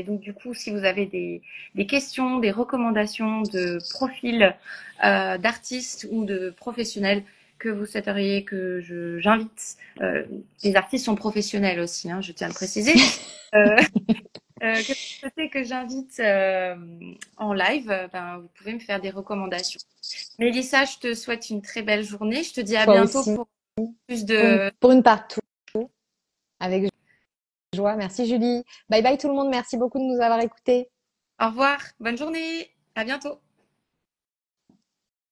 [SPEAKER 1] donc du coup, si vous avez des questions, des recommandations de profils d'artistes ou de professionnels que vous souhaiteriez que j'invite, les artistes sont professionnels aussi, hein, je tiens à le préciser, euh, que vous souhaitez que j'invite en live, ben, vous pouvez me faire des recommandations. Mélissa, je te souhaite une très belle journée. Je te dis à
[SPEAKER 2] Toi
[SPEAKER 1] bientôt
[SPEAKER 2] aussi,
[SPEAKER 1] pour plus de...
[SPEAKER 2] pour une partout, avec joie. Merci Julie. Bye bye tout le monde. Merci beaucoup de nous avoir écoutés.
[SPEAKER 1] Au revoir, bonne journée, à bientôt.